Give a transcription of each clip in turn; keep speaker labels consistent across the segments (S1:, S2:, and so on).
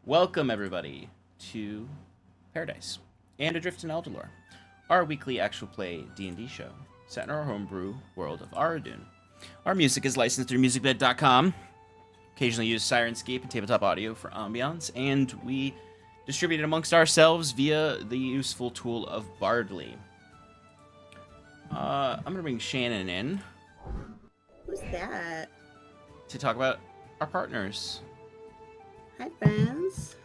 S1: Welcome, everybody, to Paradice and Adrift in Aldhalor, our weekly actual play D&D show set in our homebrew world of Aradun. Our music is licensed through Musicbed.com, occasionally use Syrinscape and TabletopAudio for Ambience, and we distribute it amongst ourselves via the useful tool of Bardly. I'm going to bring Shannon in.
S2: Who's that?
S1: To talk about our partners.
S2: Hi, friends.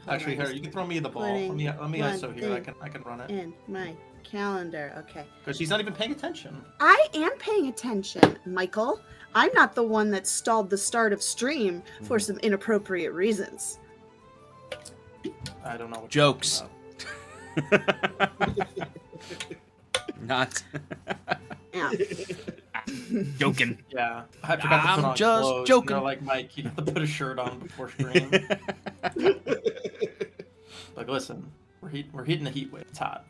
S3: Actually, here, you can throw me the ball. Let me ISO here. I can run it.
S2: In my calendar, okay.
S3: Because she's not even paying attention.
S2: I am paying attention, Michael. I'm not the one that stalled the start of stream for some inappropriate reasons.
S3: I don't know what
S1: Jokes. Not.
S2: Yeah.
S1: Joking.
S3: Yeah, I forgot to put on
S1: just
S3: clothes.
S1: joking.
S3: They're like, Mike, you have to put a shirt on before stream. Like, listen, we're hitting the heat wave. It's hot.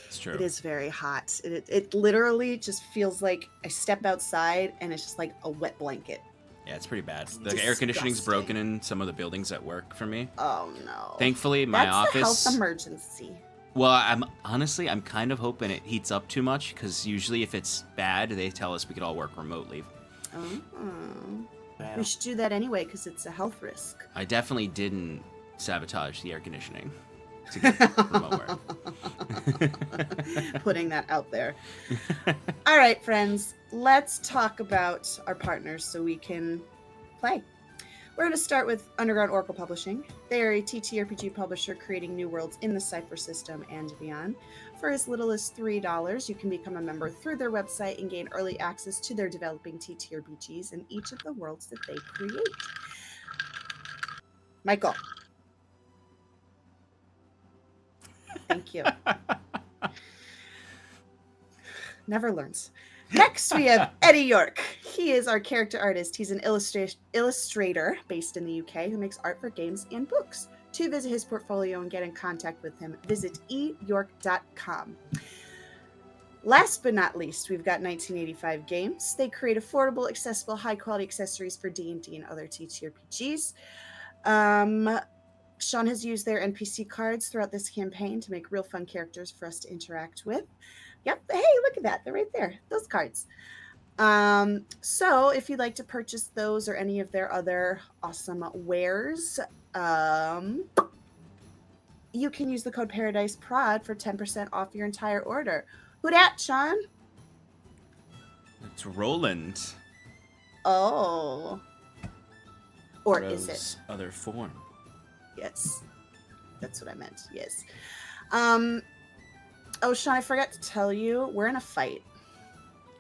S1: It's true.
S2: It is very hot. It literally just feels like I step outside and it's just like a wet blanket.
S1: Yeah, it's pretty bad. The
S2: Disgusting.
S1: air conditioning's broken in some of the buildings at work for me.
S2: Oh no.
S1: Thankfully, my
S2: That's
S1: office.
S2: the health emergency.
S1: Well, I'm kind of hoping it heats up too much because usually if it's bad, they tell us we could all work remotely.
S2: Oh.
S3: Damn.
S2: We should do that anyway because it's a health risk.
S1: I definitely didn't sabotage the air conditioning to get remote work.
S2: Putting that out there. All right, friends, let's talk about our partners so we can play. We're going to start with Underground Oracle Publishing. They are a TTRPG publisher creating new worlds in the Cypher system and beyond. For as little as $3, you can become a member through their website and gain early access to their developing TTRPGs in each of the worlds that they create. Michael. Thank you. Never learns. Next, we have Eddie Yorke. He is our character artist. He's an illustrator based in the UK who makes art for games and books. To visit his portfolio and get in contact with him, visit eyorke.com. Last but not least, we've got 1985 Games. They create affordable, accessible, high-quality accessories for D&D and other TTRPGs. Sean has used their NPC cards throughout this campaign to make real fun characters for us to interact with. Yep. Hey, look at that. They're right there. Those cards. So if you'd like to purchase those or any of their other awesome wares, you can use the code paradiceprod for 10% off your entire order. Who dat, Sean?
S1: It's Roland.
S2: Oh. Or
S1: Rose
S2: is it?
S1: Other form.
S2: Yes. That's what I meant. Yes. Oh, Sean, I forgot to tell you, we're in a fight.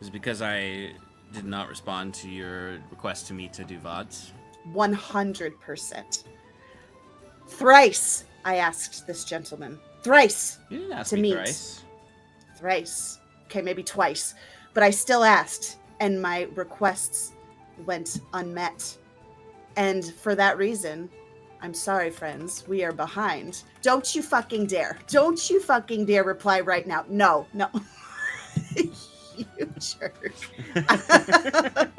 S1: Is it because I did not respond to your request to me to do VODs?
S2: 100%. Thrice, I asked this gentleman. Thrice.
S1: You didn't ask
S2: To
S1: me
S2: meet.
S1: thrice.
S2: Thrice. Okay, maybe twice. But I still asked, and my requests went unmet. And for that reason, I'm sorry, friends. We are behind. Don't you fucking dare. Don't you fucking dare reply right now. No. You jerk.
S3: It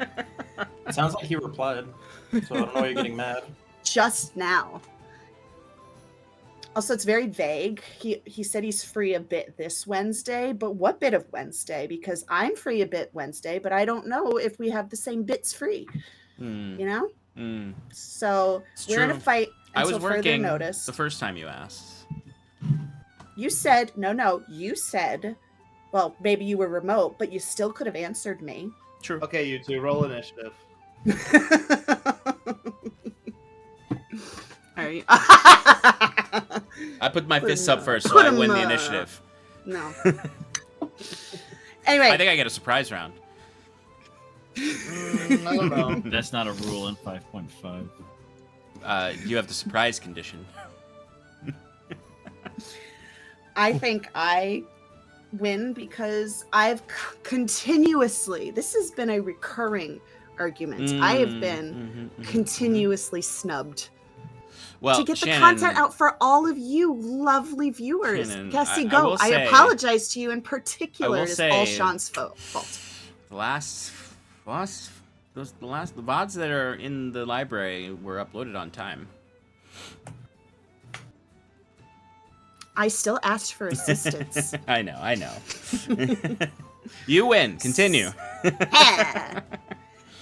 S3: sounds like he replied, so I don't know why you're getting mad.
S2: Just now. Also, it's very vague. He said he's free a bit this Wednesday, but what bit of Wednesday? Because I'm free a bit Wednesday, but I don't know if we have the same bits free. You know? So
S1: It's
S2: we're in a
S1: true.
S2: fight
S1: I
S2: until
S1: was
S2: further
S1: working
S2: notice.
S1: the first time you asked.
S2: You said, no, you said, well, maybe you were remote, but you still could have answered me.
S1: True.
S4: Okay, you two, roll initiative.
S2: All right.
S1: I put my fists up first, so
S2: Put
S1: I
S2: 'em
S1: win the
S2: up.
S1: initiative.
S2: No. Anyway.
S1: I think I get a surprise round.
S4: I don't know.
S5: That's not a rule in 5.5.
S1: You have the surprise condition.
S2: I think I win because I've continuously, this has been a recurring argument. I have been continuously snubbed
S1: Well,
S2: to get
S1: Shannon,
S2: the content out for all of you lovely viewers.
S1: Shannon,
S2: Cassie,
S1: I
S2: go.
S1: will
S2: I
S1: say-
S2: apologize to you in particular.
S1: I will
S2: It is all
S1: say-
S2: Sean's fault.
S1: The VODs that are in the library were uploaded on time.
S2: I still asked for assistance.
S1: I know. You win. Continue.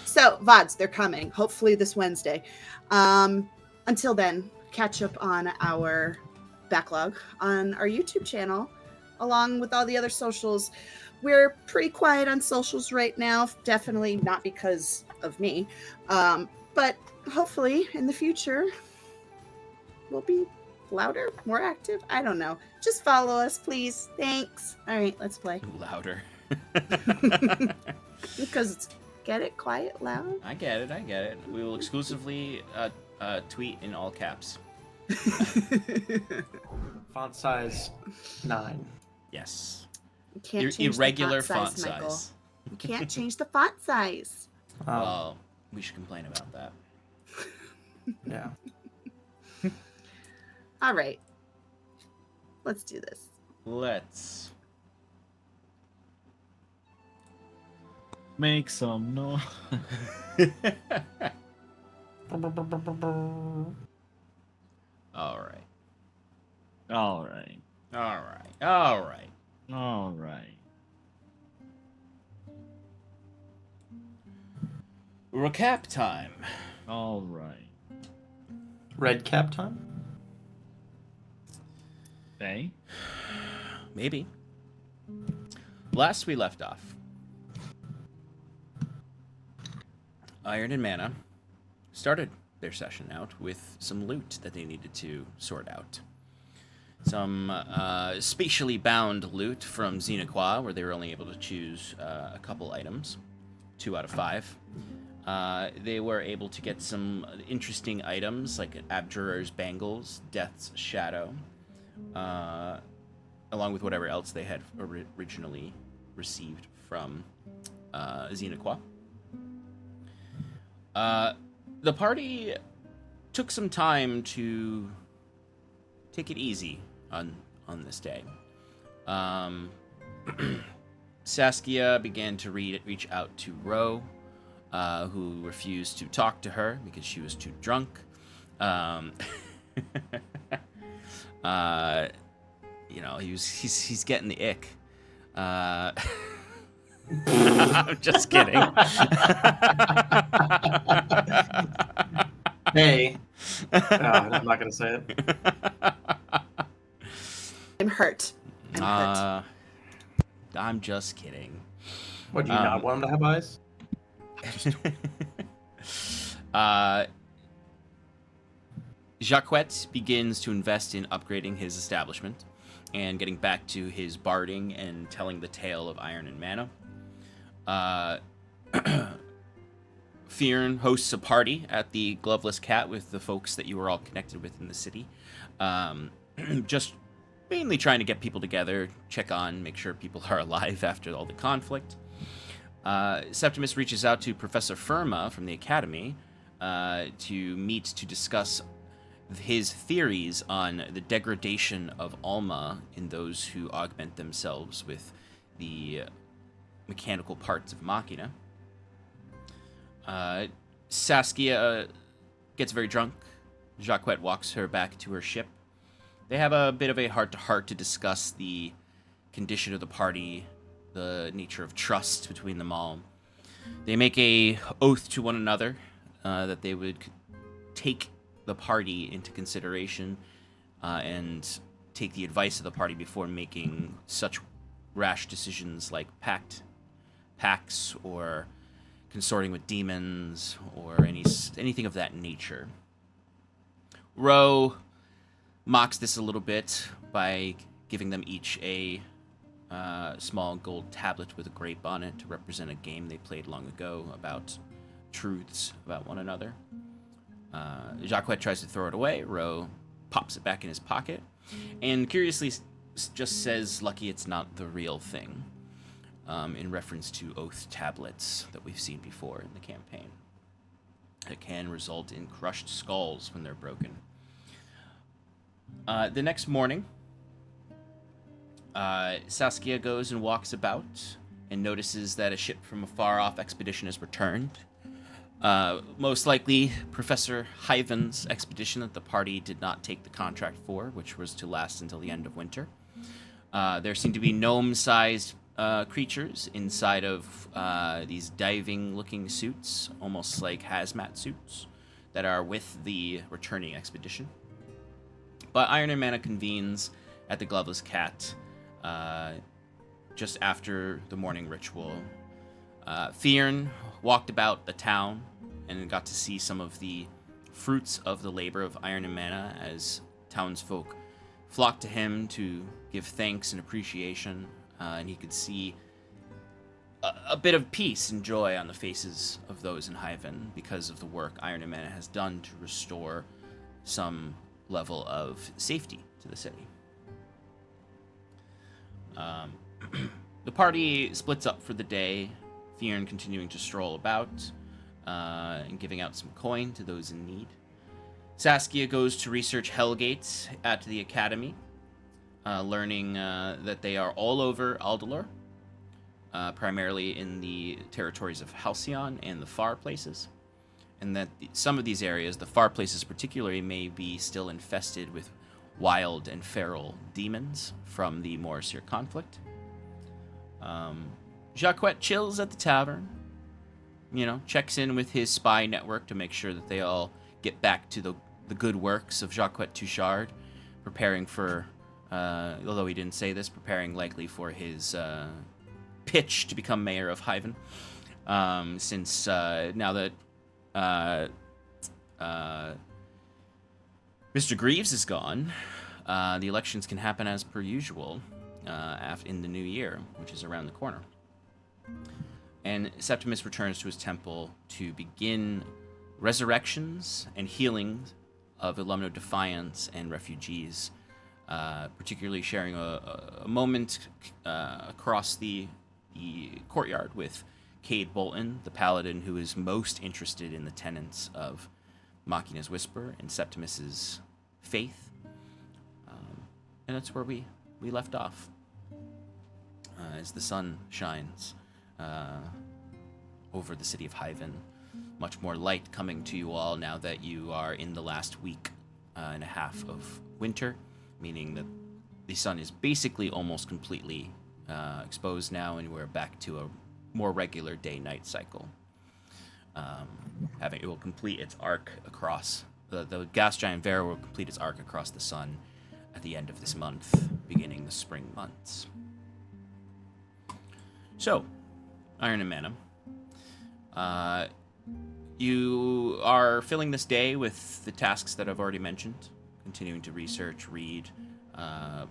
S2: So, VODs, they're coming. Hopefully this Wednesday. Until then, catch up on our backlog on our YouTube channel, along with all the other socials. We're pretty quiet on socials right now. Definitely not because of me. But hopefully in the future, we'll be louder, more active. I don't know. Just follow us, please. Thanks. All right, let's play.
S1: Louder.
S2: Because it's get it quiet, loud.
S1: I get it. We will exclusively tweet in all caps.
S3: Font size 9.
S1: Yes.
S2: You can't change
S1: Irregular
S2: the
S1: font
S2: Michael.
S1: size.
S2: You can't change the font size.
S1: Well, we should complain about that.
S3: Yeah.
S2: All right. Let's do this.
S1: Let's.
S5: Make some noise.
S1: All right.
S5: All right.
S1: Recap time.
S5: All right.
S3: Red cap time?
S5: Hey.
S1: Maybe. Last we left off, Iron and Mana started their session out with some loot that they needed to sort out. Some spatially bound loot from Xenaqua, where they were only able to choose a couple items, 2 out of 5. They were able to get some interesting items like Abjurer's Bangles, Death's Shadow, along with whatever else they had originally received from Xenaqua. The party took some time to take it easy on this day. Saskia began to reach out to Ro, who refused to talk to her because she was too drunk. He's getting the ick. I'm just kidding.
S3: Hey. I'm not going to say it.
S2: I'm hurt.
S1: I'm just kidding.
S3: What, do you not want him to have eyes?
S1: Jacquet begins to invest in upgrading his establishment and getting back to his barding and telling the tale of Iron and Mana. Fyrn hosts a party at the Gloveless Cat with the folks that you were all connected with in the city. Just mainly trying to get people together, check on, make sure people are alive after all the conflict. Septimus reaches out to Professor Firma from the Academy to meet to discuss his theories on the degradation of Alma in those who augment themselves with the mechanical parts of Machina. Saskia gets very drunk. Jacquet walks her back to her ship. They have a bit of a heart-to-heart to discuss the condition of the party, the nature of trust between them all. They make a oath to one another that they would take the party into consideration and take the advice of the party before making such rash decisions like pacts or consorting with demons or anything of that nature. Ro mocks this a little bit by giving them each a small gold tablet with a grape on it to represent a game they played long ago about truths about one another. Jacquet tries to throw it away. Ro pops it back in his pocket and curiously just says, "Lucky it's not the real thing," in reference to oath tablets that we've seen before in the campaign. It can result in crushed skulls when they're broken. The next morning, Saskia goes and walks about and notices that a ship from a far-off expedition has returned. Most likely Professor Hyven's expedition that the party did not take the contract for, which was to last until the end of winter. There seem to be gnome-sized creatures inside of these diving-looking suits, almost like hazmat suits, that are with the returning expedition. But Iron and Mana convenes at the Gloveless Cat just after the morning ritual. Fyrn walked about the town and got to see some of the fruits of the labor of Iron and Mana as townsfolk flocked to him to give thanks and appreciation, and he could see a bit of peace and joy on the faces of those in Hyven because of the work Iron and Mana has done to restore some level of safety to the city. The party splits up for the day, Fyrn continuing to stroll about and giving out some coin to those in need. Saskia goes to research Hellgates at the Academy, learning that they are all over Aldhalor, primarily in the territories of Halcyon and the far places, and that some of these areas, the far places particularly, may be still infested with wild and feral demons from the Morrisir conflict. Jacquet chills at the tavern, checks in with his spy network to make sure that they all get back to the good works of Jacquet Touchard, preparing for, although he didn't say this, preparing likely for his pitch to become mayor of Hyven, since now that Mr. Greaves is gone, the elections can happen as per usual in the new year, which is around the corner. And Septimus returns to his temple to begin resurrections and healings of Alumno Defiance and refugees, particularly sharing a moment across the courtyard with Cade Bolton, the paladin who is most interested in the tenets of Machina's Whisper and Septimus's faith. And that's where we left off, as the sun shines over the city of Hyven. Much more light coming to you all now that you are in the last week and a half of winter, meaning that the sun is basically almost completely exposed now, and we're back to a more regular day-night cycle. It will complete its arc across the gas giant Vera will complete its arc across the sun at the end of this month, beginning the spring months. So, Iron and Mana, you are filling this day with the tasks that I've already mentioned, continuing to research, read,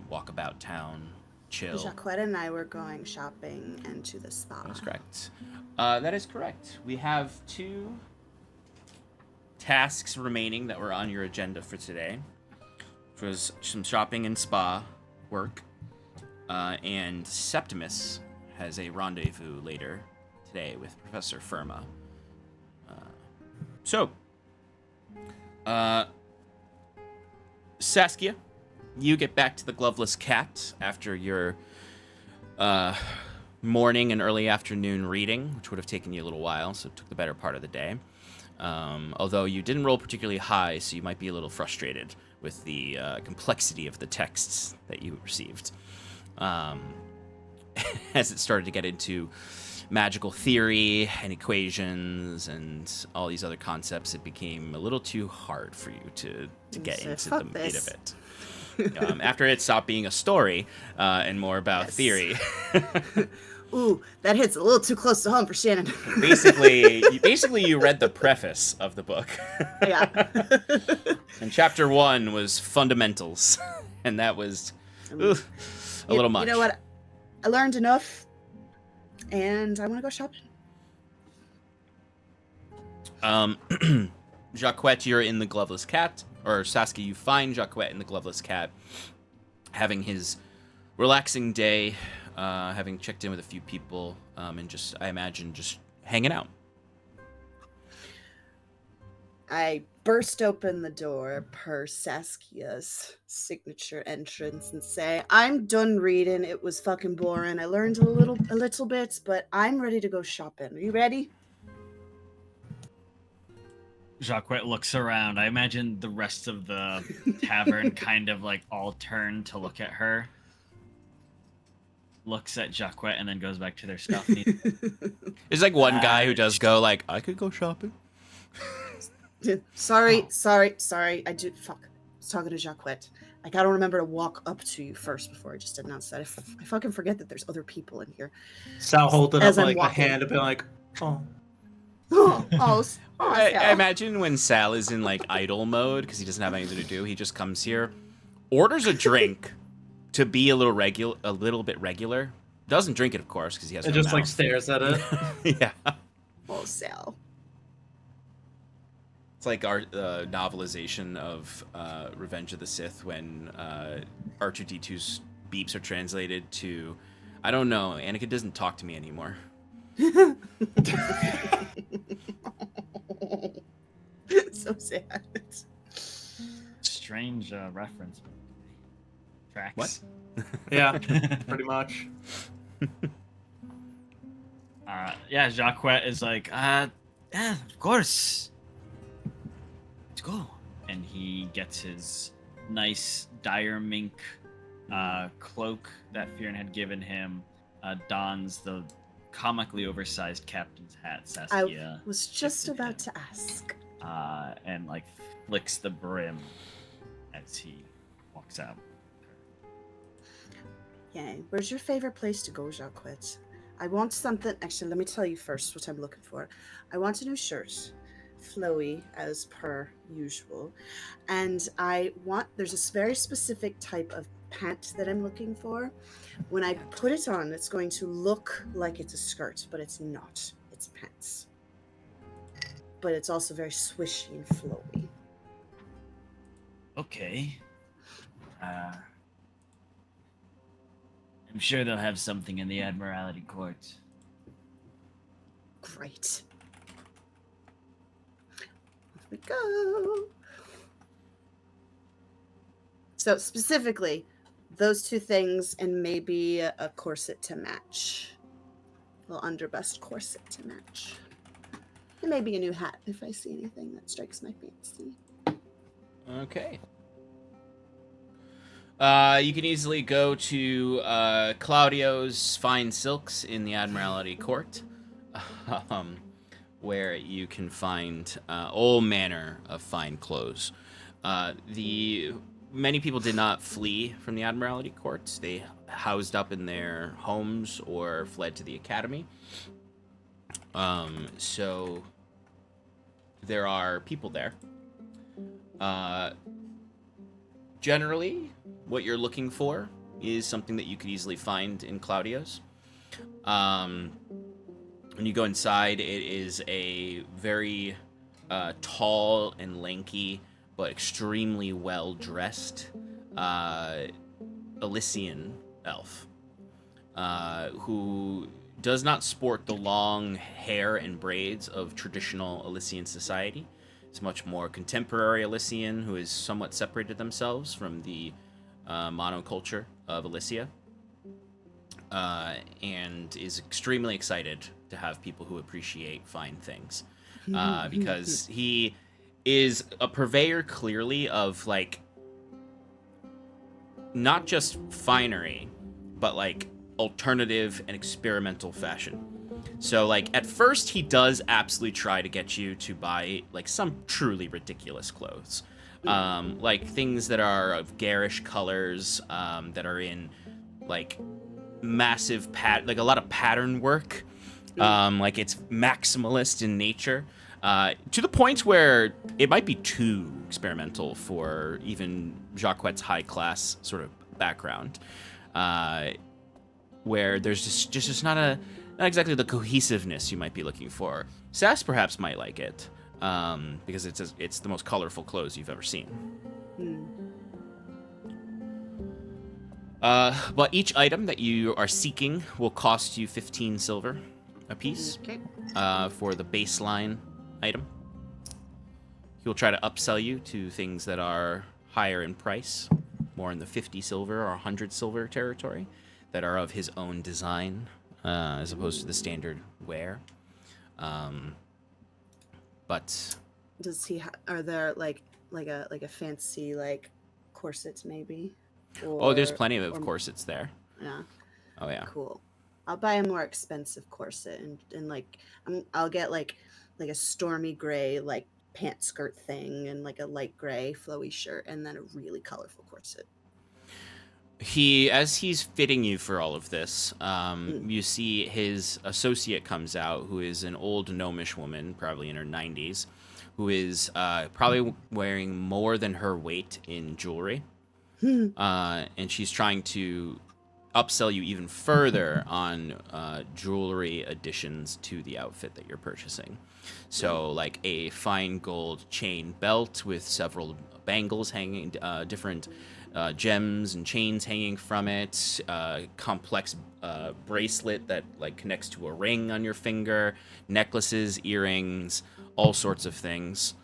S1: walk about town, chill.
S2: Jacquet and I were going shopping and to the spa.
S1: That's correct. That is correct. We have 2 tasks remaining that were on your agenda for today, which was some shopping and spa work, and Septimus has a rendezvous later today with Professor Firma. Saskia, you get back to the Gloveless Cat after your morning and early afternoon reading, which would have taken you a little while, so it took the better part of the day. Although you didn't roll particularly high, so you might be a little frustrated with the complexity of the texts that you received. As it started to get into magical theory and equations and all these other concepts, it became a little too hard for you to get into the meat of it. After it stopped being a story and more about theory.
S2: Ooh, that hits a little too close to home for Shannon.
S1: Basically, you read the preface of the book.
S2: Yeah.
S1: And chapter 1 was fundamentals, and that was a little much.
S2: You know what? I learned enough, and I want to go shopping.
S1: Jacquet, you're in the Gloveless Cat, or Saskia, you find Jacquet in the Gloveless Cat, having his relaxing day, having checked in with a few people, and just, I imagine, just hanging out.
S2: I burst open the door per Saskia's signature entrance and say, I'm done reading. It was fucking boring. I learned a little bit, but I'm ready to go shopping. Are you ready?
S5: Jacques looks around. I imagine the rest of the tavern kind of like all turn to look at her. Looks at Jacques and then goes back to their stuff.
S1: There's like one guy who does go like, I could go shopping.
S2: Sorry. I was talking to Jacques. Like, I don't remember to walk up to you first before I just announced that. I fucking forget that there's other people in here.
S3: Sal holding
S2: As
S3: up
S2: I'm
S3: like a
S2: walking.
S3: hand and be like, oh.
S1: I
S2: Sal.
S1: imagine when Sal is in like idle mode because he doesn't have anything to do, he just comes here, orders a drink to be a little bit regular. Doesn't drink it, of course, because he has.
S3: And
S1: no
S3: just like
S1: mouth.
S3: stares at it.
S1: Yeah.
S2: Oh, Sal.
S1: It's like our novelization of Revenge of the Sith when R2-D2's beeps are translated to, I don't know, Anakin doesn't talk to me anymore.
S2: So sad.
S5: Strange reference. Tracks.
S1: What?
S3: Yeah, pretty much.
S5: Yeah, Jacques is like, yeah, of course. Let's go. And he gets his nice dire mink cloak that Fyrn had given him, dons the comically oversized captain's hat, Saskia.
S2: I was just about to ask.
S5: And like flicks the brim as he walks out.
S2: Yay. Where's your favorite place to go, Jacques? I want something. Actually, let me tell you first what I'm looking for. I want a new shirt, flowy as per usual, and there's a very specific type of pant that I'm looking for. When I put it on, it's going to look like it's a skirt, but it's not. It's pants. But it's also very swishy and flowy.
S5: Okay. I'm sure they'll have something in the Admiralty Court.
S2: Great. Off we go. So specifically, those two things and maybe a corset to match. A little underbust corset to match. And maybe a new hat if I see anything that strikes my fancy.
S1: Okay. You can easily go to Claudio's Fine Silks in the Admiralty Court, where you can find all manner of fine clothes. Many people did not flee from the Admiralty Court. They housed up in their homes or fled to the academy. So there are people there. Generally, what you're looking for is something that you could easily find in Claudio's. When you go inside, it is a very tall and lanky, but extremely well-dressed Elysian elf, who does not sport the long hair and braids of traditional Elysian society. It's much more contemporary Elysian, who has somewhat separated themselves from the monoculture of Elysia, and is extremely excited to have people who appreciate fine things, because he is a purveyor, clearly, of, like, not just finery, but, like, alternative and experimental fashion. So, like, at first he does absolutely try to get you to buy, like, some truly ridiculous clothes. Like, things that are of garish colors, that are in, like, massive like, a lot of pattern work. Like, it's maximalist in nature. To the point where it might be too experimental for even Jacquet's high-class sort of background. Where there's just not exactly the cohesiveness you might be looking for. Sass perhaps might like it, because it's the most colorful clothes you've ever seen. But each item that you are seeking will cost you 15 silver apiece.
S2: Okay.
S1: For the baseline item. He will try to upsell you to things that are higher in price, more in the 50 silver or 100 silver territory, that are of his own design, as opposed to the standard wear. But
S2: Does he? Are there like a fancy like corsets maybe?
S1: Oh, there's
S2: Or
S1: plenty of corsets there.
S2: yeah.
S1: Oh yeah.
S2: Cool. I'll buy a more expensive corset and like I'll get like a stormy gray like pant skirt thing and like a light gray flowy shirt and then a really colorful corset.
S1: As he's fitting you for all of this, you see his associate comes out, who is an old gnomish woman, probably in her 90s, who is probably wearing more than her weight in jewelry. And she's trying to upsell you even further on jewelry additions to the outfit that you're purchasing. So, like a fine gold chain belt with several bangles hanging, different gems and chains hanging from it, complex bracelet that like connects to a ring on your finger, necklaces, earrings, all sorts of things.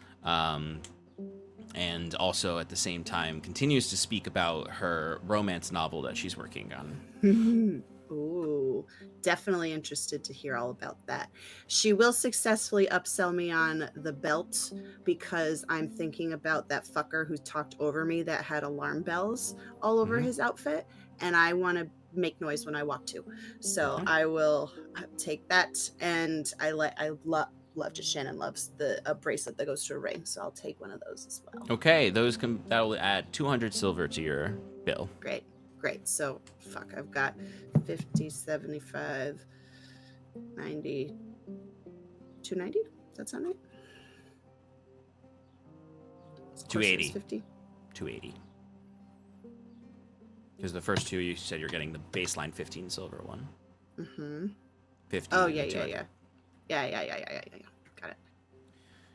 S1: And also at the same time continues to speak about her romance novel that she's working on.
S2: Ooh, definitely interested to hear all about that. She will successfully upsell me on the belt because I'm thinking about that fucker who talked over me that had alarm bells all over his outfit, and I want to make noise when I walk too. So
S1: Okay.
S2: I will take that, and I love to Shannon loves a bracelet that goes to a ring, so I'll take one of those as well.
S1: Okay, that'll add 200 silver to your bill.
S2: Great. So, fuck, I've got 50, 75, 90, 290? Does that sound right?
S1: 280.
S2: 50?
S1: 280. Because the first two you said you're getting the baseline 15 silver one.
S2: Mm-hmm.
S1: 50.
S2: Oh, yeah. Got it.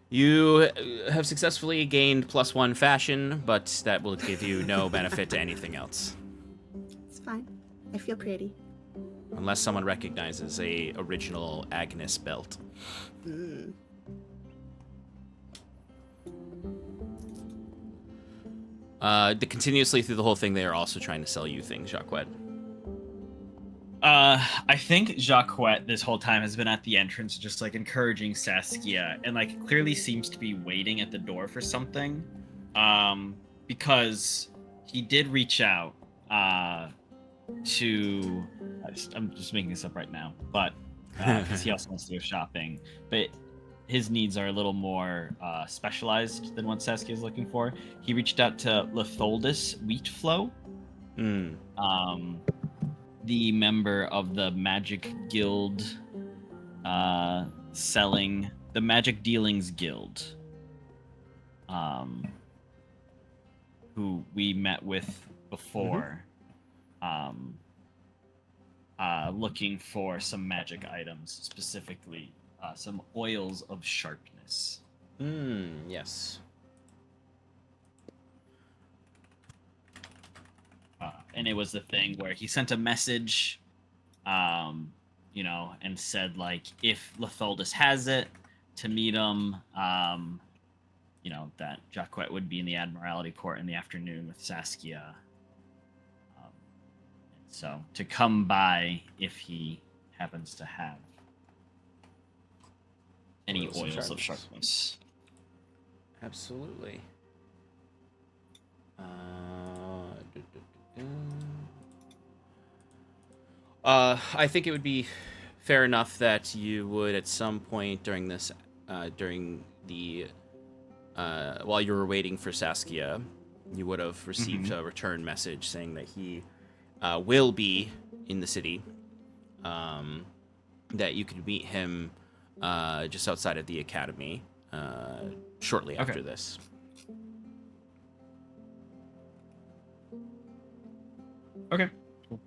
S1: You have successfully gained +1 fashion, but that will give you no benefit to anything else.
S2: It's fine. I feel pretty.
S1: Unless someone recognizes a original Agnes belt. Continuously through the whole thing, they are also trying to sell you things, Jacquet.
S5: I think Jacquet this whole time has been at the entrance, just like encouraging Saskia, and like clearly seems to be waiting at the door for something. Because he did reach out to. I'm just making this up right now, but because he also wants to go shopping, but his needs are a little more specialized than what Saskia is looking for. He reached out to Litholdus Wheatflow. The member of the Magic Guild, selling the Magic Dealings Guild, who we met with before, looking for some magic items, specifically some oils of sharpness.
S1: Yes.
S5: And it was the thing where he sent a message, and said, like, if Litholdus has it, to meet him, that Jacquet would be in the Admiralty Port in the afternoon with Saskia. So, to come by if he happens to have any oils of sharpness.
S1: Absolutely. I think it would be fair enough that you would, at some point during this, while you were waiting for Saskia, you would have received a return message saying that he will be in the city. That you could meet him just outside of the academy shortly after this.
S5: Okay. Cool.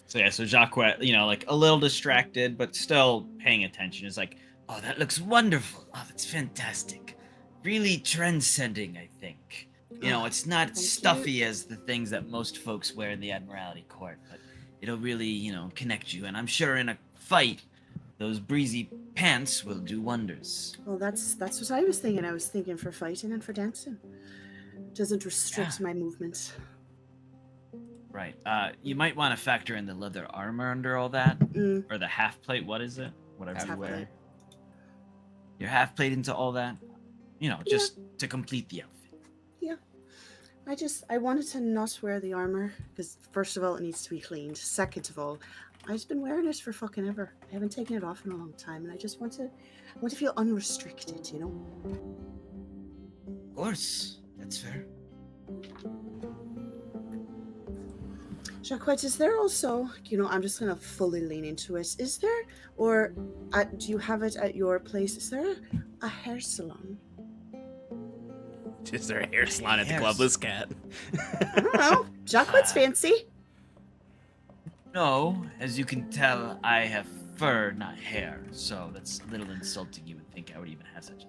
S5: So Jacquet, like a little distracted, but still paying attention, is like, oh, that looks wonderful. Oh, that's fantastic. Really transcending, I think. It's not stuffy as the things that most folks wear in the Admiralty Court, but it'll really, connect you. And I'm sure in a fight, those breezy pants will do wonders.
S2: Well, that's what I was thinking. I was thinking for fighting and for dancing. Doesn't restrict my movements.
S5: Right. You might want to factor in the leather armor under all that, or the half plate. What is it? whatever
S2: It's
S5: you
S2: half
S5: wear.
S2: plate.
S5: You're half plate into all that, just to complete the outfit.
S2: I wanted to not wear the armor because first of all, it needs to be cleaned. Second of all, I've just been wearing it for fucking ever. I haven't taken it off in a long time, and I just want to feel unrestricted, you know.
S5: Of course, that's fair.
S2: Jacques, is there also, I'm just gonna fully lean into it. Is there, or do you have it at your place? Is there a hair salon?
S1: Is there a hair salon at the Gloveless Cat?
S2: I don't know. Jacques fancy.
S5: No, as you can tell, I have fur, not hair, so that's a little insulting. You would think I would even have such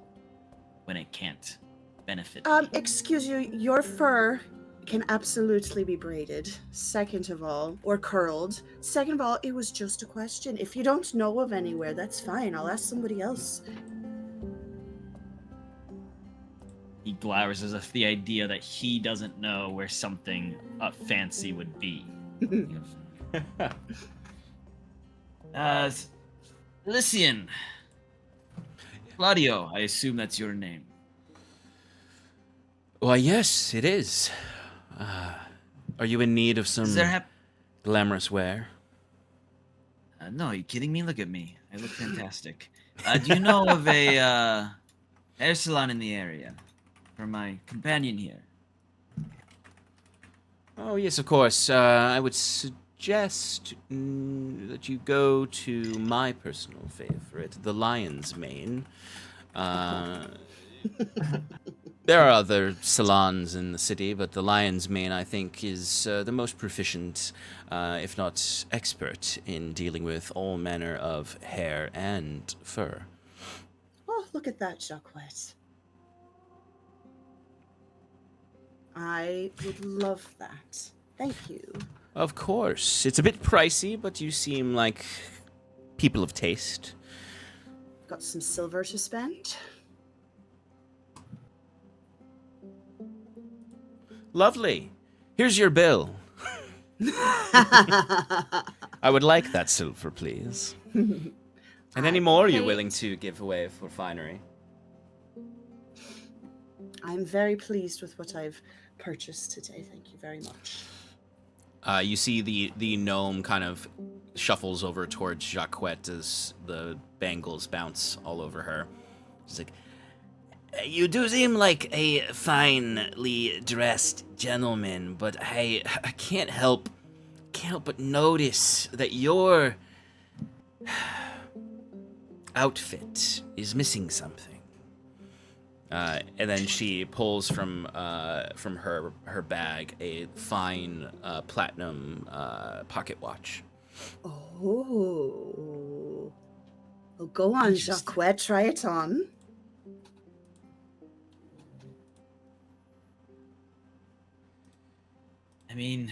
S5: when it can't benefit me.
S2: Excuse you, your fur can absolutely be braided, second of all, or curled. Second of all, it was just a question. If you don't know of anywhere, that's fine. I'll ask somebody else.
S5: He glowers as if the idea that he doesn't know where something fancy would be. He goes, Lycian. Claudio, I assume that's your name.
S1: Why, yes, it is. Are you in need of some
S5: Is there
S1: glamorous wear?
S5: No, are you kidding me? Look at me. I look fantastic. Do you know of a hair salon in the area for my companion here?
S1: Oh, yes, of course. I would suggest that you go to my personal favorite, the Lion's Mane. There are other salons in the city, but the Lion's Mane, I think, is the most proficient, if not expert, in dealing with all manner of hair and fur.
S2: Oh, look at that, Jacques. I would love that. Thank you.
S1: Of course. It's a bit pricey, but you seem like people of taste.
S2: Got some silver to spend?
S1: Lovely. Here's your bill. I would like that silver, please. And any more you're willing to give away for finery?
S2: I'm very pleased with what I've purchased today. Thank you very much.
S1: You see the gnome kind of shuffles over towards Jacquette as the bangles bounce all over her. She's like, "You do seem like a finely dressed gentleman, but I can't help but notice that your outfit is missing something." And then she pulls from her bag a fine platinum pocket watch.
S2: Oh. Well, go on, Jacques. Try it on.
S5: I mean,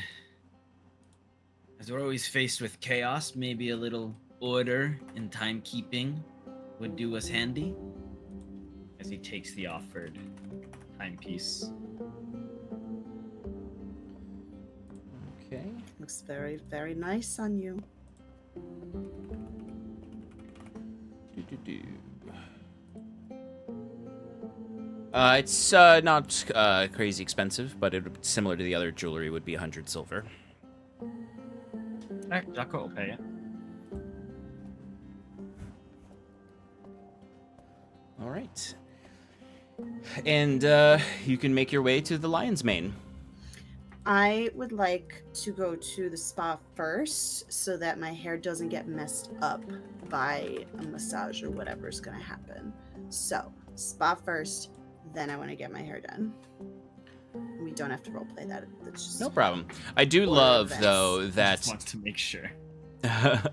S5: as we're always faced with chaos, maybe a little order and timekeeping would do us handy. As he takes the offered timepiece.
S1: Okay.
S2: Looks very, very nice on you.
S1: It's not crazy expensive, but similar to the other jewelry would be 100 silver.
S5: Alright, Jacques will pay it.
S1: All right. And you can make your way to the Lion's Mane.
S2: I would like to go to the spa first so that my hair doesn't get messed up by a massage or whatever's going to happen. So, spa first, then I want to get my hair done. We don't have to roleplay that. That's just
S1: No problem. I do love, though, that...
S5: Just wants to make sure.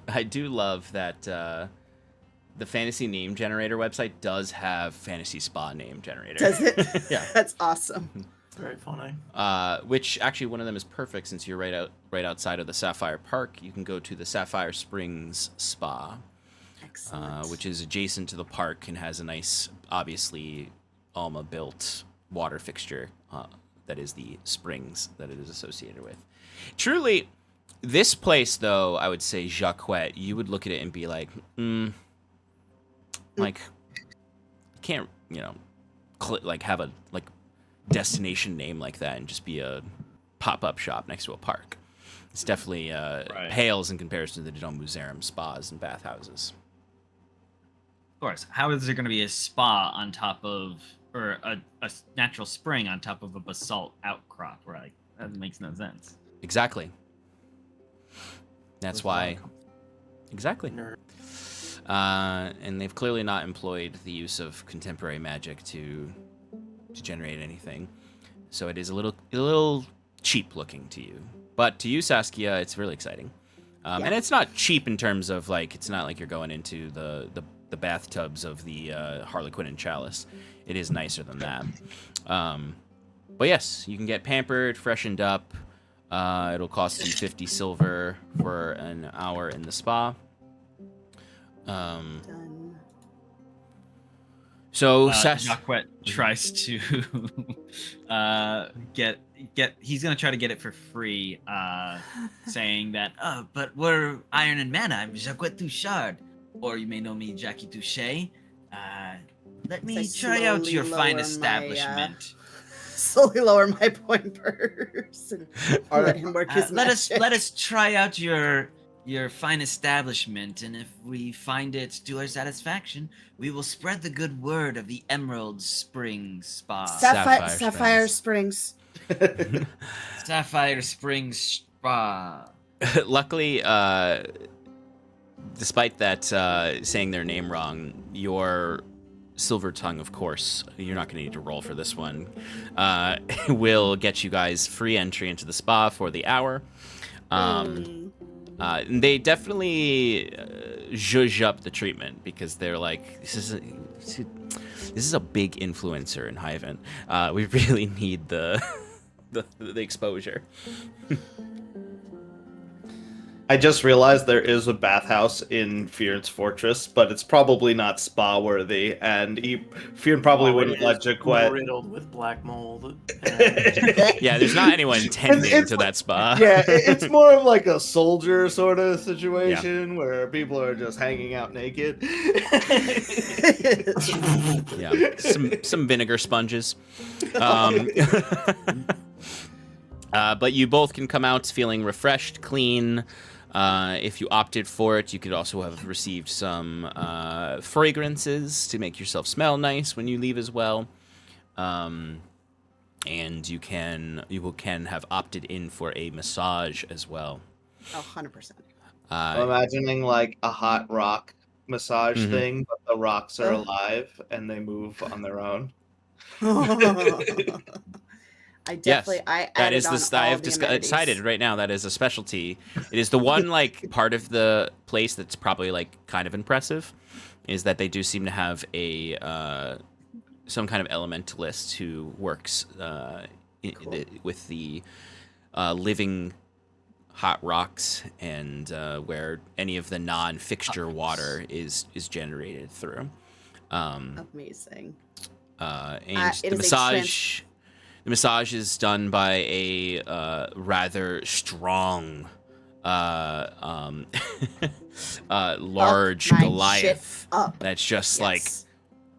S1: I do love that the fantasy name generator website does have fantasy spa name generator.
S2: Does it?
S1: Yeah.
S2: That's awesome.
S3: Very funny.
S1: Which actually one of them is perfect since you're right outside of the Sapphire Park. You can go to the Sapphire Springs Spa, which is adjacent to the park and has a nice, obviously, Alma built water fixture that is the springs that it is associated with. Truly, this place, though, I would say, Jacquette, you would look at it and be like, like you can't like have a destination name like that and just be a pop-up shop next to a park. It's definitely pales in comparison to the Dom Museum spas and bathhouses.
S5: Of course. How is there going to be a spa on top of, or a natural spring on top of a basalt outcrop? Right? That makes no sense.
S1: Exactly. That's why. Exactly. And they've clearly not employed the use of contemporary magic to generate anything, so it is a little cheap looking to you. But to you, Saskia, it's really exciting. And it's not cheap in terms of like it's not like you're going into the bathtubs of the Harlequin and Chalice. It is nicer than that. But yes, you can get pampered, freshened up. It'll cost you 50 silver for an hour in the spa.
S2: Done.
S1: So
S5: Jacquet tries to he's gonna try to get it for free, saying that but we're Iron and Mana, I'm Jacquet Touchard, or you may know me Jackie Touche. Let me try out your fine establishment.
S2: Slowly lower my point purse and let him work his magic.
S5: Let us try out your fine establishment, and if we find it to our satisfaction, we will spread the good word of the Emerald Springs Spa.
S2: Sapphire Springs.
S5: Sapphire Springs Spa.
S1: Luckily, despite that saying their name wrong, your Silver Tongue, of course, you're not going to need to roll for this one, will get you guys free entry into the spa for the hour. They definitely zhuzh up the treatment because they're like, this is a big influencer in Hyven. We really need the exposure.
S4: I just realized there is a bathhouse in Fyrn's fortress, but it's probably not spa worthy, and Fyrn probably wouldn't let Jacquet.
S3: Riddled with black mold.
S1: Yeah, there's not anyone tending to that spa.
S4: Yeah, it's more of like a soldier sort of situation where people are just hanging out naked.
S1: Yeah, some vinegar sponges. But you both can come out feeling refreshed, clean. If you opted for it, you could also have received some fragrances to make yourself smell nice when you leave as well. And you can have opted in for a massage as well.
S2: Oh, 100%.
S4: I'm imagining like a hot rock massage thing, but the rocks are alive and they move on their own.
S2: I definitely,
S1: yes, I have decided right now that is a specialty. It is the one like part of the place that's probably like kind of impressive, is that they do seem to have a some kind of elementalist who works with the living hot rocks and where any of the non-fixture water is generated through.
S2: Amazing.
S1: And the massage. The massage is done by a rather strong, large Goliath. That's just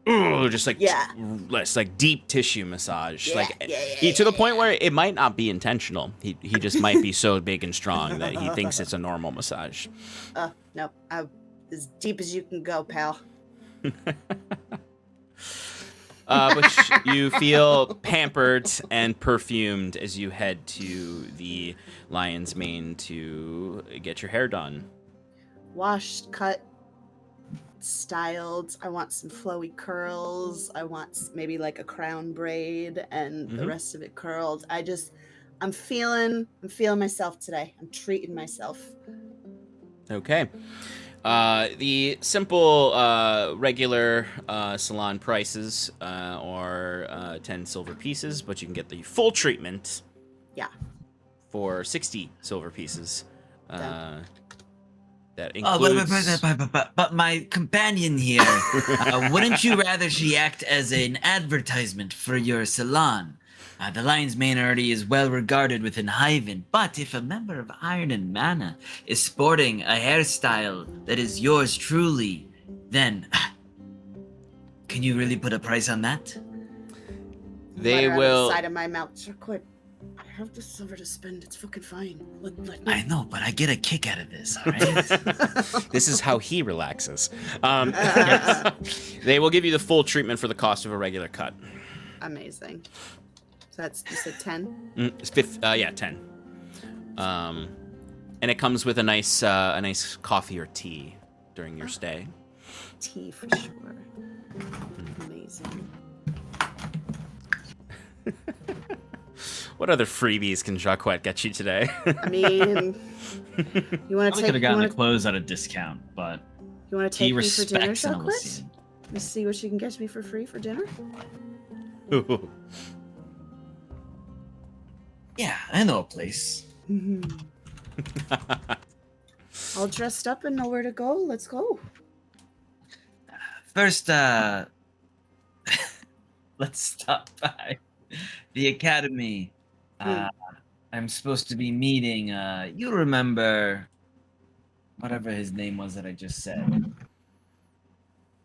S1: it's like deep tissue massage, to the point where it might not be intentional. He just might be so big and strong that he thinks it's a normal massage.
S2: No, as deep as you can go, pal.
S1: But you feel pampered and perfumed as you head to the Lion's Mane to get your hair done.
S2: Washed, cut, styled. I want some flowy curls. I want maybe like a crown braid and the rest of it curled. I'm feeling myself today. I'm treating myself.
S1: Okay. The simple, regular salon prices are 10 silver pieces, but you can get the full treatment.
S2: Yeah.
S1: For 60 silver pieces. That includes...
S5: But my companion here, wouldn't you rather she act as an advertisement for your salon? The Lion's Mane already is well regarded within Hyven, but if a member of Iron and Mana is sporting a hairstyle that is yours truly, then Can you really put a price on that?
S1: They
S2: Mutter out of
S1: will.
S2: the side of my mouth. Jacquet, I have the silver to spend. It's fucking fine. Let me.
S5: I know, but I get a kick out of this, all right?
S1: This is how he relaxes. They will give you the full treatment for the cost of a regular cut.
S2: Amazing. So that's, you said 10?
S1: It's 10. And it comes with a nice coffee or tea during your stay.
S2: Tea for sure. Amazing.
S1: What other freebies can Jacquet get you today?
S2: I mean, you want to
S5: I
S2: take?
S5: could have
S2: You
S5: gotten
S2: want
S5: the clothes at a discount, but
S2: to
S5: he
S2: take me for dinner,
S5: respects and
S2: Jacquet?
S5: listens.
S2: Let's see what you can get me for free for dinner.
S5: Yeah, I know a place.
S2: All dressed up and know where to go. Let's go.
S5: First, let's stop by the academy. I'm supposed to be meeting, you remember whatever his name was that I just said.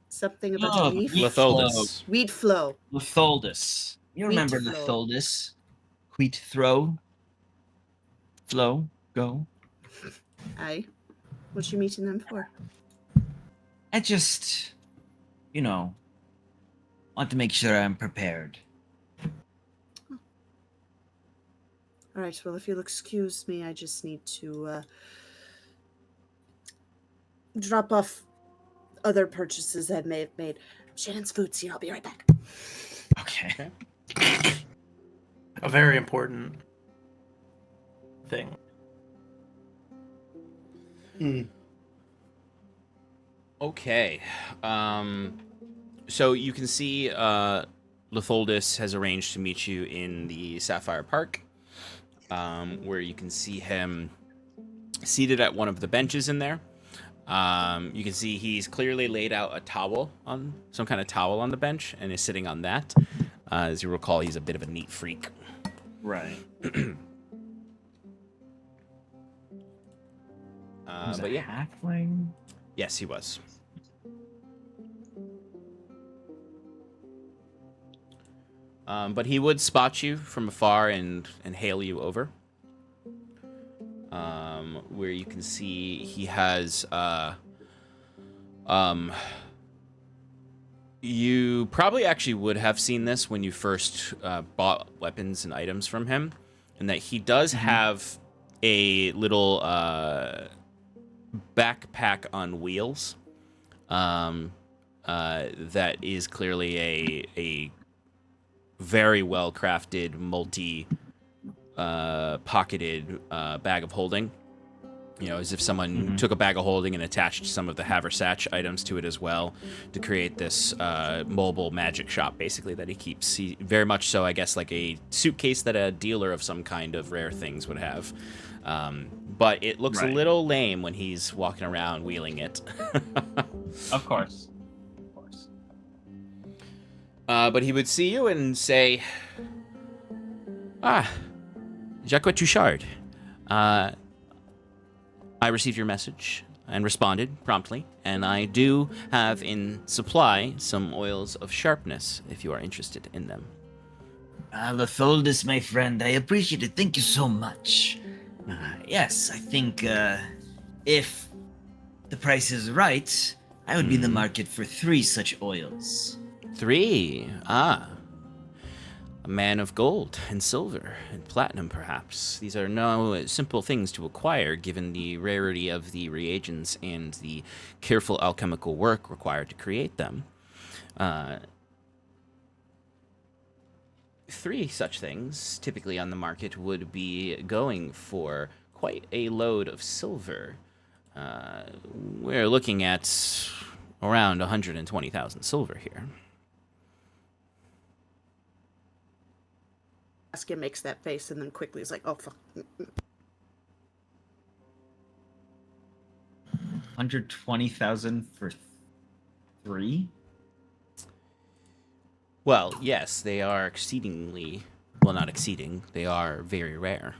S2: Something about
S5: Oh,
S2: the leaf.
S1: Litholdus.
S2: Wheat flow.
S5: Litholdus. You
S2: Wheat
S5: remember
S2: flow.
S5: Litholdus? Wheat throw. Flow. Go.
S2: Aye. What you meeting them for?
S5: I just, want to make sure I'm prepared.
S2: All right. Well, if you'll excuse me, I just need to drop off other purchases I may have made. Shannon's food scene. I'll be right back.
S5: Okay.
S3: A very important thing.
S1: Okay. So you can see Litholdus has arranged to meet you in the Sapphire Park, where you can see him seated at one of the benches in there. You can see he's clearly laid out a towel on some kind of towel on the bench and is sitting on that. As you recall, he's a bit of a neat freak.
S5: Right.
S1: But yeah,
S5: Halfling?
S1: yes, he was. But he would spot you from afar and hail you over. Where you can see he has you probably actually would have seen this when you first bought weapons and items from him, and that he does have a little backpack on wheels that is clearly a very well crafted multi pocketed bag of holding, as if someone took a bag of holding and attached some of the haversack items to it as well to create this mobile magic shop basically that he keeps. He, very much so, I guess, like a suitcase that a dealer of some kind of rare things would have. But it looks a little lame when he's walking around wheeling it.
S5: Of course.
S1: But he would see you and say, Jacques Touchard. I received your message and responded promptly, and I do have in supply some oils of sharpness if you are interested in them.
S5: Litholdus, my friend, I appreciate it. Thank you so much. Yes, I think if the price is right, I would be in the market for 3 such oils.
S1: 3? A man of gold and silver and platinum, perhaps. These are no simple things to acquire, given the rarity of the reagents and the careful alchemical work required to create them. 3 such things, typically on the market, would be going for quite a load of silver. We're looking at around 120,000 silver here.
S2: Saskia makes that face and then quickly is like, oh, fuck.
S5: 120,000 for 3?
S1: Well, yes, they are exceedingly, well, not exceeding, they are very rare.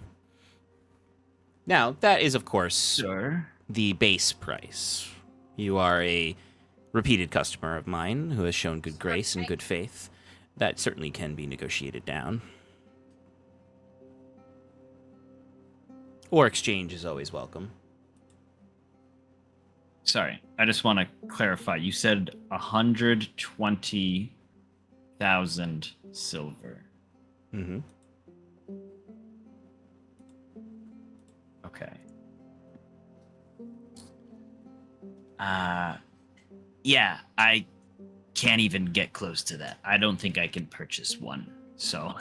S1: Now, that is, of course,
S5: Sure.
S1: the base price. You are a repeated customer of mine who has shown good grace and good faith, that certainly can be negotiated down. Or exchange is always welcome.
S5: Sorry, I just want to clarify. You said 120,000 silver.
S1: Mm-hmm.
S5: Okay. Yeah, I can't even get close to that. I don't think I can purchase one. So,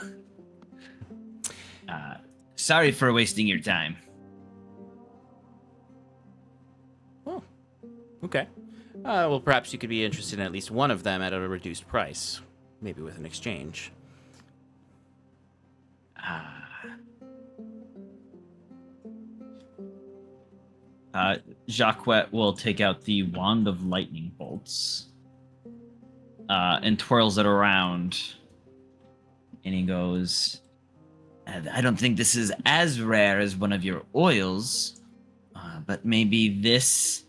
S5: sorry for wasting your time.
S1: Oh, okay. Well, perhaps you could be interested in at least one of them at a reduced price, maybe with an exchange.
S5: Jacques will take out the wand of lightning bolts and twirls it around. And he goes, I don't think this is as rare as one of your oils, but maybe this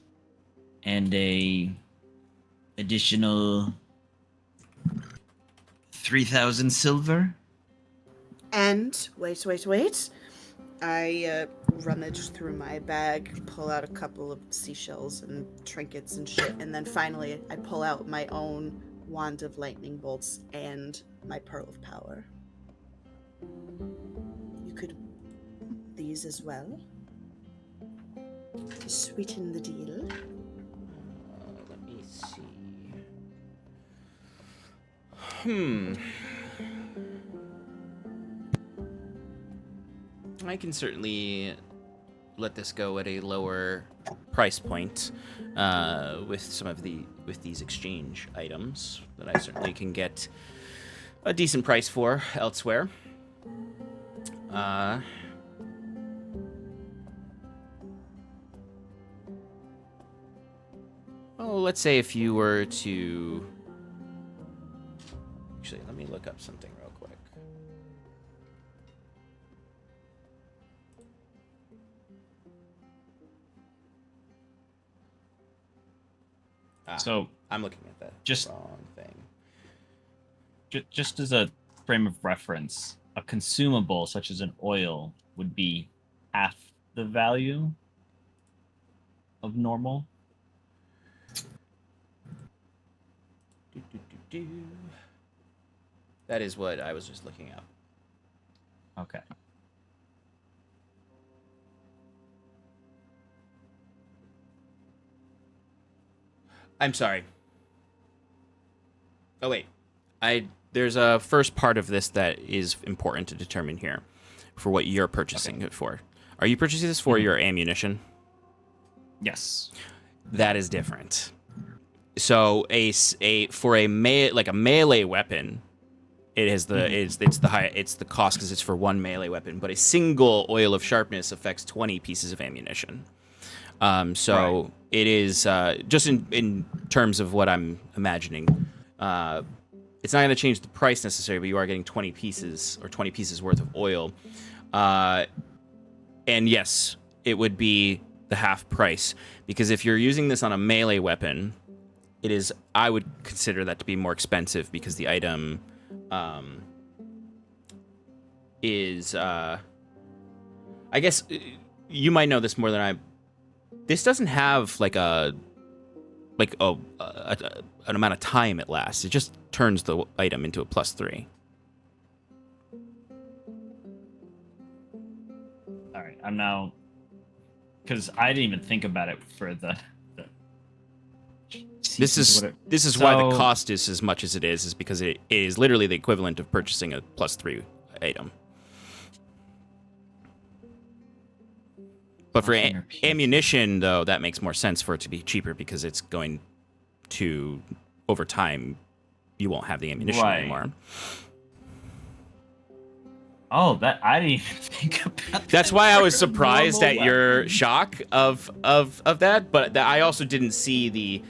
S5: and a additional 3,000 silver.
S2: And wait. I rummage through my bag, pull out a couple of seashells and trinkets and shit, and then finally I pull out my own wand of lightning bolts and my pearl of power. You could these as well to sweeten the deal.
S1: Let me see. I can certainly let this go at a lower price point with these exchange items that I certainly can get a decent price for elsewhere. Well, let's say if you were to... Actually, let me look up something real quick.
S5: So
S1: I'm looking at the
S5: just-
S1: wrong thing.
S5: Just as a frame of reference, a consumable such as an oil would be half the value of normal.
S1: That is what I was just looking up.
S5: Okay.
S1: I'm sorry. Oh wait, there's a first part of this that is important to determine here, for what you're purchasing it for. Are you purchasing this for your ammunition?
S5: Yes.
S1: That is different. So for a melee weapon, it has the it's the cost because it's for one melee weapon. But a single oil of sharpness affects 20 pieces of ammunition. So it is just in terms of what I'm imagining. It's not going to change the price necessarily, but you are getting 20 pieces or 20 pieces worth of oil. And yes, it would be the half price because if you're using this on a melee weapon, it is. I would consider that to be more expensive because the item is. I guess you might know this more than I. This doesn't have an amount of time it lasts. It just turns the item into a +3.
S5: All right. I'm now, because I didn't even think about it for the
S1: This is why the cost is as much as it is because it is literally the equivalent of purchasing a +3 item. But for ammunition, though, that makes more sense for it to be cheaper because it's going to, over time, you won't have the ammunition anymore.
S5: Oh, that I didn't even think about that.
S1: That's why I was surprised at your shock of that, but I also didn't see the...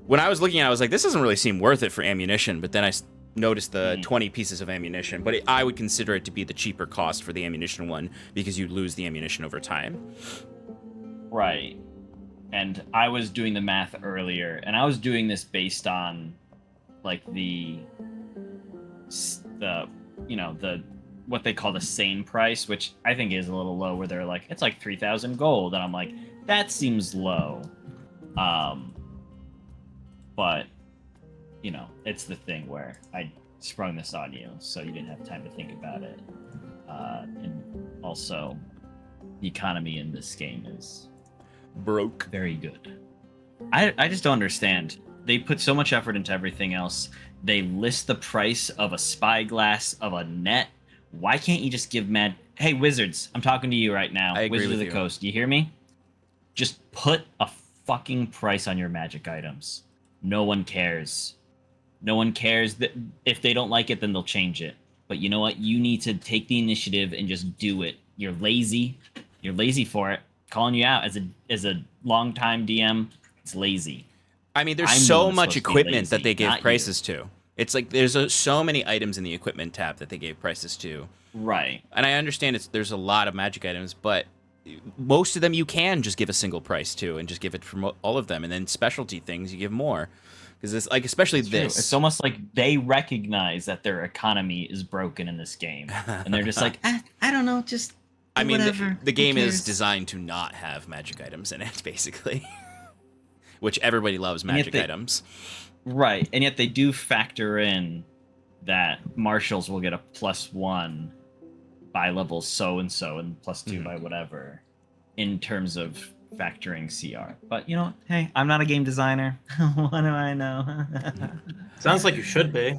S1: When I was looking at it, I was like, this doesn't really seem worth it for ammunition, but then I noticed the 20 pieces of ammunition, but I would consider it to be the cheaper cost for the ammunition one because you lose the ammunition over time.
S5: Right. and I was doing the math earlier, and I was doing this based on like the what they call the sane price, which I think is a little low, where they're like, it's like 3,000 gold, and I'm like, that seems low. But it's the thing where I sprung this on you, so you didn't have time to think about it. And also, the economy in this game is
S1: broke.
S5: Very good. I just don't understand. They put so much effort into everything else. They list the price of a spyglass, of a net. Why can't you just give Hey, Wizards, I'm talking to you right now.
S1: I agree
S5: Wizards
S1: with
S5: of the
S1: you.
S5: Coast, do you hear me? Just put a fucking price on your magic items. No one cares. No one cares. That if they don't like it, then they'll change it. But you know what? You need to take the initiative and just do it. You're lazy. You're lazy for it. Calling you out as a longtime DM, it's lazy.
S1: I mean, there's
S5: I'm the
S1: so
S5: one
S1: much
S5: supposed to be
S1: equipment that
S5: lazy,
S1: they give
S5: not
S1: prices to. It's like there's so many items in the equipment tab that they gave prices to.
S5: Right.
S1: And I understand there's a lot of magic items, but most of them you can just give a single price to and just give it for all of them. And then specialty things you give more. Because it's like, especially
S5: It's true.
S1: this.
S5: It's almost like they recognize that their economy is broken in this game. And they're just like, I don't know, just
S1: I mean,
S5: whatever.
S1: the
S5: Who
S1: game is
S5: cares?"
S1: designed to not have magic items in it, basically. Which everybody loves magic items.
S5: Right. And yet they do factor in that marshals will get a +1 by level so-and-so and +2 by whatever in terms of factoring CR. But, hey, I'm not a game designer. What do I know?
S3: Sounds like you should be.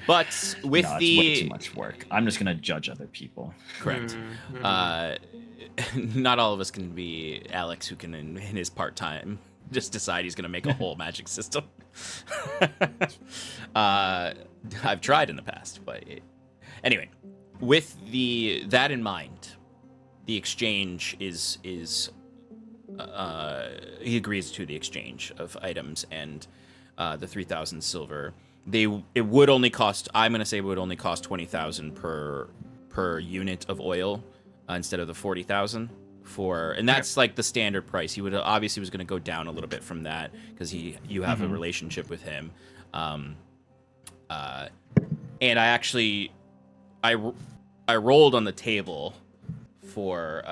S1: But with
S5: No, it's
S1: the...
S5: way too much work. I'm just going to judge other people.
S1: Correct. Not all of us can be Alex, who can, in his part-time, just decide he's going to make a whole magic system. I've tried in the past, but... Anyway, with that in mind, the exchange is he agrees to the exchange of items and the 3,000 silver. It would only cost, I'm gonna say it would only cost 20,000 per unit of oil instead of the 40,000 and that's like the standard price. He would obviously was gonna go down a little bit from that because you have a relationship with him. And I rolled on the table for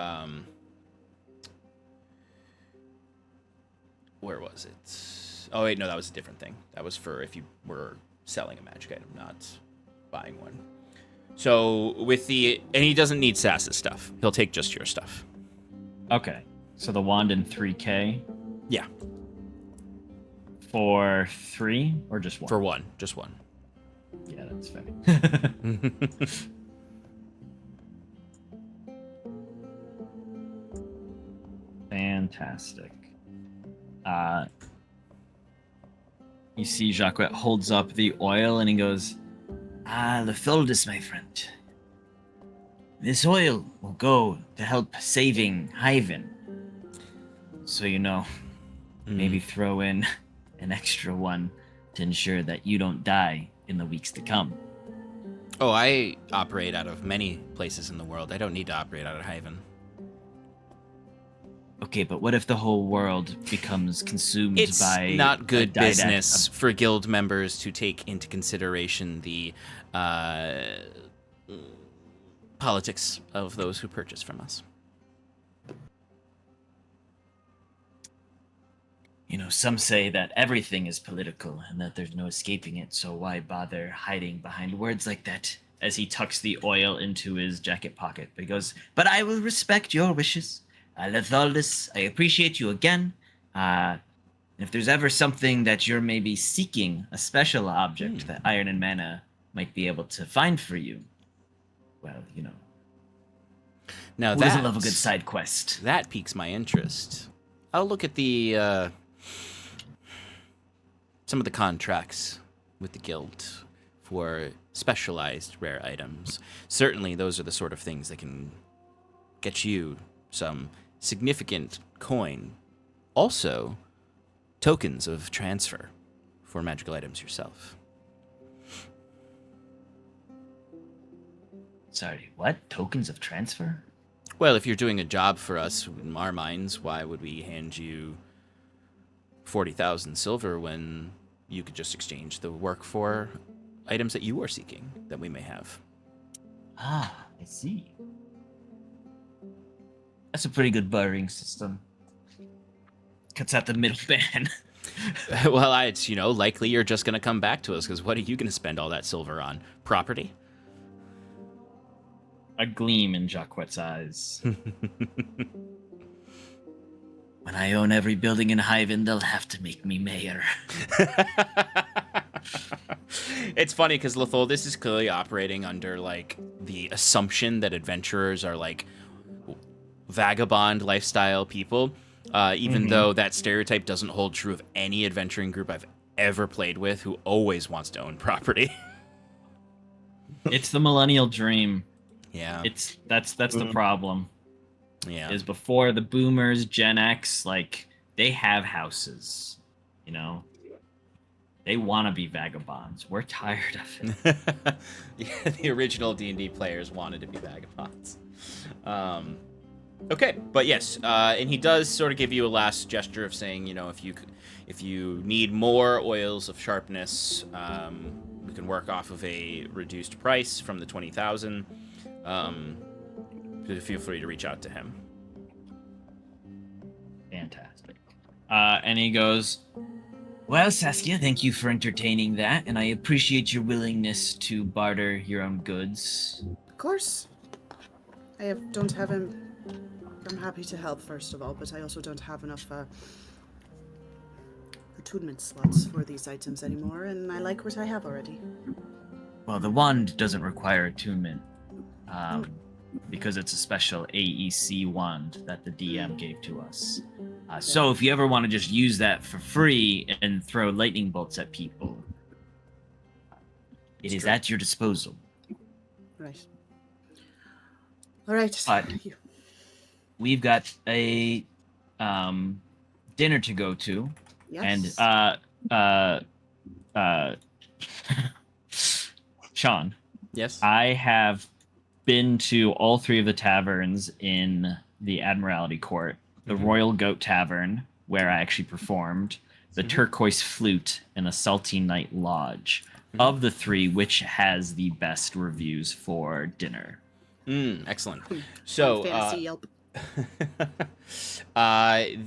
S1: where was it? Oh wait, no, that was a different thing. That was for if you were selling a magic item, not buying one. So and he doesn't need Sass's stuff. He'll take just your stuff.
S5: Okay. So the wand in 3K
S1: Yeah,
S5: for 3 or just 1?
S1: for one, just one.
S5: Yeah, that's fair. Fantastic. You see Jacques holds up the oil and he goes, Lefoldus, my friend. This oil will go to help saving Hyven. So, maybe throw in an extra one to ensure that you don't die in the weeks to come.
S1: Oh, I operate out of many places in the world. I don't need to operate out of Hyven.
S5: Okay, but what if the whole world becomes consumed by...
S1: It's not good
S5: a didact-
S1: business for guild members to take into consideration the politics of those who purchase from us.
S5: Some say that everything is political and that there's no escaping it, so why bother hiding behind words like that? As he tucks the oil into his jacket pocket. But he goes, but I will respect your wishes. Lethaldus, I appreciate you again. And if there's ever something that you're maybe seeking, a special object that Iron and Mana might be able to find for you, well,
S1: Now
S5: who doesn't love a good side quest?
S1: That piques my interest. I'll look at some of the contracts with the guild for specialized rare items. Certainly, those are the sort of things that can get you some significant coin. Also, tokens of transfer for magical items yourself.
S5: Sorry, what? Tokens of transfer?
S1: Well, if you're doing a job for us, in our minds, why would we hand you 40,000 silver when you could just exchange the work for items that you are seeking that we may have.
S5: Ah, I see. That's a pretty good bartering system. Cuts out the middleman.
S1: Well, it's, likely you're just going to come back to us, because what are you going to spend all that silver on? Property?
S5: A gleam in Jacquet's eyes. When I own every building in Hyven, they'll have to make me mayor.
S1: It's funny, because Litholdis is clearly operating under, the assumption that adventurers are, vagabond lifestyle people. Even though that stereotype doesn't hold true of any adventuring group I've ever played with who always wants to own property.
S5: It's the millennial dream.
S1: Yeah.
S5: That's the problem.
S1: Yeah.
S5: Is before the boomers, Gen X, they have houses, They want to be vagabonds. We're tired of it.
S1: Yeah, the original D&D players wanted to be vagabonds. Okay, but yes, and he does sort of give you a last gesture of saying, if you need more oils of sharpness, we can work off of a reduced price from the 20,000. Feel free to reach out to him.
S5: Fantastic. And he goes, well, Saskia, thank you for entertaining that, and I appreciate your willingness to barter your own goods.
S2: Of course. Don't have him. I'm happy to help, first of all, but I also don't have enough attunement slots for these items anymore, and I like what I have already.
S5: Well, the wand doesn't require attunement, because it's a special AEC wand that the DM gave to us. So if you ever want to just use that for free and throw lightning bolts at people, it is at your disposal.
S2: Right. All right.
S5: But
S2: Thank you.
S5: we've got a dinner to go to,
S2: Yes.
S5: and Sean,
S1: Yes?
S5: I have been to all three of the taverns in the Admiralty Court. The Royal Goat Tavern, where I actually performed, the Turquoise Flute, and the Salty Night Lodge. Of the three, which has the best reviews for dinner?
S1: Excellent. So,
S2: Fantasy Yelp.
S1: of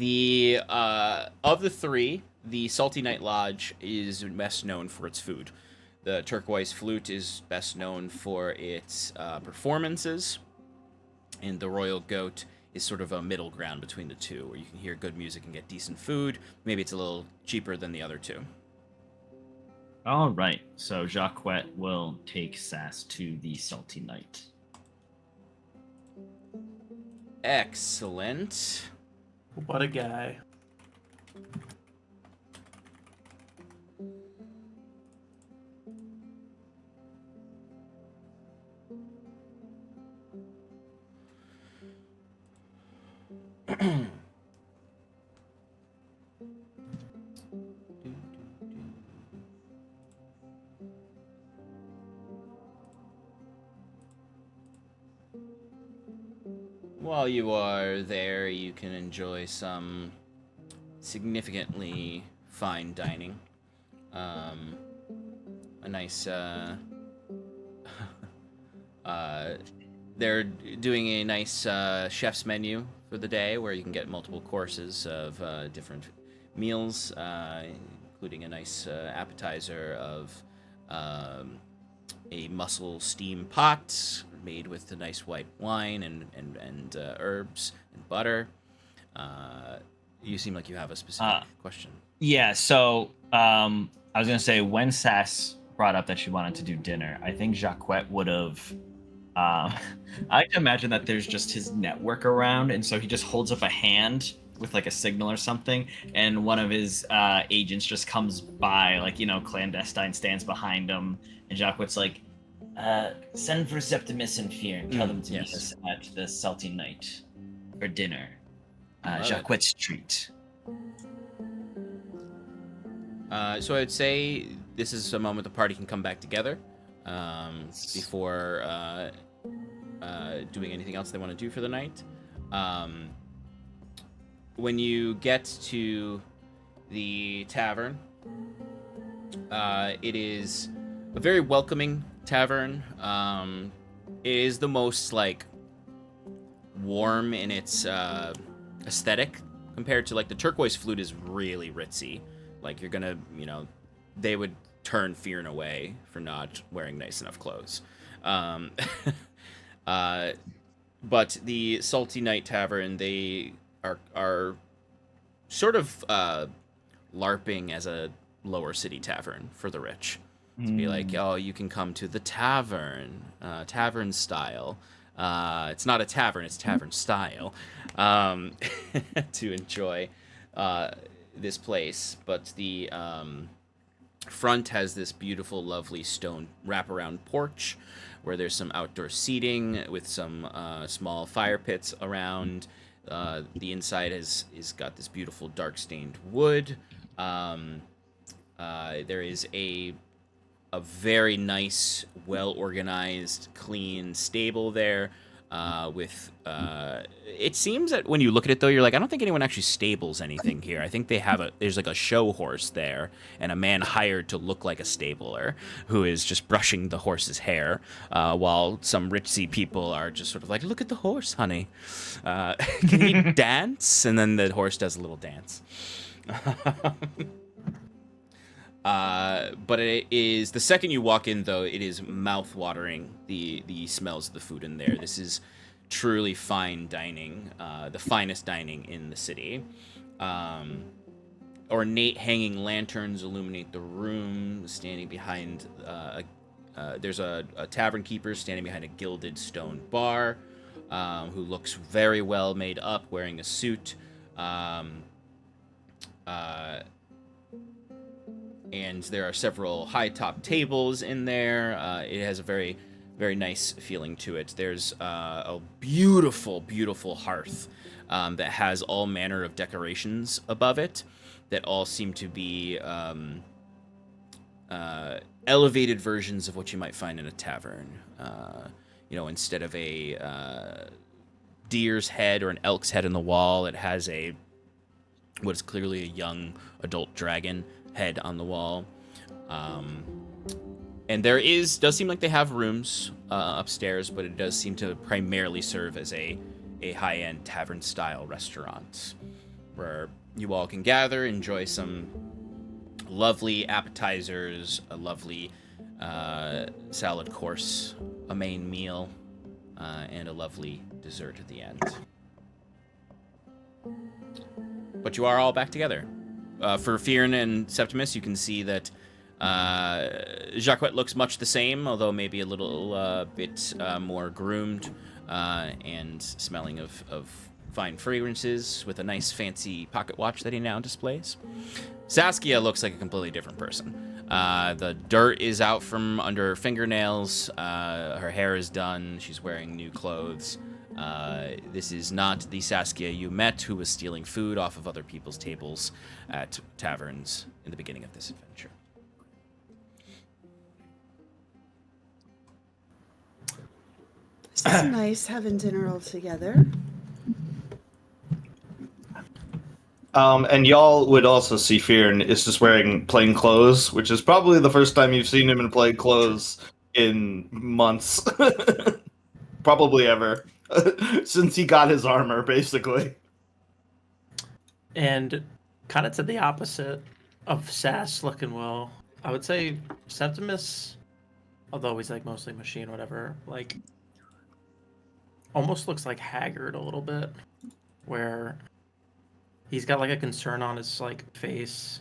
S1: the three, the Salty Night Lodge is best known for its food. The Turquoise Flute is best known for its performances, and the Royal Goat is sort of a middle ground between the two, where you can hear good music and get decent food. Maybe it's a little cheaper than the other two.
S5: All right, so Jacquet will take Sass to the Salty Night.
S1: Excellent.
S3: What a guy.
S1: While you are there, you can enjoy some significantly fine dining. A nice, they're doing a nice chef's menu for the day, where you can get multiple courses of different meals, including a nice appetizer of a mussel steam pot made with a nice white wine and herbs and butter. You seem like you have a specific question.
S5: Yeah, so I was going to say, when Sass brought up that she wanted to do dinner, I think Jacquet would have... I can imagine that there's just his network around, and so he just holds up a hand with a signal or something, and one of his agents just comes by, clandestine, stands behind him, and Jacquet's like, send for Septimus and Fyrn, tell them to meet us at the Salty Night for dinner. Jacquet's treat.
S1: So I'd say this is a moment the party can come back together before doing anything else they want to do for the night. When you get to the tavern. It is a very welcoming tavern. It is the most like warm in its aesthetic compared to like the turquoise flute is really ritzy. Like you're gonna, they would turn Fyrn away for not wearing nice enough clothes. But the Salty Night Tavern, they are sort of LARPing as a lower city tavern for the rich. To be like, oh, you can come to the tavern, tavern style. It's not a tavern, it's tavern style, to enjoy this place. But the front has this beautiful, lovely stone wraparound porch where there's some outdoor seating with some small fire pits around. The inside is got this beautiful dark stained wood. There is a very nice, well-organized, clean stable there with... it seems that when you look at it, though, you're like, I don't think anyone actually stables anything here. I think they have there's like a show horse there and a man hired to look like a stabler who is just brushing the horse's hair while some ritzy people are just sort of like, look at the horse, honey. Can he dance? And then the horse does a little dance. But it is, the second you walk in, though, it is mouth-watering, the smells of the food in there. This is truly fine dining, the finest dining in the city. Ornate hanging lanterns illuminate the room, standing behind, there's a tavern keeper standing behind a gilded stone bar, who looks very well made up, wearing a suit. And there are several high-top tables in there. It has a very, very nice feeling to it. There's a beautiful, beautiful hearth that has all manner of decorations above it that all seem to be elevated versions of what you might find in a tavern. Instead of a deer's head or an elk's head in the wall, it has what is clearly a young adult dragon head on the wall. And does seem like they have rooms upstairs, but it does seem to primarily serve as a high-end tavern-style restaurant where you all can gather, enjoy some lovely appetizers, a lovely salad course, a main meal, and a lovely dessert at the end. But you are all back together. For Fyrn and Septimus, you can see that Jacquet looks much the same, although maybe a little bit more groomed and smelling of fine fragrances with a nice fancy pocket watch that he now displays. Saskia looks like a completely different person. The dirt is out from under her fingernails. Her hair is done. She's wearing new clothes. This is not the Saskia you met who was stealing food off of other people's tables at taverns in the beginning of this adventure.
S2: This is nice having dinner all together.
S4: And y'all would also see Fyrn is just wearing plain clothes, which is probably the first time you've seen him in plain clothes in months. Probably ever. Since he got his armor, basically.
S3: And kind of to the opposite of Sass looking well, I would say Septimus, although he's like mostly machine, whatever, like almost looks like haggard a little bit, where he's got like a concern on his like face,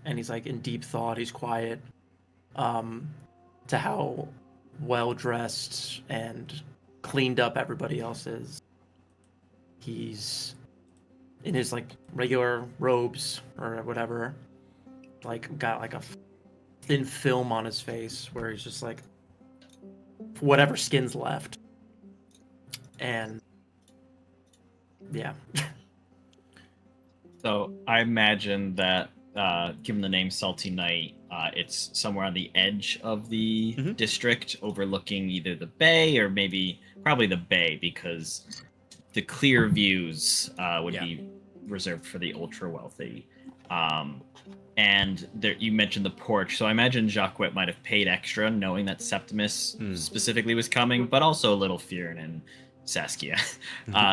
S3: and he's like in deep thought. He's quiet, to how well dressed and cleaned up everybody else is. He's in his like regular robes or whatever, like got like a thin film on his face where he's just like whatever skin's left. And yeah.
S5: So I imagine that given the name Salty Night, it's somewhere on the edge of the district, overlooking either the bay or probably the bay, because the clear views would be reserved for the ultra wealthy. And there, you mentioned the porch, so I imagine Jacques might have paid extra, knowing that Septimus specifically was coming, but also a little Fyrn and Saskia,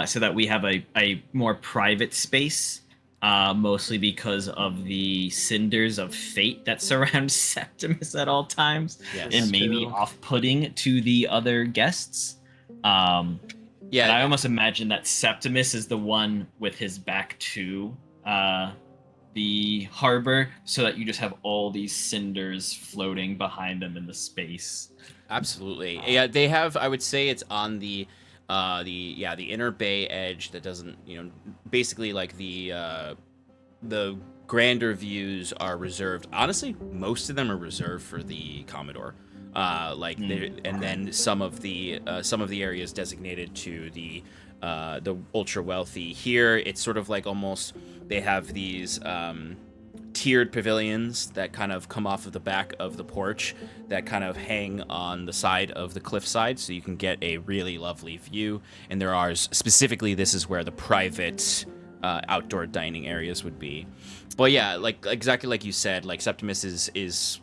S5: so that we have a more private space, mostly because of the cinders of fate that surround Septimus at all times,
S1: Yes.
S5: and maybe off-putting to the other guests.
S1: Yeah,
S5: and I almost imagine that Septimus is the one with his back to the harbor, so that you just have all these cinders floating behind them in the space.
S1: absolutely. Yeah, they have. I would say it's on the inner bay edge that doesn't, basically like the grander views are reserved. Honestly, most of them are reserved for the Commodore. And then some of the areas designated to the ultra wealthy. Here, it's sort of like almost they have these tiered pavilions that kind of come off of the back of the porch that kind of hang on the side of the cliffside, so you can get a really lovely view. And there are specifically, this is where the private outdoor dining areas would be. But yeah, like exactly like you said, like Septimus is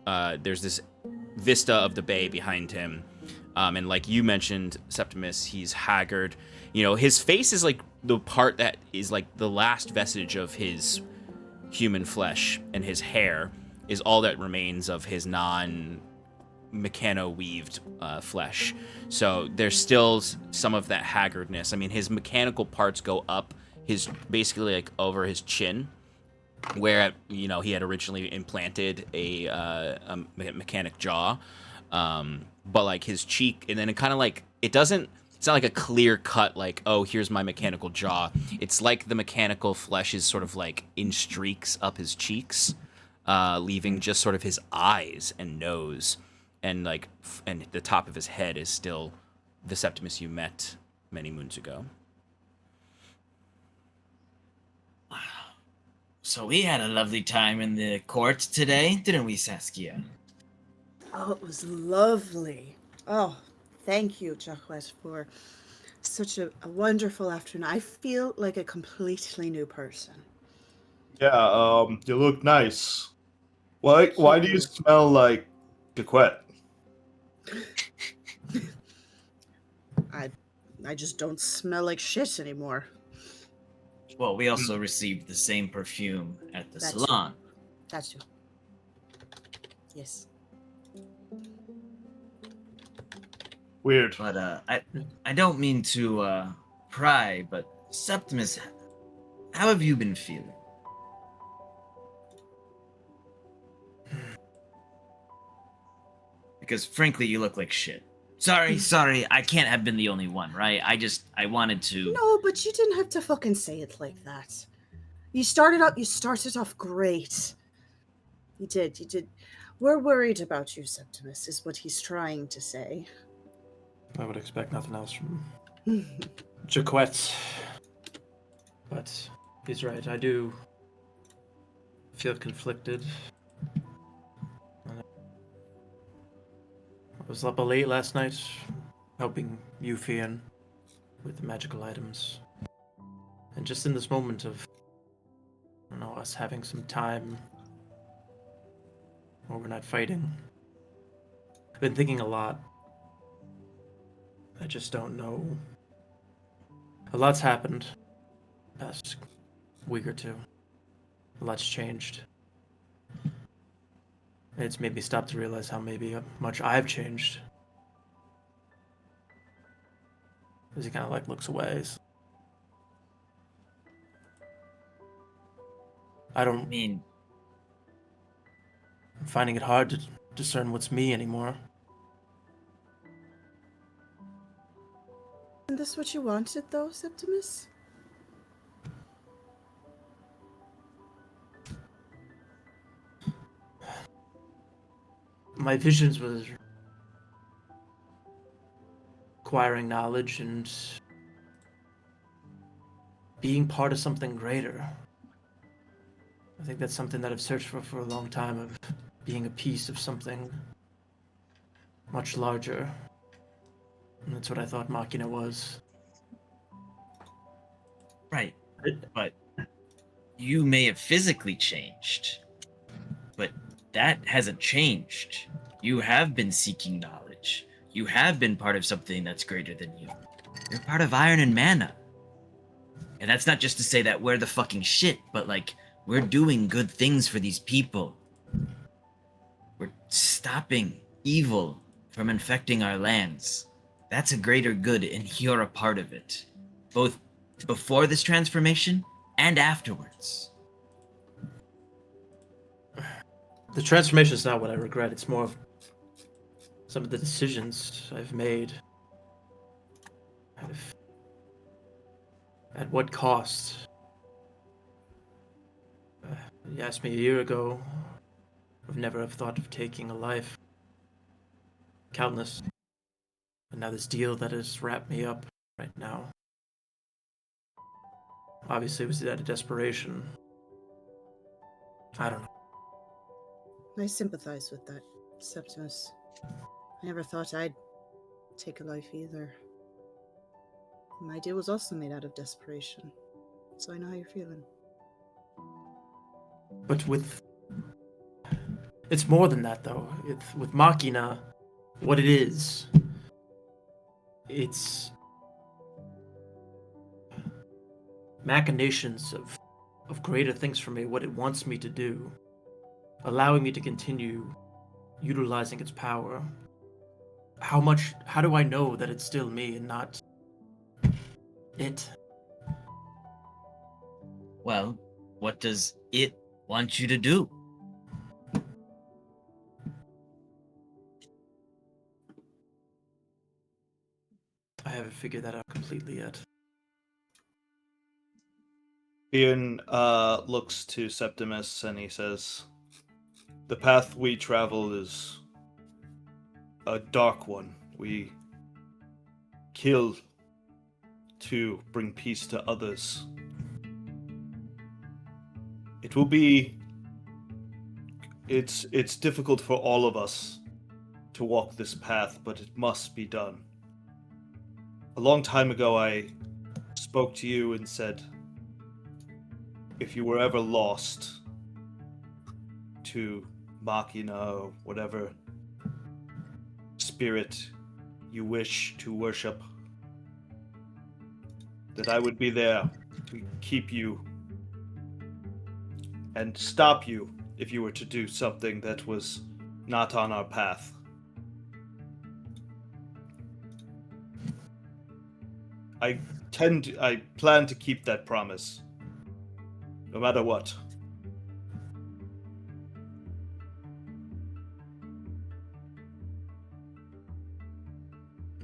S1: there's this vista of the bay behind him, and like you mentioned, Septimus, he's haggard. His face is like the part that is like the last vestige of his human flesh, and his hair is all that remains of his non-mechano-weaved flesh. So there's still some of that haggardness. I mean, his mechanical parts go up his, basically like over his chin, where he had originally implanted a mechanic jaw, but like his cheek, and then it kind of like it's not like a clear cut, like, oh, here's my mechanical jaw. It's like the mechanical flesh is sort of like in streaks up his cheeks, leaving just sort of his eyes and nose, and and the top of his head is still the Septimus you met many moons ago.
S5: So we had a lovely time in the court today, didn't we, Saskia?
S2: Oh, it was lovely. Oh, thank you, Jacques, for such a wonderful afternoon. I feel like a completely new person.
S4: Yeah, you look nice. Why do you smell like Jacques?
S2: I just don't smell like shit anymore.
S5: Well, we also received the same perfume at the
S2: That too.
S5: salon.
S2: That's true. Yes.
S4: Weird.
S5: But I don't mean to pry, but Septimus, how have you been feeling? Because frankly, you look like shit. Sorry, I can't have been the only one, right? I wanted to...
S2: No, but you didn't have to fucking say it like that. You started off great. You did. We're worried about you, Septimus, is what he's trying to say.
S3: I would expect nothing else from Jacques. But he's right, I do feel conflicted. I was up late last night, helping you, Fyrn, with the magical items. And just in this moment of, us having some time where we're not fighting, I've been thinking a lot. I just don't know. A lot's happened the past week or two. A lot's changed. It's made me stop to realize how much I've changed. As he kind of looks away. I'm finding it hard to discern what's me anymore.
S2: Isn't this what you wanted, though, Septimus?
S3: My visions was acquiring knowledge and being part of something greater. I think that's something that I've searched for a long time, of being a piece of something much larger. And that's what I thought Machina was.
S5: Right, but you may have physically changed, but that hasn't changed. You have been seeking knowledge. You have been part of something that's greater than you. You're part of Iron and Mana. And that's not just to say that we're the fucking shit, but like, we're doing good things for these people. We're stopping evil from infecting our lands. That's a greater good, and you're a part of it. Both before this transformation and afterwards.
S3: The transformation is not what I regret. It's more of some of the decisions I've made. At what cost? You asked me a year ago. I would never have thought of taking a life. Countless. And now this deal that has wrapped me up right now. Obviously it was out of desperation. I don't know.
S2: I sympathize with that, Septimus. I never thought I'd take a life either. My deal was also made out of desperation, so I know how you're feeling.
S3: But it's more than that, though. With Machina, what it is, it's machinations of greater things for me, what it wants me to do, allowing me to continue utilizing its power. How do I know that it's still me and not it?
S5: Well, what does it want you to do?
S3: I haven't figured that out completely yet.
S4: Fyrn looks to Septimus and he says, "The path we travel is a dark one. We kill to bring peace to others. It will be... It's difficult for all of us to walk this path, but it must be done. A long time ago, I spoke to you and said, if you were ever lost to Machina or whatever spirit you wish to worship, that I would be there to keep you and stop you if you were to do something that was not on our path. I plan to keep that promise, no matter what.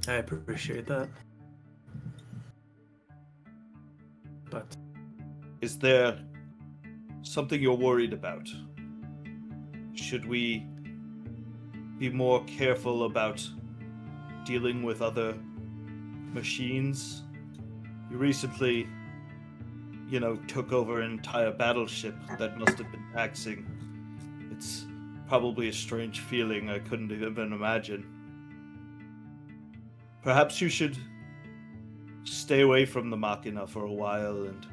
S3: I appreciate that. But
S4: Is there something you're worried about? Should we be more careful about dealing with other machines? You recently, took over an entire battleship that must have been taxing. It's probably a strange feeling I couldn't even imagine. Perhaps you should stay away from the Machina for a while and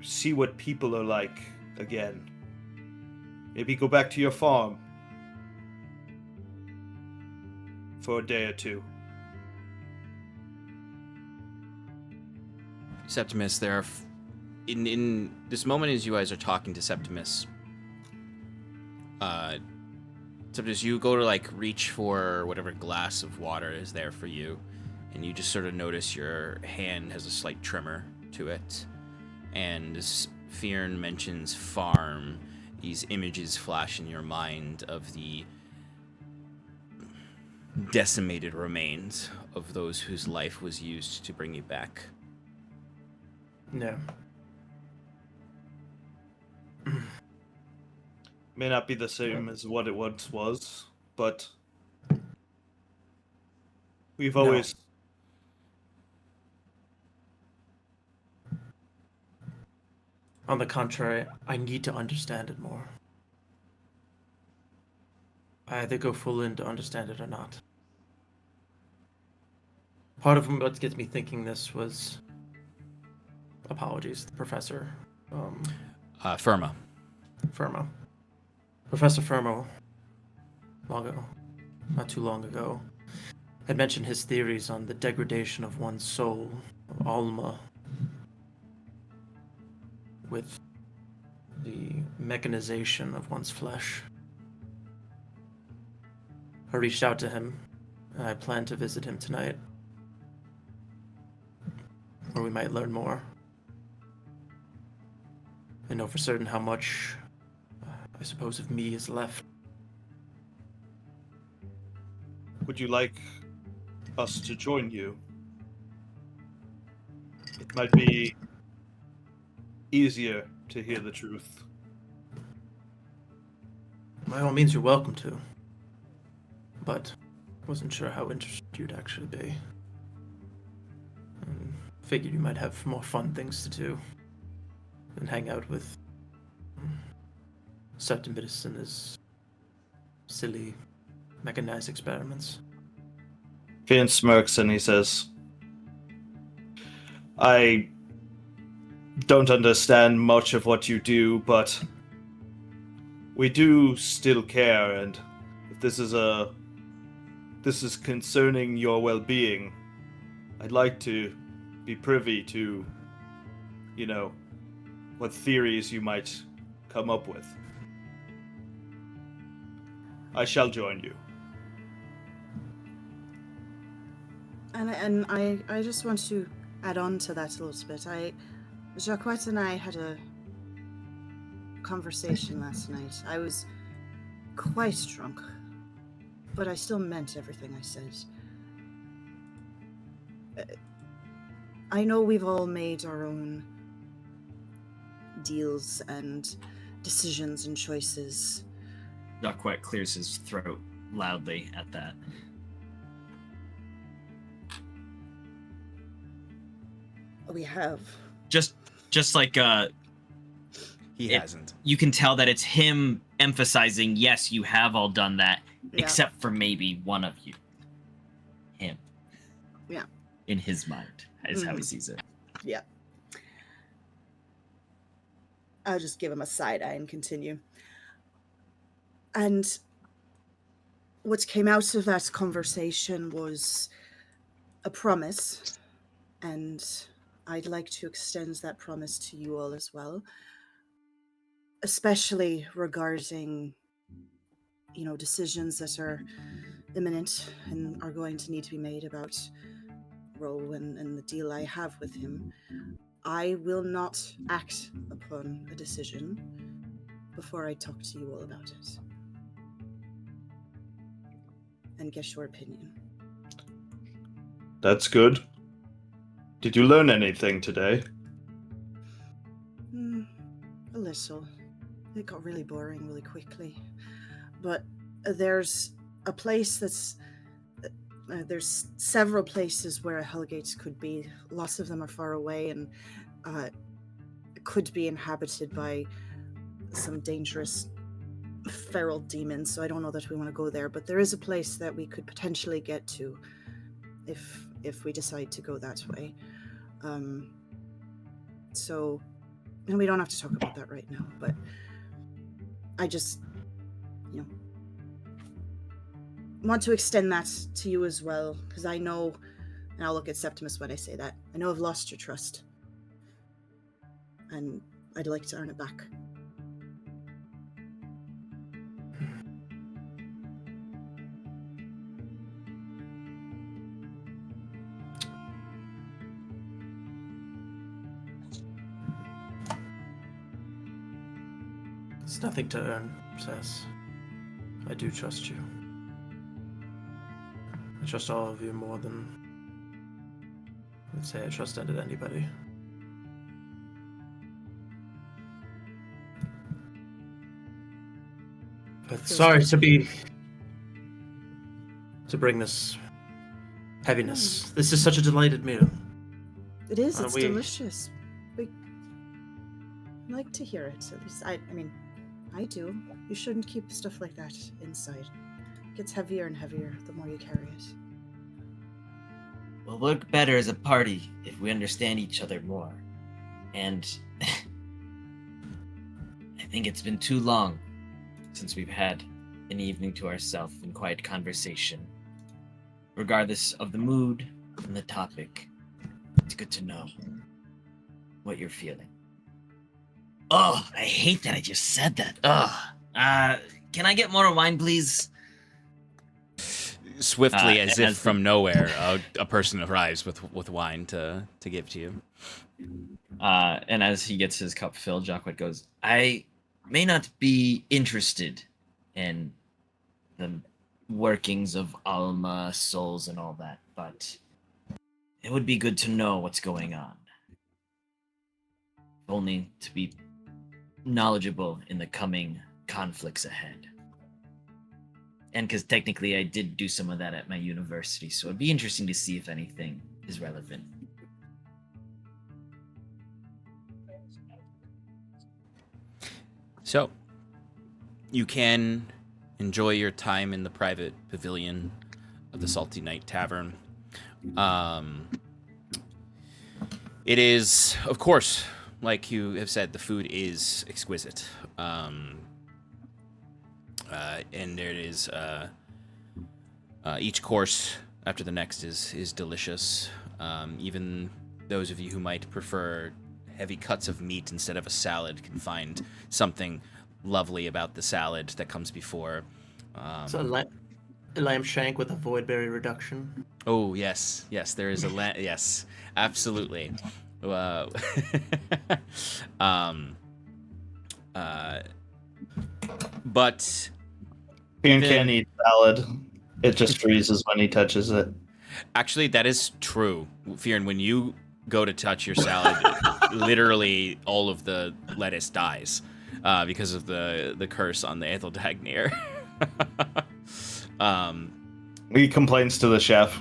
S4: see what people are like again. Maybe go back to your farm for a day or two.
S1: Septimus, there are in this moment as you guys are talking to Septimus, Septimus, you go to reach for whatever glass of water is there for you, and you just sort of notice your hand has a slight tremor to it. And as Fyrn mentions farm, these images flash in your mind of the decimated remains of those whose life was used to bring you back.
S3: no.
S4: May not be the same as what it once was, but we've
S3: No.
S4: always...
S3: On the contrary, I need to understand it more. I either go full in to understand it or not. Part of what gets me thinking this was apologies, the professor.
S1: Firma.
S3: Firma. Professor Firma, not too long ago, had mentioned his theories on the degradation of one's soul, of Alma, with the mechanization of one's flesh. I reached out to him, and I plan to visit him tonight, where we might learn more. I know for certain how much, I suppose, of me is left.
S4: Would you like us to join you? It might be easier to hear the truth.
S3: By all means, you're welcome to. But I wasn't sure how interested you'd actually be. And figured you might have more fun things to do than hang out with Septimus and his silly mechanized experiments.
S4: Fyrn smirks and he says, I don't understand much of what you do, but we do still care, and if this is concerning your well-being, I'd like to be privy to, what theories you might come up with. I shall join you.
S2: And I just want to add on to that a little bit. Jacques and I had a conversation last night. I was quite drunk, but I still meant everything I said. I know we've all made our own deals and decisions and choices.
S5: Jacques clears his throat loudly at that.
S2: We have.
S5: Just like
S1: He hasn't.
S5: you can tell that it's him emphasizing, yes, you have all done that,
S2: Yeah.
S5: except for maybe one of you. Him.
S2: Yeah.
S5: In his mind, is how he sees it.
S2: Yeah. I'll just give him a side eye and continue. And what came out of that conversation was a promise, and I'd like to extend that promise to you all as well, especially regarding, decisions that are imminent and are going to need to be made about Ro and the deal I have with him. I will not act upon a decision before I talk to you all about it and get your opinion.
S4: That's good. Did you learn anything today?
S2: A little. It got really boring really quickly. But there's a place that's... there's several places where Hellgates could be. Lots of them are far away and could be inhabited by some dangerous feral demons, so I don't know that we want to go there, but there is a place that we could potentially get to if we decide to go that way. So, and we don't have to talk about that right now, but I just, want to extend that to you as well, because I know, and I'll look at Septimus when I say that, I know I've lost your trust, and I'd like to earn it back.
S3: It's nothing to earn, Sess. I do trust you. I trust all of you more than, let's say, I trusted anybody. But sorry to bring this heaviness. This is such a delighted meal.
S2: It is, it's delicious. We like to hear it, at least I do. You shouldn't keep stuff like that inside. It gets heavier and heavier the more you carry it.
S6: We'll work better as a party if we understand each other more.
S5: And I think it's been too long since we've had an evening to ourselves in quiet conversation. Regardless of the mood and the topic, it's good to know what you're feeling. Oh, I hate that I just said that. Can I get more wine, please?
S1: Swiftly, as if
S5: as
S1: from nowhere, a person arrives with wine to give to you.
S5: And as he gets his cup filled, Jacquet goes, I may not be interested in the workings of Alma, souls, and all that, but it would be good to know what's going on. Only to be knowledgeable in the coming conflicts ahead. And because technically I did do some of that at my university, so it'd be interesting to see if anything is relevant.
S1: So, you can enjoy your time in the private pavilion of the Salty Night Tavern. It is, of course, like you have said, the food is exquisite. And there it is. Each course after the next is delicious. Even those of you who might prefer heavy cuts of meat instead of a salad can find something lovely about the salad that comes before.
S3: So a lamb shank with a voidberry reduction.
S1: Oh yes, there is a yes, absolutely. But
S4: Fyrn can't eat salad. It just freezes when he touches it.
S1: actually, that is true, Fyrn. When you go to touch your salad, literally all of the lettuce dies because of the curse on the Adaldagnir.
S4: He complains to the chef.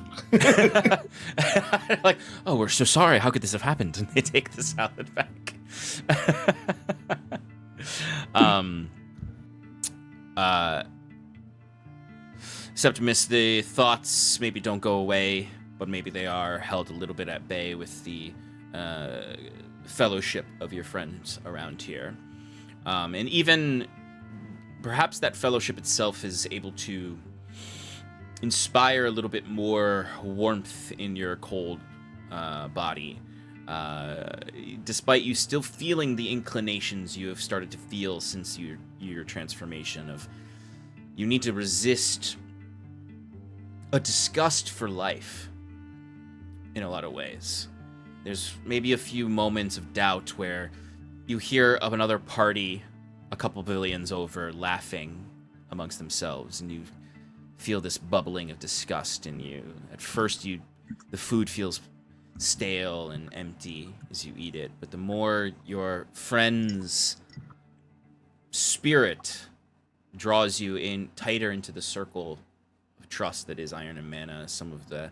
S1: Like, oh, we're so sorry. How could this have happened? And they take the salad back. Septimus, the thoughts maybe don't go away, but maybe they are held a little bit at bay with the fellowship of your friends around here. And even perhaps that fellowship itself is able to inspire a little bit more warmth in your cold body. Despite you still feeling the inclinations you have started to feel since your transformation of you need to resist a disgust for life in a lot of ways. There's maybe a few moments of doubt where you hear of another party a couple billions over laughing amongst themselves, and you feel this bubbling of disgust in you. At first, the food feels stale and empty as you eat it, but the more your friend's spirit draws you in tighter into the circle of trust that is Iron and Mana, some of the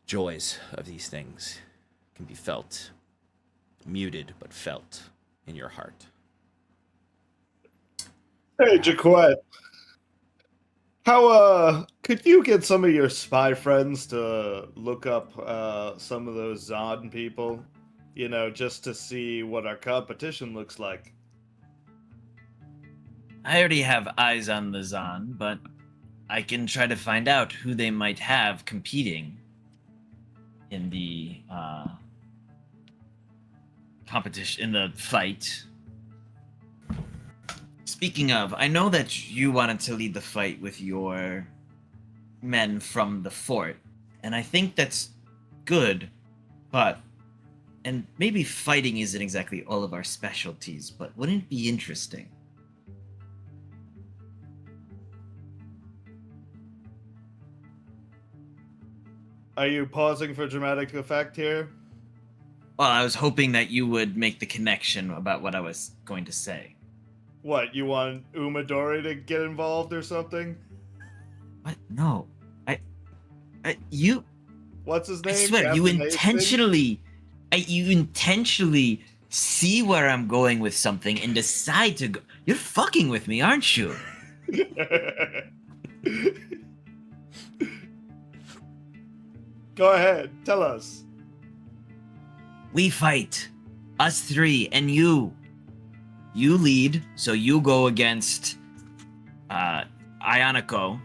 S1: joys of these things can be felt, muted but felt in your heart.
S4: Hey, Jaquet. How, could you get some of your spy friends to look up some of those Zod people? You know, just to see what our competition looks like.
S5: I already have eyes on the Zon, but I can try to find out who they might have competing in the competition, in the fight. Speaking of, I know that you wanted to lead the fight with your men from the fort, and I think that's good, but, and maybe fighting isn't exactly all of our specialties, but wouldn't it be interesting?
S4: Are you pausing for dramatic effect here?
S5: Well, I was hoping that you would make the connection about what I was going to say.
S4: What, you want Umadori to get involved or something?
S5: What? No. You...
S4: What's his name?
S5: I swear, you
S4: Captain
S5: intentionally see where I'm going with something and decide to go... You're fucking with me, aren't you?
S4: Go ahead, tell us.
S5: We fight. Us three and you. You lead, so you go against Ionico.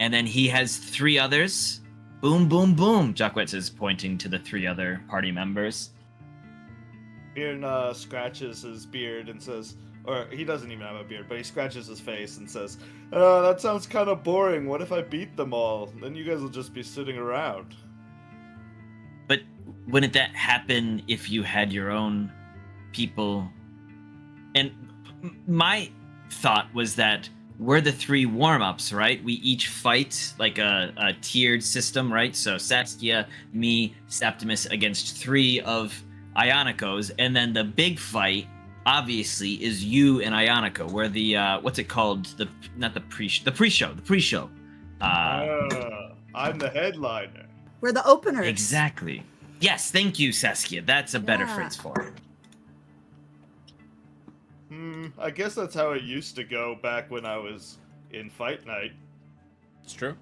S5: And then he has 3 others. Boom, boom, boom. Jacquet is pointing to the 3 other party members.
S4: Fyrn scratches his beard and says, or he doesn't even have a beard, but he scratches his face and says, that sounds kind of boring. What if I beat them all? Then you guys will just be sitting around.
S5: But wouldn't that happen if you had your own people? And my thought was that we're the 3 warm-ups, right? We each fight like a tiered system, right? So Saskia, me, Septimus against 3 of Ionicos, and then the big fight, obviously, is you and Ionico. We're the what's it called? The pre-show.
S4: I'm the headliner.
S2: We're the openers.
S5: Exactly. Yes, thank you, Saskia. That's a better phrase for it.
S4: I guess that's how it used to go back when I was in Fight Night.
S1: It's true.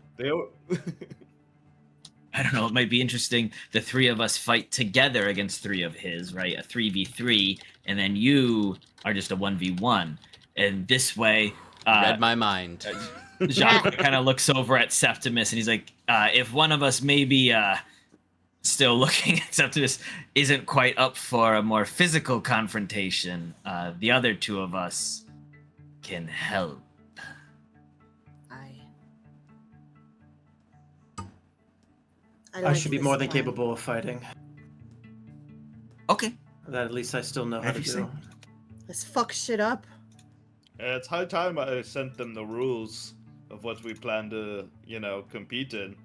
S5: I don't know, it might be interesting. The 3 of us fight together against 3 of his, right? A 3v3, and then you are just a 1v1. And this way...
S1: read my mind.
S5: Jacques kind of looks over at Septimus, and he's like, if one of us maybe still looking at Septimus isn't quite up for a more physical confrontation, the other 2 of us can help.
S3: I should be more than capable of fighting.
S5: Okay.
S3: That at least I still know how to do.
S2: Let's fuck shit up.
S4: It's high time I sent them the rules of what we plan to, compete in.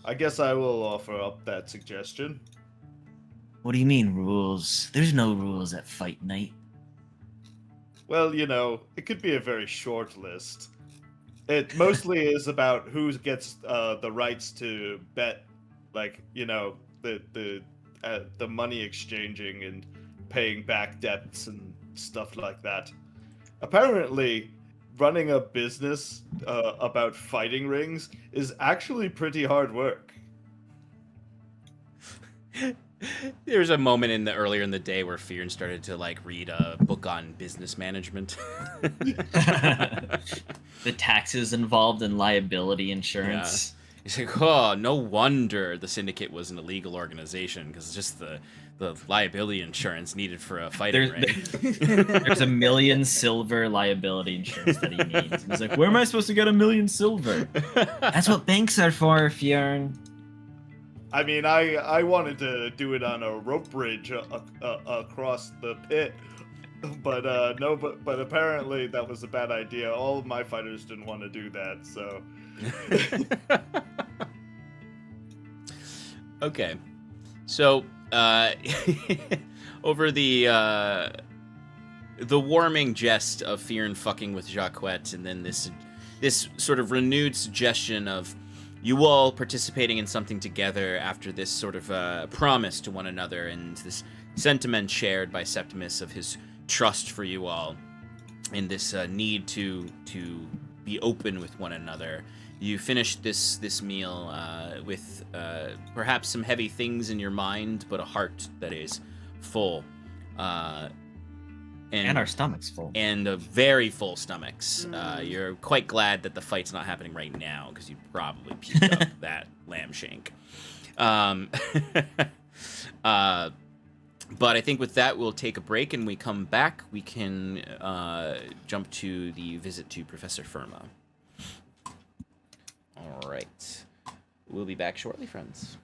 S4: I guess I will offer up that suggestion.
S5: What do you mean, rules? There's no rules at Fight Night.
S4: Well, it could be a very short list. It mostly is about who gets the rights to bet, the money exchanging and paying back debts and stuff like that. Apparently, running a business about fighting rings is actually pretty hard work.
S1: There was a moment earlier in the day where Fyrn started to read a book on business management.
S5: The taxes involved in liability insurance.
S1: Yeah. He's like, oh, no wonder the syndicate was an illegal organization, because just the liability insurance needed for a fighting ring.
S5: There's $1 million silver liability insurance that he needs. And he's like, where am I supposed to get $1 million silver? That's what banks are for, Fyrn.
S4: I mean, I wanted to do it on a rope bridge across the pit, but but apparently that was a bad idea. All of my fighters didn't want to do that, so.
S1: Okay, so over the warming jest of Fyrn fucking with Jacquet, and then this sort of renewed suggestion of you all participating in something together after this sort of promise to one another, and this sentiment shared by Septimus of his trust for you all, and this need to be open with one another. You finished this meal with perhaps some heavy things in your mind, but a heart that is full.
S5: And our stomachs full.
S1: And very full stomachs. You're quite glad that the fight's not happening right now, because you'd probably puked up that lamb shank. But I think with that, we'll take a break, and we come back, we can jump to the visit to Professor Firma. All right. We'll be back shortly, friends.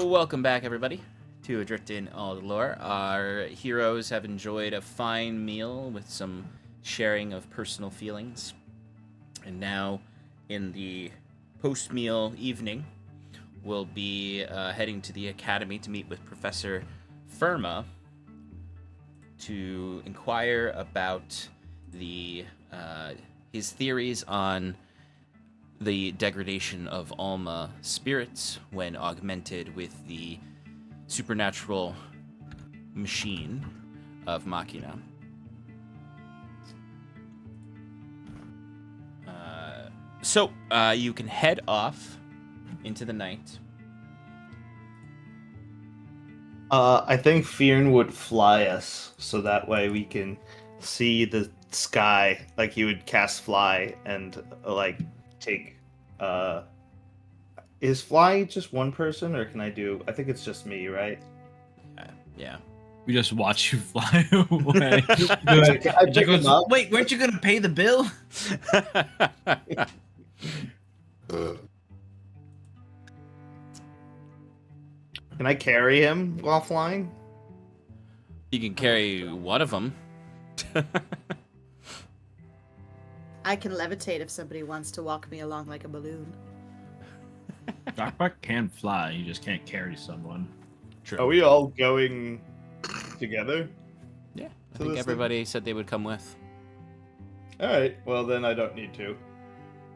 S1: welcome back, everybody, to Adrift in Aldhalor. Our heroes have enjoyed a fine meal with some sharing of personal feelings. And now, in the post-meal evening, we'll be heading to the academy to meet with Professor Firma to inquire about his theories on the degradation of Alma spirits when augmented with the supernatural machine of Machina. So you can head off into the night.
S4: I think Fyrn would fly us, so that way we can see the sky. Like he would cast fly and take. Is fly just one person, or can I do? I think it's just me, right?
S1: Yeah.
S5: We just watch you fly away.
S4: Can I pick him up?
S5: Wait, weren't you gonna pay the bill?
S4: Can I carry him while flying?
S1: You can carry one of them.
S2: I can levitate if somebody wants to walk me along like a balloon.
S5: Dockbuck can fly, you just can't carry someone.
S1: True.
S4: Are we all going together?
S1: Yeah, I
S4: So
S1: think
S4: this
S1: everybody said they would come with.
S4: All right. Well, then I don't need to.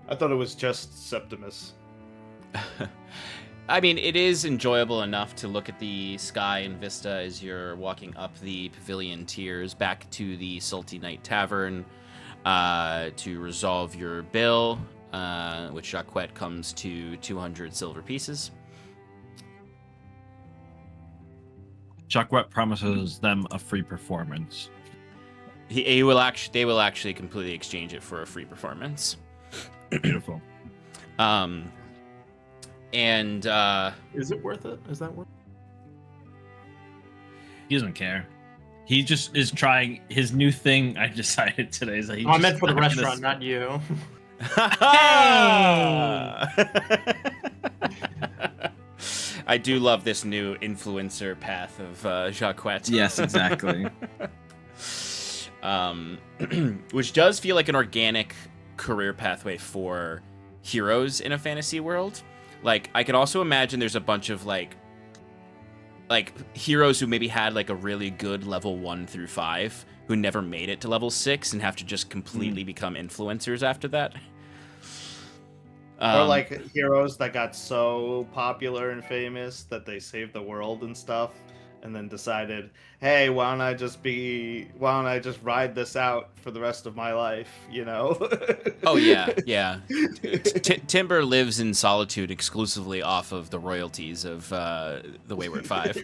S4: I thought it was just Septimus.
S1: I mean, it is enjoyable enough to look at the sky and vista as you're walking up the pavilion tiers back to the Salty Night Tavern to resolve your bill, which Jacquette comes to 200 silver pieces.
S5: Jacquette promises them a free performance.
S1: They will actually completely exchange it for a free performance.
S5: Beautiful.
S1: And
S3: Is it worth it? Is that worth it?
S5: He doesn't care. He just is trying his new thing. I decided today is that he.
S3: I meant for the restaurant, not you.
S1: I do love this new influencer path of Jacquette.
S5: Yes, exactly.
S1: Which does feel like an organic career pathway for heroes in a fantasy world. Like, I could also imagine there's a bunch of like heroes who maybe had like a really good level 1 through 5 who never made it to level 6 and have to just completely become influencers after that.
S4: Or like heroes that got so popular and famous that they saved the world and stuff, and then decided, hey, why don't I just ride this out for the rest of my life, you know?
S1: Oh yeah. Timber lives in solitude exclusively off of the royalties of the Wayward Five.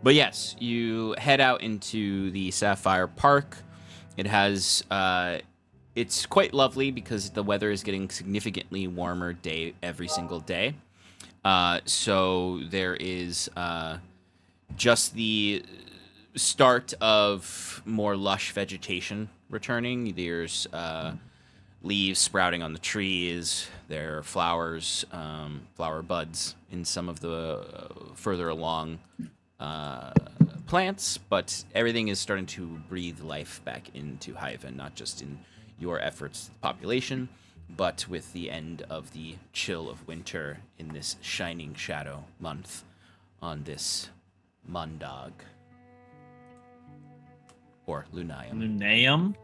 S1: But yes, you head out into the Sapphire Park. It has it's quite lovely because the weather is getting significantly warmer every single day. So there is just the start of more lush vegetation returning. There's leaves sprouting on the trees. There are flowers, flower buds in some of the further along plants, but everything is starting to breathe life back into Hyven, not just in your efforts to the population, but with the end of the chill of winter in this shining shadow month on this Mundag. Or Lunayum.
S5: Lunayum?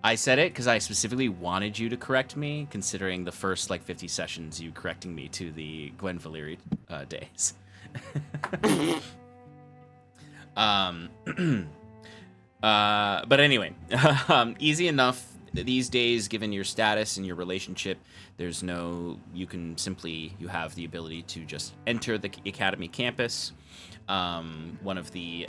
S1: I said it because I specifically wanted you to correct me, considering the first 50 sessions you correcting me to the Gwen Valeri days. But anyway, easy enough these days, given your status and your relationship. You have the ability to just enter the academy campus. One of the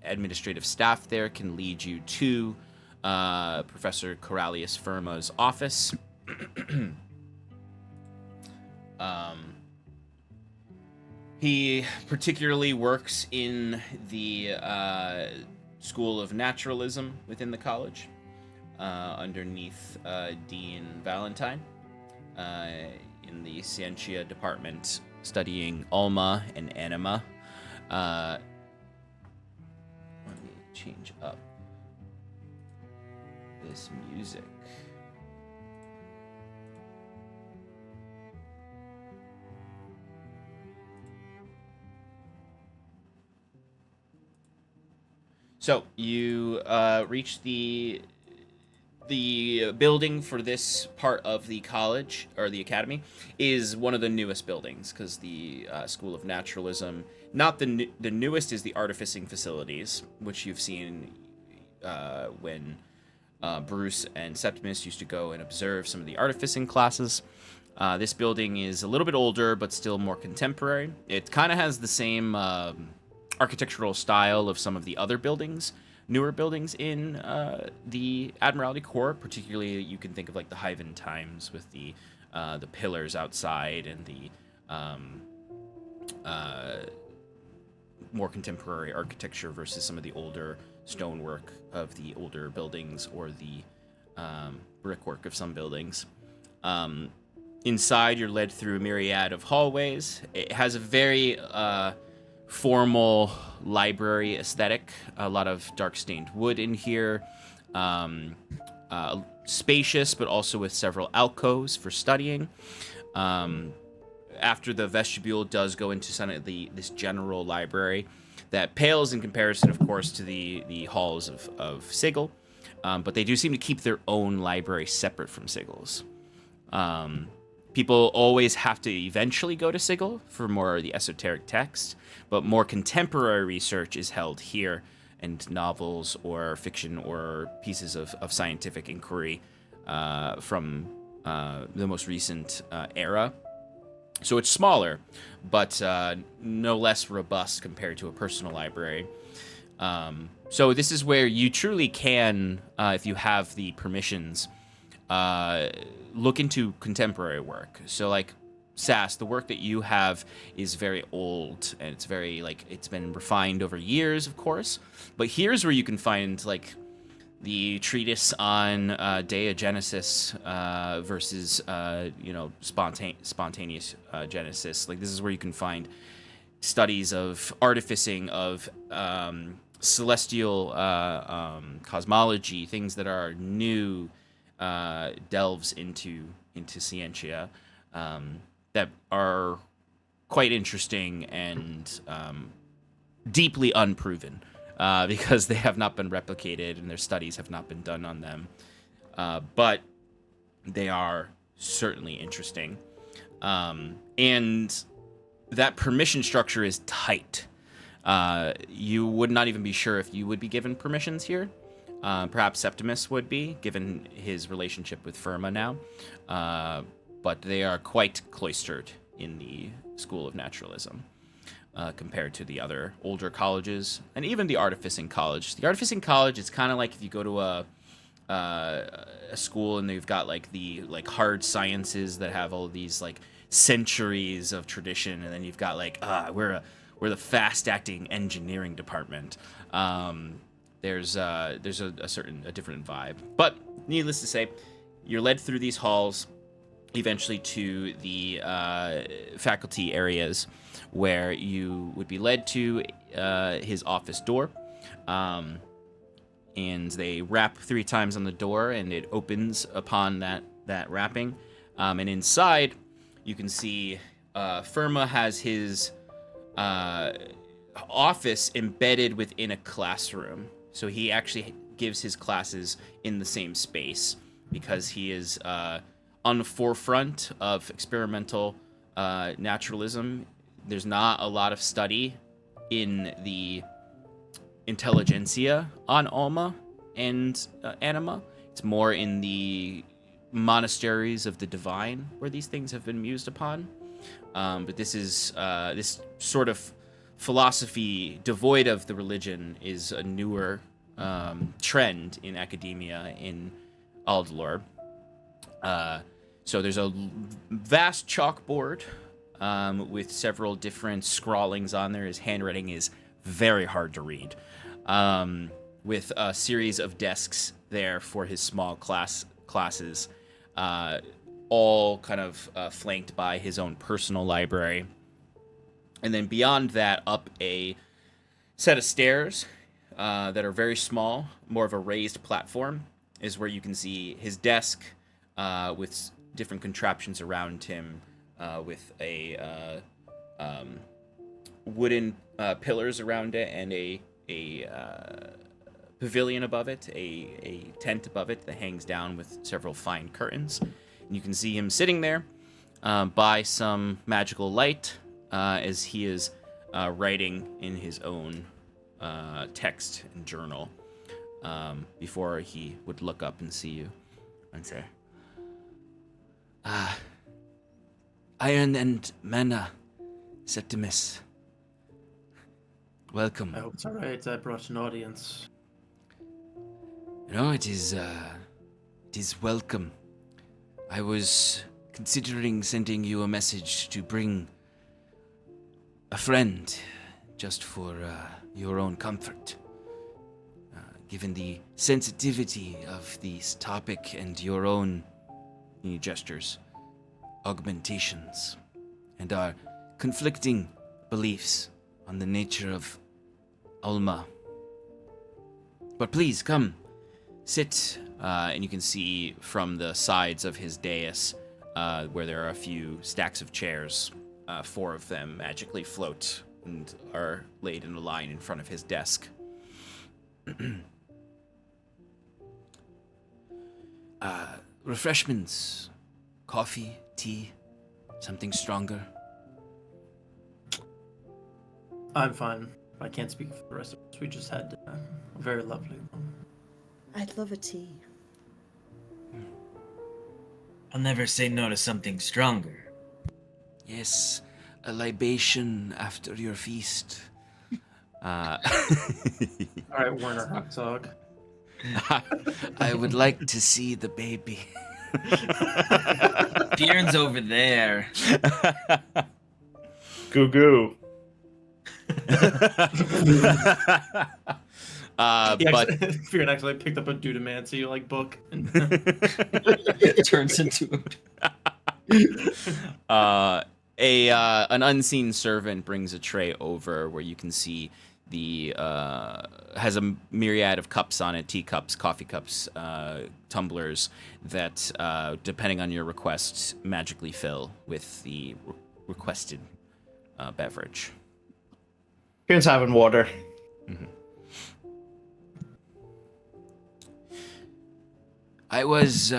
S1: administrative staff there can lead you to Professor Corallius Firma's office. He particularly works in the School of Naturalism within the college. underneath Dean Valentine in the Scientia department, studying Alma and Anima. Let me change up this music. So you reach the building for this part of the college, or the academy, is one of the newest buildings, because the School of Naturalism, not the newest is the artificing facilities, which you've seen when Bruce and Septimus used to go and observe some of the artificing classes. This building is a little bit older, but still more contemporary. It kind of has the same architectural style of some of the other buildings, newer buildings in the Admiralty Corps. Particularly, you can think of like the Hyven Times with the pillars outside and the more contemporary architecture versus some of the older stonework of the older buildings or the brickwork of some buildings. Inside, you're led through a myriad of hallways. It has a very formal library aesthetic. A lot of dark stained wood in here. Spacious, but also with several alcoves for studying. After the vestibule does go into some of this general library that pales in comparison, of course, to the halls of Sigil. But they do seem to keep their own library separate from Sigil's. People always have to eventually go to Sigil for more of the esoteric text, but more contemporary research is held here, and novels or fiction or pieces of scientific inquiry from the most recent era. So it's smaller, but no less robust compared to a personal library. So this is where you truly can, if you have the permissions, look into contemporary work. So like Sass, the work that you have is very old, and it's very it's been refined over years, of course. But here's where you can find like the treatise on Genesis versus spontaneous Genesis. Like this is where you can find studies of artificing, of celestial cosmology, things that are new delves into Scientia that are quite interesting and deeply unproven. Because they have not been replicated and their studies have not been done on them. But they are certainly interesting. And that permission structure is tight. You would not even be sure if you would be given permissions here. Perhaps Septimus would be, given his relationship with Firma now. But they are quite cloistered in the School of Naturalism. Compared to the other older colleges, and even the Artificing College. The Artificing College is kind of like if you go to a school and they've got the hard sciences that have all these centuries of tradition, and then you've got we're the fast-acting engineering department. There's a different vibe, but needless to say, you're led through these halls, eventually to the faculty areas, where you would be led to his office door. And they rap 3 times on the door, and it opens upon that rapping. And inside, you can see Firma has his office embedded within a classroom. So he actually gives his classes in the same space, because he is on the forefront of experimental naturalism. There's not a lot of study in the intelligentsia on Alma and Anima. It's more in the monasteries of the divine where these things have been mused upon. But this is this sort of philosophy devoid of the religion is a newer trend in academia in Aldhalor. So there's a vast chalkboard with several different scrawlings on there. His handwriting is very hard to read. with a series of desks there for his small classes, all kind of flanked by his own personal library. And then beyond that, up a set of stairs that are very small, more of a raised platform, is where you can see his desk with different contraptions around him, with a wooden pillars around it and a pavilion above it, a tent above it that hangs down with several fine curtains. And you can see him sitting there by some magical light as he is writing in his own text and journal before he would look up and see you and say, Iron and Mana, Septimus. Welcome.
S3: I hope it's alright. I brought an audience.
S1: No, it is welcome. I was considering sending you a message to bring a friend, just for your own comfort. Given the sensitivity of this topic and your own, gestures, augmentations, and our conflicting beliefs on the nature of Alma. But please, come, sit, and you can see from the sides of his dais, where there are a few stacks of chairs, 4 of them magically float and are laid in a line in front of his desk. Refreshments, coffee, tea, something stronger.
S3: I'm fine. I can't speak for the rest of us. We just had a very lovely one.
S2: I'd love a tea.
S5: I'll never say no to something stronger.
S1: Yes, a libation after your feast.
S3: Alright, Werner Hot Dog.
S1: I would like to see the baby.
S5: Fyrn's over there.
S4: Goo goo.
S1: But
S3: Fyrn actually picked up a Dudamancy book and
S5: It turns into
S1: an unseen servant brings a tray over where you can see the has a myriad of cups on it, teacups, coffee cups, tumblers that, depending on your request, magically fill with the requested beverage.
S4: Here's having water.
S1: Mm-hmm. I was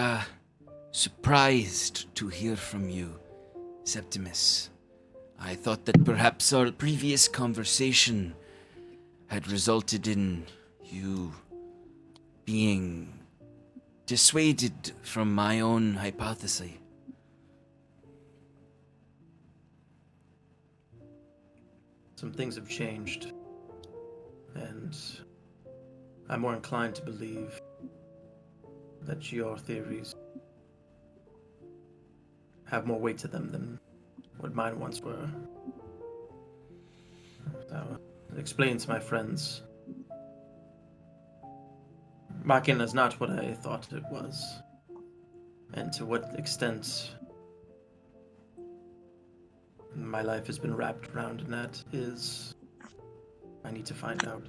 S1: surprised to hear from you, Septimus. I thought that perhaps our previous conversation had resulted in you being dissuaded from my own hypothesis.
S3: some things have changed. And I'm more inclined to believe that your theories have more weight to them than what mine once were. So, explain to my friends. Machina is not what I thought it was. And to what extent my life has been wrapped around in that is... I need to find out.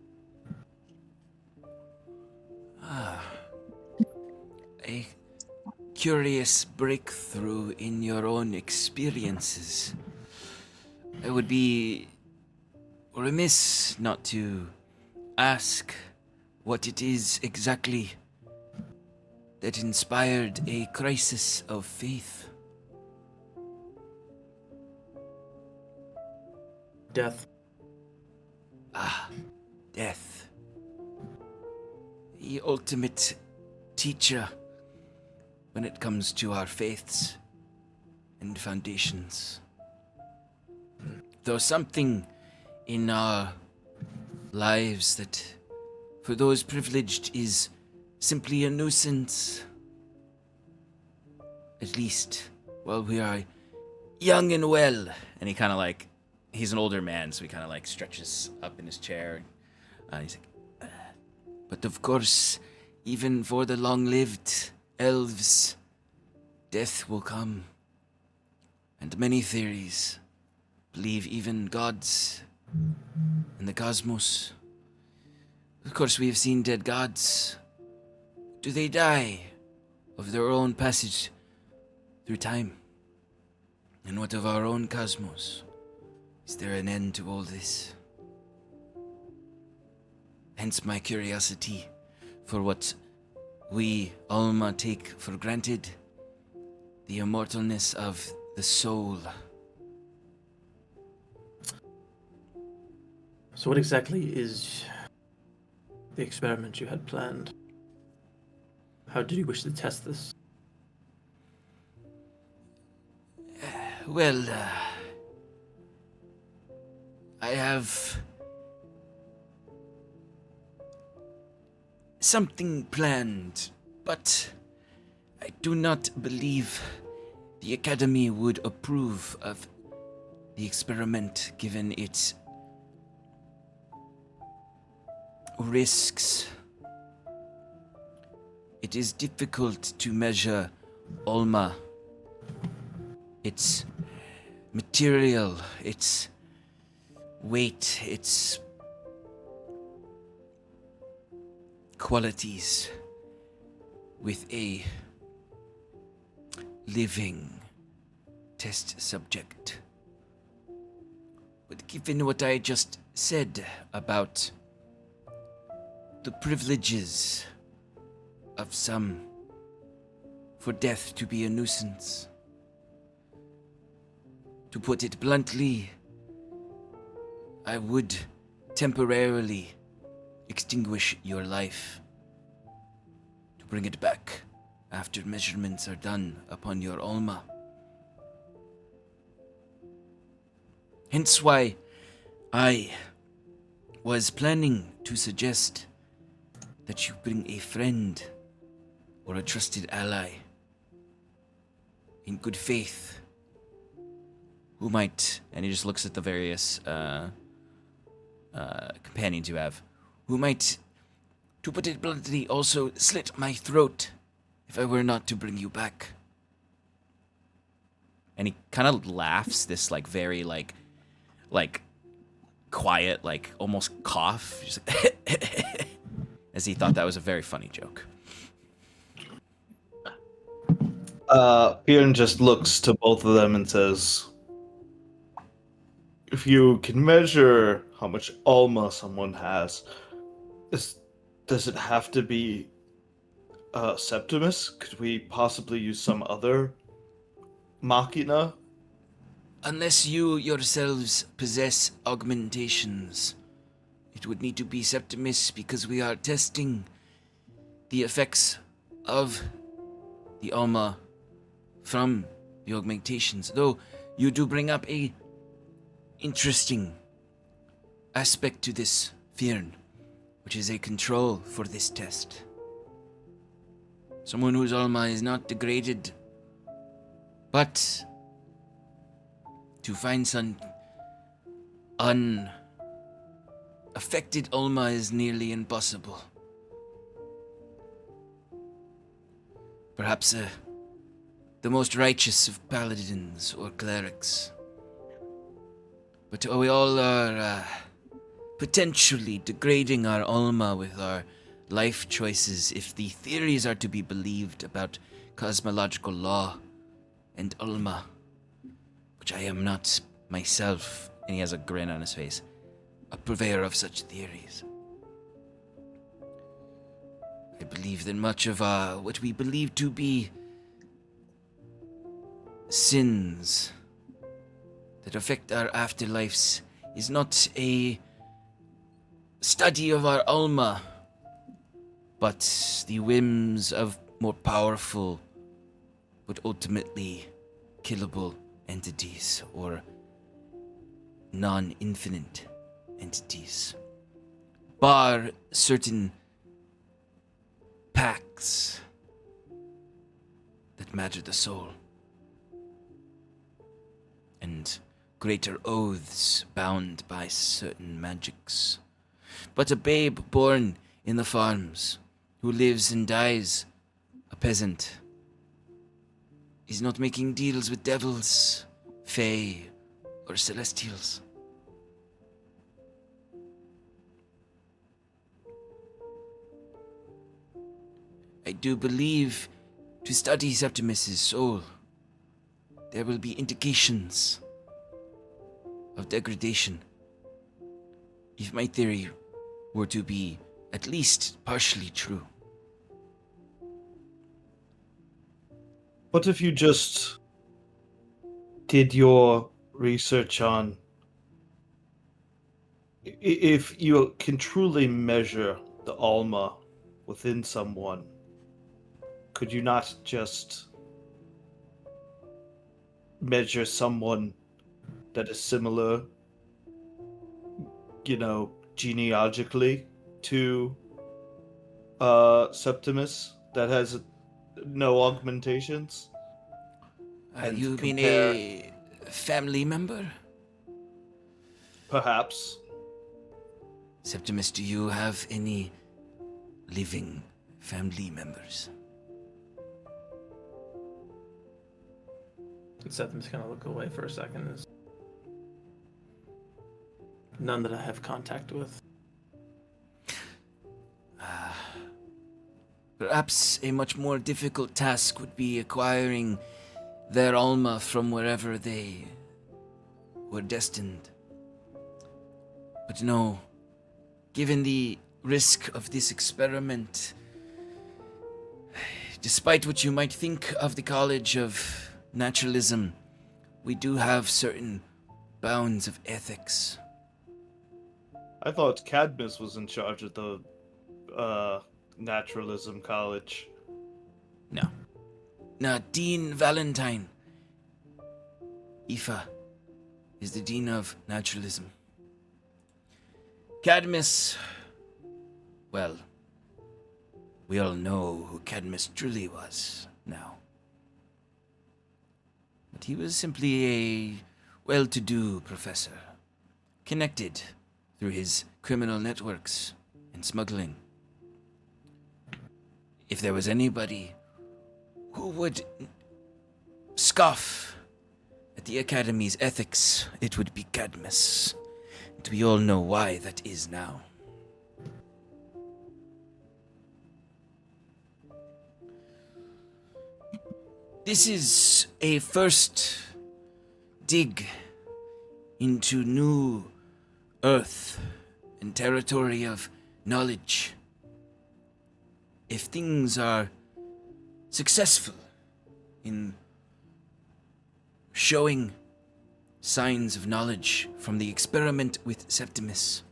S1: A curious breakthrough in your own experiences. It would be remiss not to ask what it is exactly that inspired a crisis of faith.
S3: Death.
S1: Death. The ultimate teacher when it comes to our faiths and foundations. Though something in our lives that, for those privileged, is simply a nuisance. At least while we are young and well. And he kind of he's an older man, so he kind of stretches up in his chair. He's like, But of course, even for the long-lived elves, death will come. And many theories believe even gods in the cosmos. Of course, we have seen dead gods. Do they die of their own passage through time? And what of our own cosmos? Is there an end to all this? Hence my curiosity for what we, Alma, take for granted, the immortalness of the soul.
S3: So what exactly is the experiment you had planned? How did you wish to test this?
S1: Well, I have something planned, but I do not believe the Academy would approve of the experiment given its risks. It is difficult to measure Alma, its material, its weight, its qualities with a living test subject. But given what I just said about the privileges of some for death to be a nuisance, to put it bluntly, I would temporarily extinguish your life to bring it back after measurements are done upon your Alma. Hence why I was planning to suggest that you bring a friend or a trusted ally in good faith who might, and he just looks at the various companions you have, who might, to put it bluntly, also slit my throat if I were not to bring you back. And he kind of laughs, this like very like quiet, like almost cough, just like as he thought that was a very funny joke.
S4: Fyrn just looks to both of them and says, if you can measure how much Alma someone has, does it have to be Septimus? Could we possibly use some other machina?
S1: Unless you yourselves possess augmentations, it would need to be Septimus because we are testing the effects of the Alma from the augmentations. Though you do bring up a interesting aspect to this, Fyrn, which is a control for this test. Someone whose Alma is not degraded, but to find some unaffected Alma is nearly impossible. Perhaps the most righteous of paladins or clerics. But we all are potentially degrading our Alma with our life choices if the theories are to be believed about cosmological law and Alma, which I am not myself, and he has a grin on his face, a purveyor of such theories. I believe that much of what we believe to be sins that affect our afterlives is not a study of our Alma, but the whims of more powerful but ultimately killable entities or non-infinite entities. Bar certain pacts that matter the soul, and greater oaths bound by certain magics. But a babe born in the farms, who lives and dies a peasant, is not making deals with devils, fae, or celestials. I do believe to study Septimus's soul, there will be indications of degradation. If my theory were to be at least partially true.
S4: What if you just did your research on if you can truly measure the Alma within someone, could you not just measure someone that is similar, genealogically to Septimus, that has no augmentations? And
S1: You mean
S4: compare-
S1: a family member?
S4: Perhaps.
S1: Septimus, do you have any living family members?
S3: Septimus kind of look away for a second. None that I have contact with.
S1: Perhaps a much more difficult task would be acquiring their Alma from wherever they were destined. But no, given the risk of this experiment, despite what you might think of the College of Naturalism, we do have certain bounds of ethics.
S4: I thought Cadmus was in charge of the Naturalism College.
S1: No. No, Dean Valentine. Aoife is the Dean of Naturalism. Cadmus, well, we all know who Cadmus truly was now. But he was simply a well-to-do professor, connected through his criminal networks and smuggling. If there was anybody who would scoff at the Academy's ethics, it would be Cadmus. And we all know why that is now. This is a first dig into new earth and territory of knowledge. If things are successful in showing signs of knowledge from the experiment with Septimus,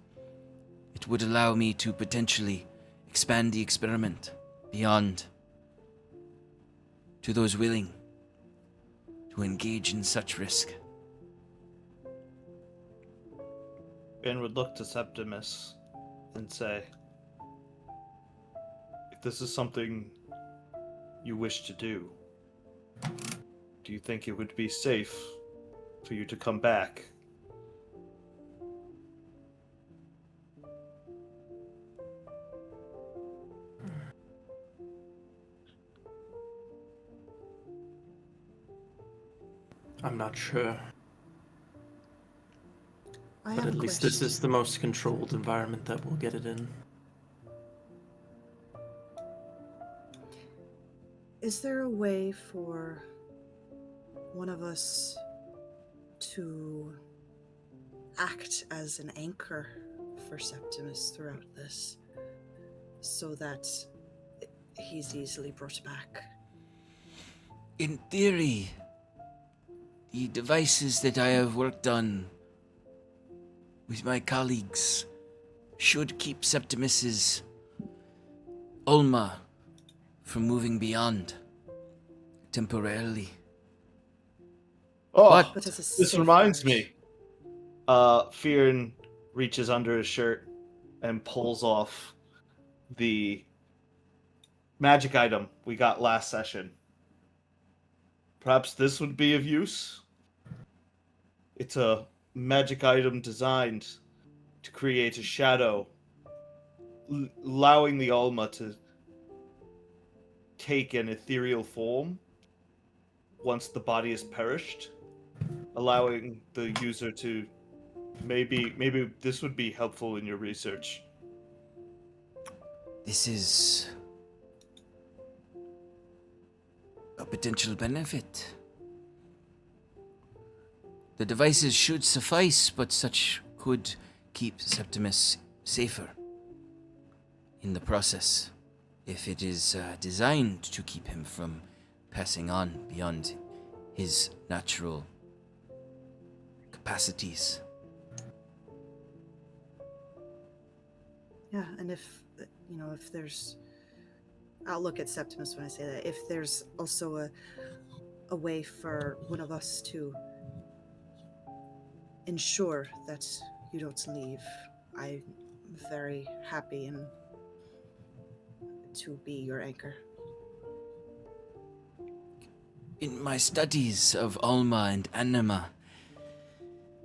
S1: it would allow me to potentially expand the experiment beyond to those willing to engage in such risk.
S4: Ben would look to Septimus and say, if this is something you wish to do, do you think it would be safe for you to come back?
S3: I'm not sure.
S2: I
S3: But
S2: have
S3: at
S2: a
S3: least
S2: question.
S3: this is the most controlled environment that we'll get it in.
S2: Is there a way for one of us to act as an anchor for Septimus throughout this, so that he's easily brought back?
S1: In theory, the devices that I have worked on with my colleagues should keep Septimus's Alma from moving beyond temporarily.
S4: Oh,
S1: But
S2: But as a
S4: this reminds
S2: safeguard.
S4: me. Fyrn reaches under his shirt and pulls off the magic item we got last session. Perhaps this would be of use? It's a magic item designed to create a shadow allowing the Alma to take an ethereal form once the body has perished, allowing the user to maybe this would be helpful in your research.
S1: This is a potential benefit. The devices should suffice, but such could keep Septimus safer in the process if it is designed to keep him from passing on beyond his natural capacities.
S2: Yeah, and if there's, I'll look at Septimus when I say that. If there's also a way for one of us to ensure that you don't leave, I'm very happy and to be your anchor.
S1: In my studies of Alma and Anima,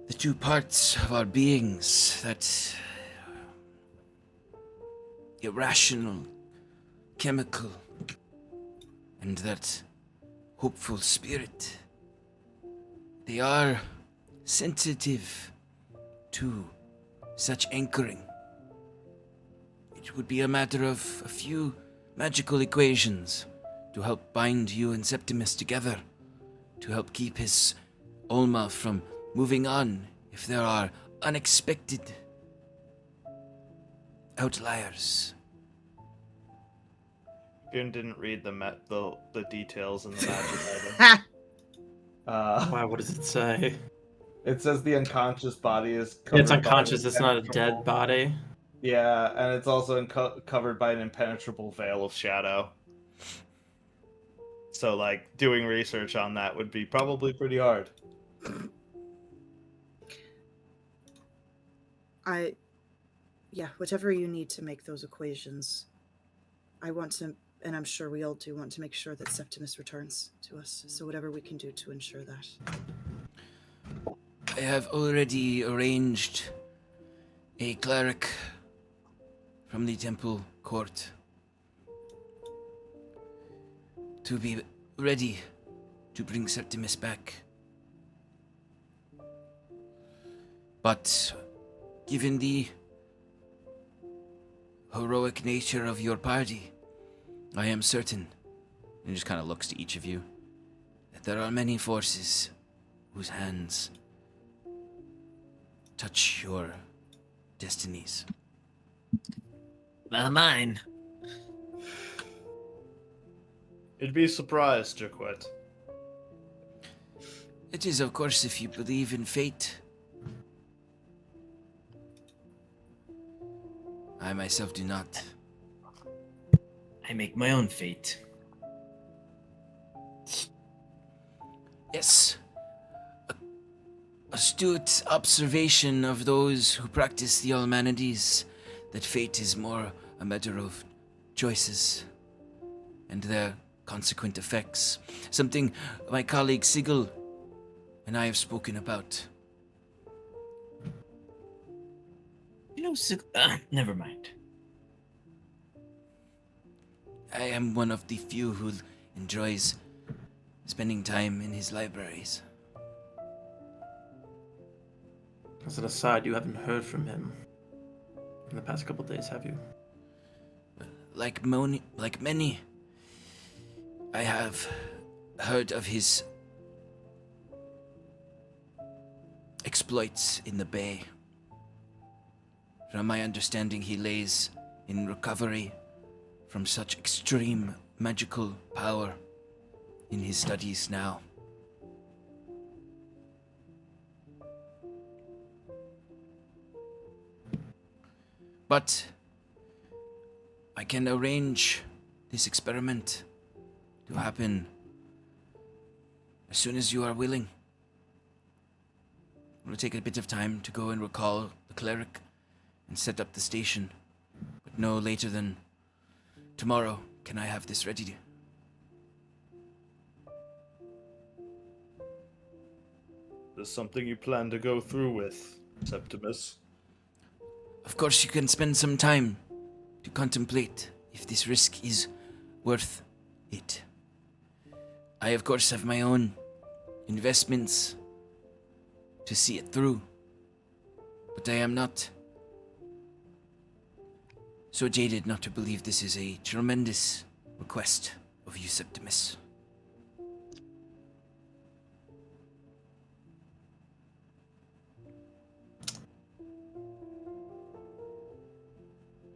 S1: the two parts of our beings, that irrational, chemical, and that hopeful spirit, they are sensitive to such anchoring. It would be a matter of a few magical equations to help bind you and Septimus together, to help keep his Alma from moving on if there are unexpected outliers.
S4: Fyrn didn't read the details in the magic item.
S2: Ha!
S3: Wow, what does it say?
S4: It says the unconscious body is covered
S3: It's unconscious,
S4: by
S3: it's not a dead body.
S4: Yeah, and it's also covered by an impenetrable veil of shadow. So, like, doing research on that would be probably pretty hard.
S2: Whatever you need to make those equations, I want to, and I'm sure we all do want to make sure that Septimus returns to us. So whatever we can do to ensure that.
S1: I have already arranged a cleric from the temple court to be ready to bring Septimus back. But given the heroic nature of your party, I am certain, and he just kind of looks to each of you, that there are many forces whose hands touch your destinies.
S5: Well, mine.
S4: You'd be surprised, Jaquet.
S1: It is, of course, if you believe in fate. I myself do not.
S5: I make my own fate.
S1: Yes. Astute observation of those who practice the humanities, that fate is more a matter of choices and their consequent effects. Something my colleague Sigil and I have spoken about.
S5: You know, never mind.
S1: I am one of the few who enjoys spending time in his libraries.
S3: As an aside, you haven't heard from him in the past couple days, have you?
S1: Like many, I have heard of his exploits in the Bay. From my understanding, he lays in recovery from such extreme magical power in his studies now. But I can arrange this experiment to happen as soon as you are willing. It will take a bit of time to go and recall the cleric and set up the station, but no later than tomorrow can I have this ready.
S4: Is something you plan to go through with, Septimus?
S1: Of course, you can spend some time to contemplate if this risk is worth it. I, of course, have my own investments to see it through, but I am not so jaded not to believe this is a tremendous request of you, Septimus.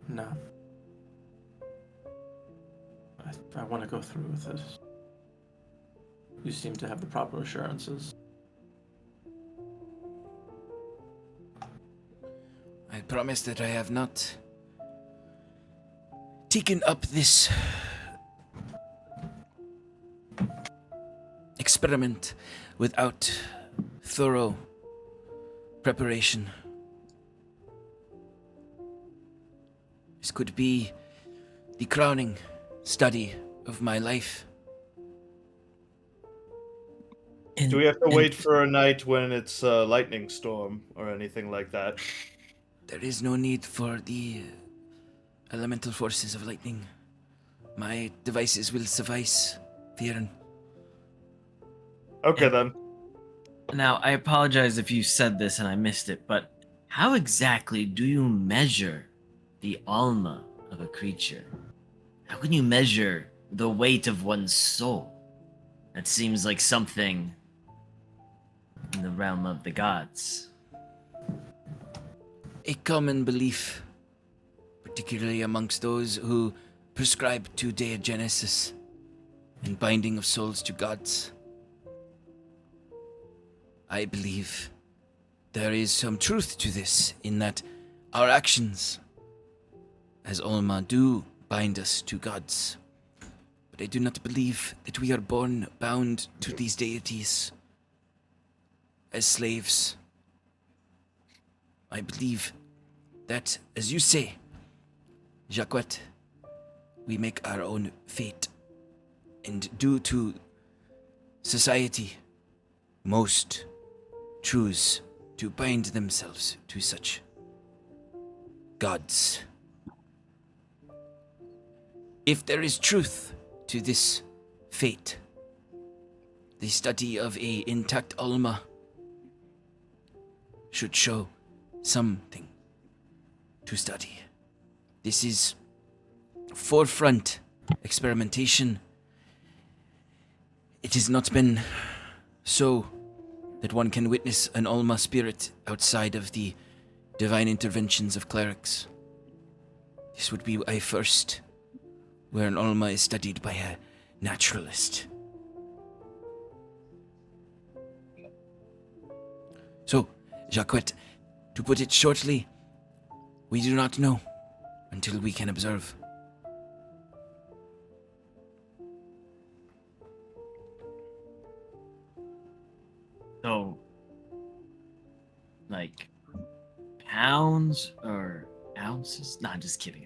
S3: No. I want to go through with this. You seem to have the proper assurances.
S1: I promise that I have not taken up this experiment without thorough preparation. This could be the crowning study of my life.
S4: Do we have to wait for a night when it's a lightning storm or anything like that?
S1: There is no need for the elemental forces of lightning. My devices will suffice, Fyrn.
S4: Okay, then.
S5: Now, I apologize if you said this and I missed it, but how exactly do you measure the Alma of a creature? How can you measure the weight of one's soul? That seems like something in the realm of the gods.
S1: A common belief, particularly amongst those who prescribe to deigenesis and binding of souls to gods. I believe there is some truth to this, in that our actions as Alma do bind us to gods. But I do not believe that we are born bound to these deities as slaves. I believe that, as you say, Jacquet, we make our own fate. And due to society, most choose to bind themselves to such gods. If there is truth to this fate, the study of a intact Alma should show something to study. This is forefront experimentation. It has not been so that one can witness an Alma spirit outside of the divine interventions of clerics. This would be a first, where an Alma is studied by a naturalist. So, Jacquet, to put it shortly, we do not know until we can observe.
S5: So, like, pounds or ounces? No, I'm just kidding.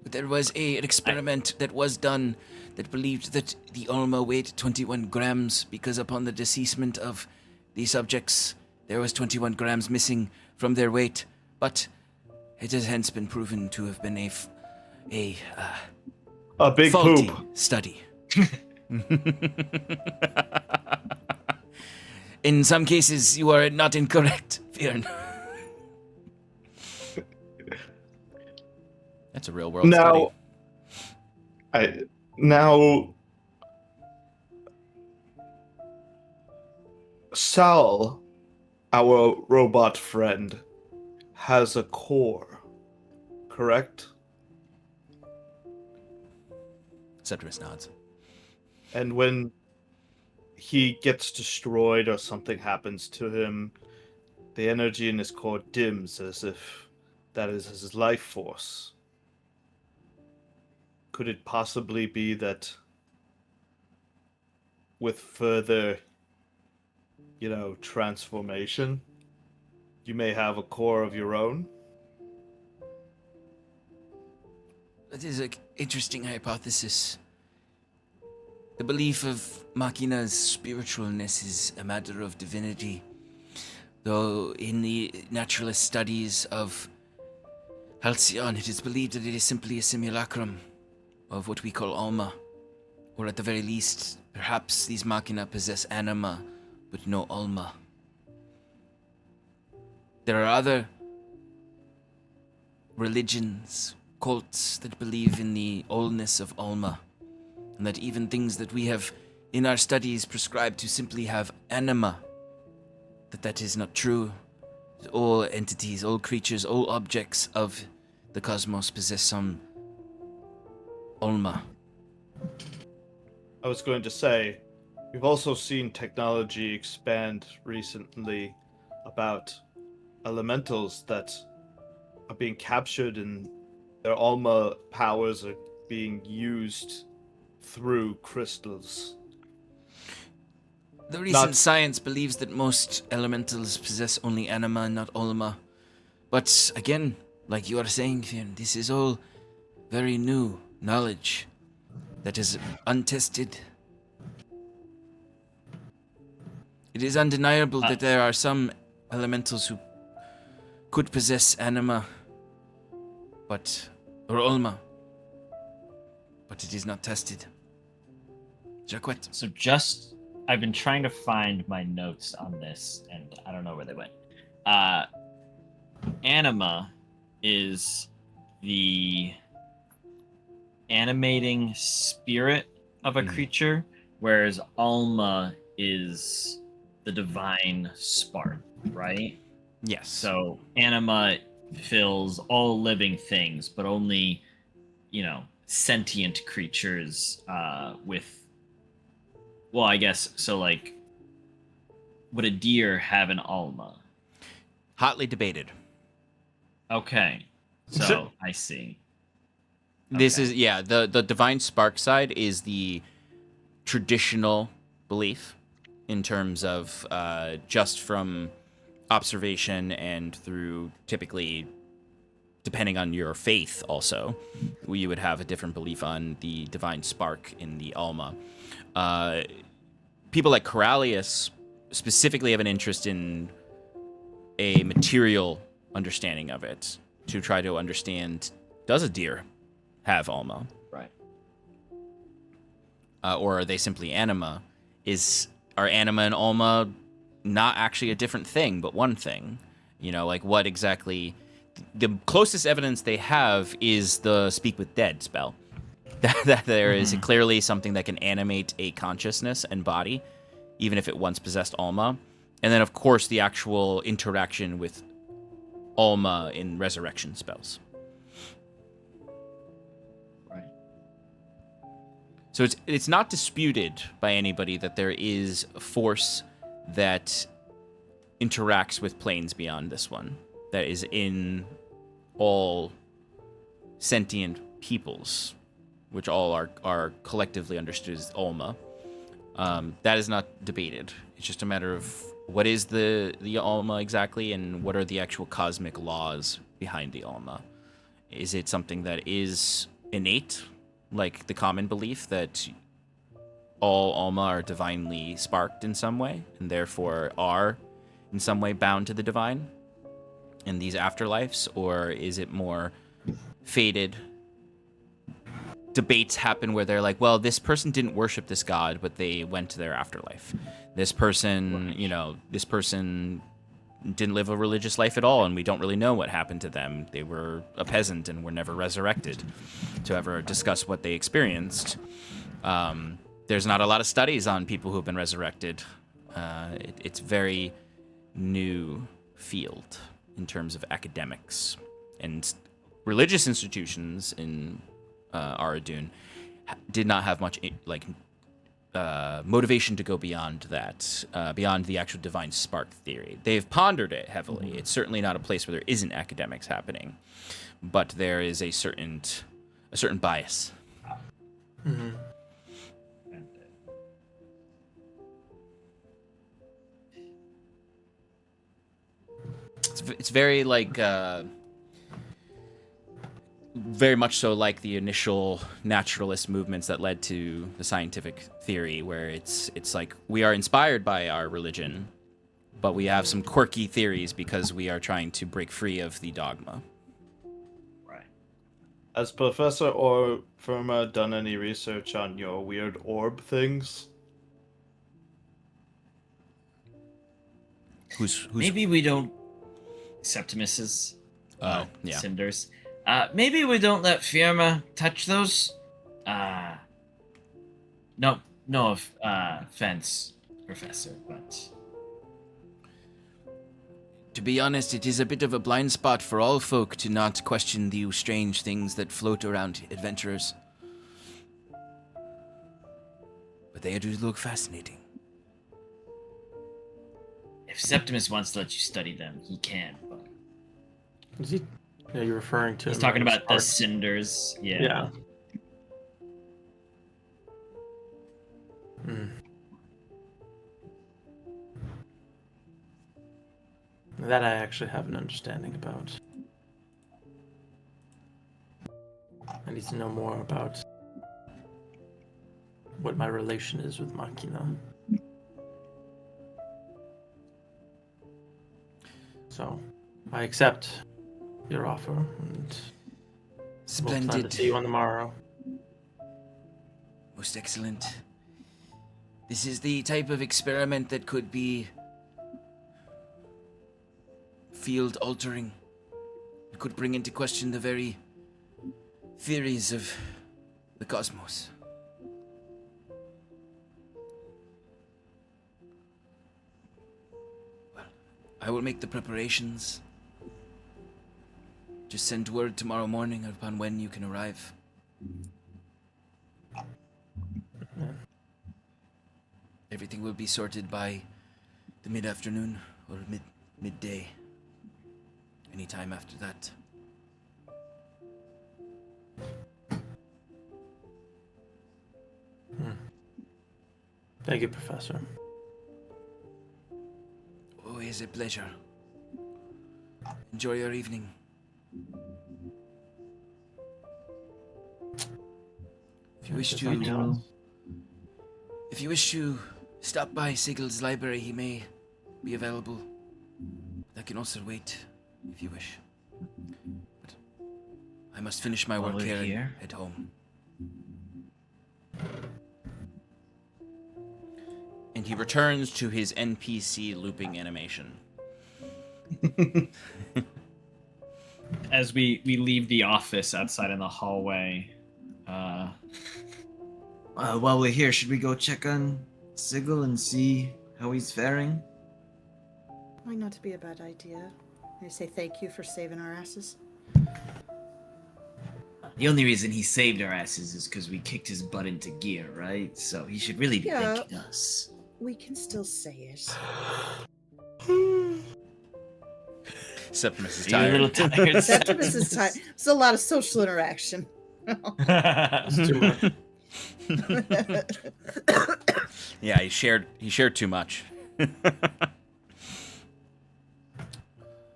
S1: But there was an experiment that was done that believed that the Alma weighed 21 grams because upon the deceasement of the subjects, there was 21 grams missing from their weight. But it has hence been proven to have been a
S4: big
S1: faulty
S4: poop
S1: study. In some cases, you are not incorrect, Fyrn. That's a real world study.
S4: Sal, our robot friend, has a core, correct?
S1: Septimus nods.
S4: And when he gets destroyed or something happens to him, the energy in his core dims as if that is his life force. Could it possibly be that with further, transformation, you may have a core of your own?
S1: That is an interesting hypothesis. The belief of Machina's spiritualness is a matter of divinity, though in the naturalist studies of Halcyon, it is believed that it is simply a simulacrum of what we call Alma. Or at the very least, perhaps these machina possess anima, but no Alma. There are other religions, cults that believe in the allness of Alma, and that even things that we have in our studies prescribed to simply have anima, that is not true. All entities, all creatures, all objects of the cosmos possess some Alma.
S4: I was going to say, we've also seen technology expand recently about elementals that are being captured and their Alma powers are being used through crystals.
S1: The recent science believes that most elementals possess only anima and not Alma. But again, like you are saying, Fyrn, this is all very new knowledge that is untested. It is undeniable that there are some elementals who could possess anima, or Alma, but it is not tested. Jacquet.
S5: So I've been trying to find my notes on this, and I don't know where they went. Anima is the animating spirit of a creature, whereas Alma is the divine spark, right?
S1: Yes.
S5: So anima fills all living things, but only, sentient creatures with... Well, I guess, so, like, would a deer have an Alma?
S1: Hotly debated.
S5: Okay. So, I see.
S1: This
S5: Okay.
S1: is, the divine spark side is the traditional belief in terms of just from observation and through typically, depending on your faith also, you would have a different belief on the divine spark in the Alma. People like Corellius specifically have an interest in a material understanding of it to try to understand, does a deer have Alma?
S5: Right.
S1: Or are they simply anima? Are anima and Alma not actually a different thing, but one thing? Like what exactly... The closest evidence they have is the Speak with Dead spell. That there is clearly something that can animate a consciousness and body, even if it once possessed Alma. And then, of course, the actual interaction with Alma in resurrection spells.
S5: Right.
S1: So it's not disputed by anybody that there is a force that interacts with planes beyond this one, that is in all sentient peoples, which all are collectively understood as Alma. That is not debated. It's just a matter of what is the Alma exactly, and what are the actual cosmic laws behind the Alma. Is it something that is innate, like the common belief that all Alma are divinely sparked in some way, and therefore are in some way bound to the divine in these afterlives? Or is it more faded? Debates happen where they're like, well, this person didn't worship this god, but they went to their afterlife. This person, this person didn't live a religious life at all, and we don't really know what happened to them. They were a peasant and were never resurrected to ever discuss what they experienced. There's not a lot of studies on people who have been resurrected. It's very new field in terms of academics, and religious institutions in Aradun did not have much motivation to go beyond that, beyond the actual divine spark theory. They've pondered it heavily. It's certainly not a place where there isn't academics happening, but there is a certain bias.
S3: Mm-hmm.
S1: It's very very much so like the initial naturalist movements that led to the scientific theory, where it's like we are inspired by our religion, but we have some quirky theories because we are trying to break free of the dogma.
S4: Has Professor or Firma done any research on your weird orb things?
S1: Who's
S5: Maybe we don't. Septimus's
S1: yeah.
S5: cinders. Maybe we don't let Firma touch those. No offense, Professor, but
S1: To be honest, it is a bit of a blind spot for all folk to not question the strange things that float around adventurers. But they do look fascinating.
S5: if Septimus wants to let you study them, he can. But
S3: Is he? Yeah, you're referring to.
S5: he's
S3: him
S5: talking
S3: as
S5: about the
S3: art.
S5: cinders. Yeah.
S3: Yeah. Hmm. That I actually have an understanding about. I need to know more about what my relation is with Machina. So, I accept your offer, and we'll plan
S1: Splendid.
S3: to see you on the morrow.
S1: Most excellent. This is the type of experiment that could be field altering. It could bring into question the very theories of the cosmos. Well, I will make the preparations. Just send word tomorrow morning upon when you can arrive. Everything will be sorted by the mid-afternoon or midday. Any time after that.
S3: Thank you, Professor.
S1: Always a pleasure. Enjoy your evening. If you wish to stop by Sigil's library, he may be available. That can also wait, if you wish. But I must finish my
S5: While
S1: work
S5: we're
S1: here
S5: here?
S1: at home. And he returns to his NPC looping animation.
S5: As we leave the office outside in the hallway,
S6: While we're here, should we go check on Sigil and see how he's faring?
S2: Might not be a bad idea. I say thank you for saving our asses.
S5: the only reason he saved our asses is because we kicked his butt into gear, right? So he should really be
S2: Yeah.
S5: thanking us.
S2: We can still say it.
S1: Septimus is
S5: Are you a little
S1: tired.
S5: tired?
S2: Septimus is tired. It's a lot of social interaction.
S3: It's too much.
S1: Yeah, he shared too much.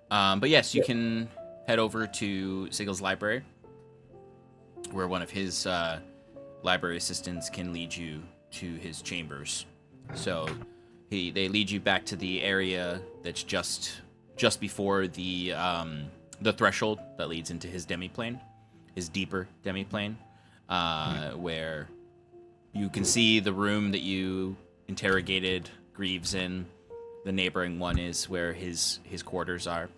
S1: But yes, you can head over to Sigil's library, where one of his library assistants can lead you to his chambers. So they lead you back to the area that's just before the threshold that leads into his demiplane, his deeper demiplane, where you can see the room that you interrogated Greaves in. The neighboring one is where his quarters are.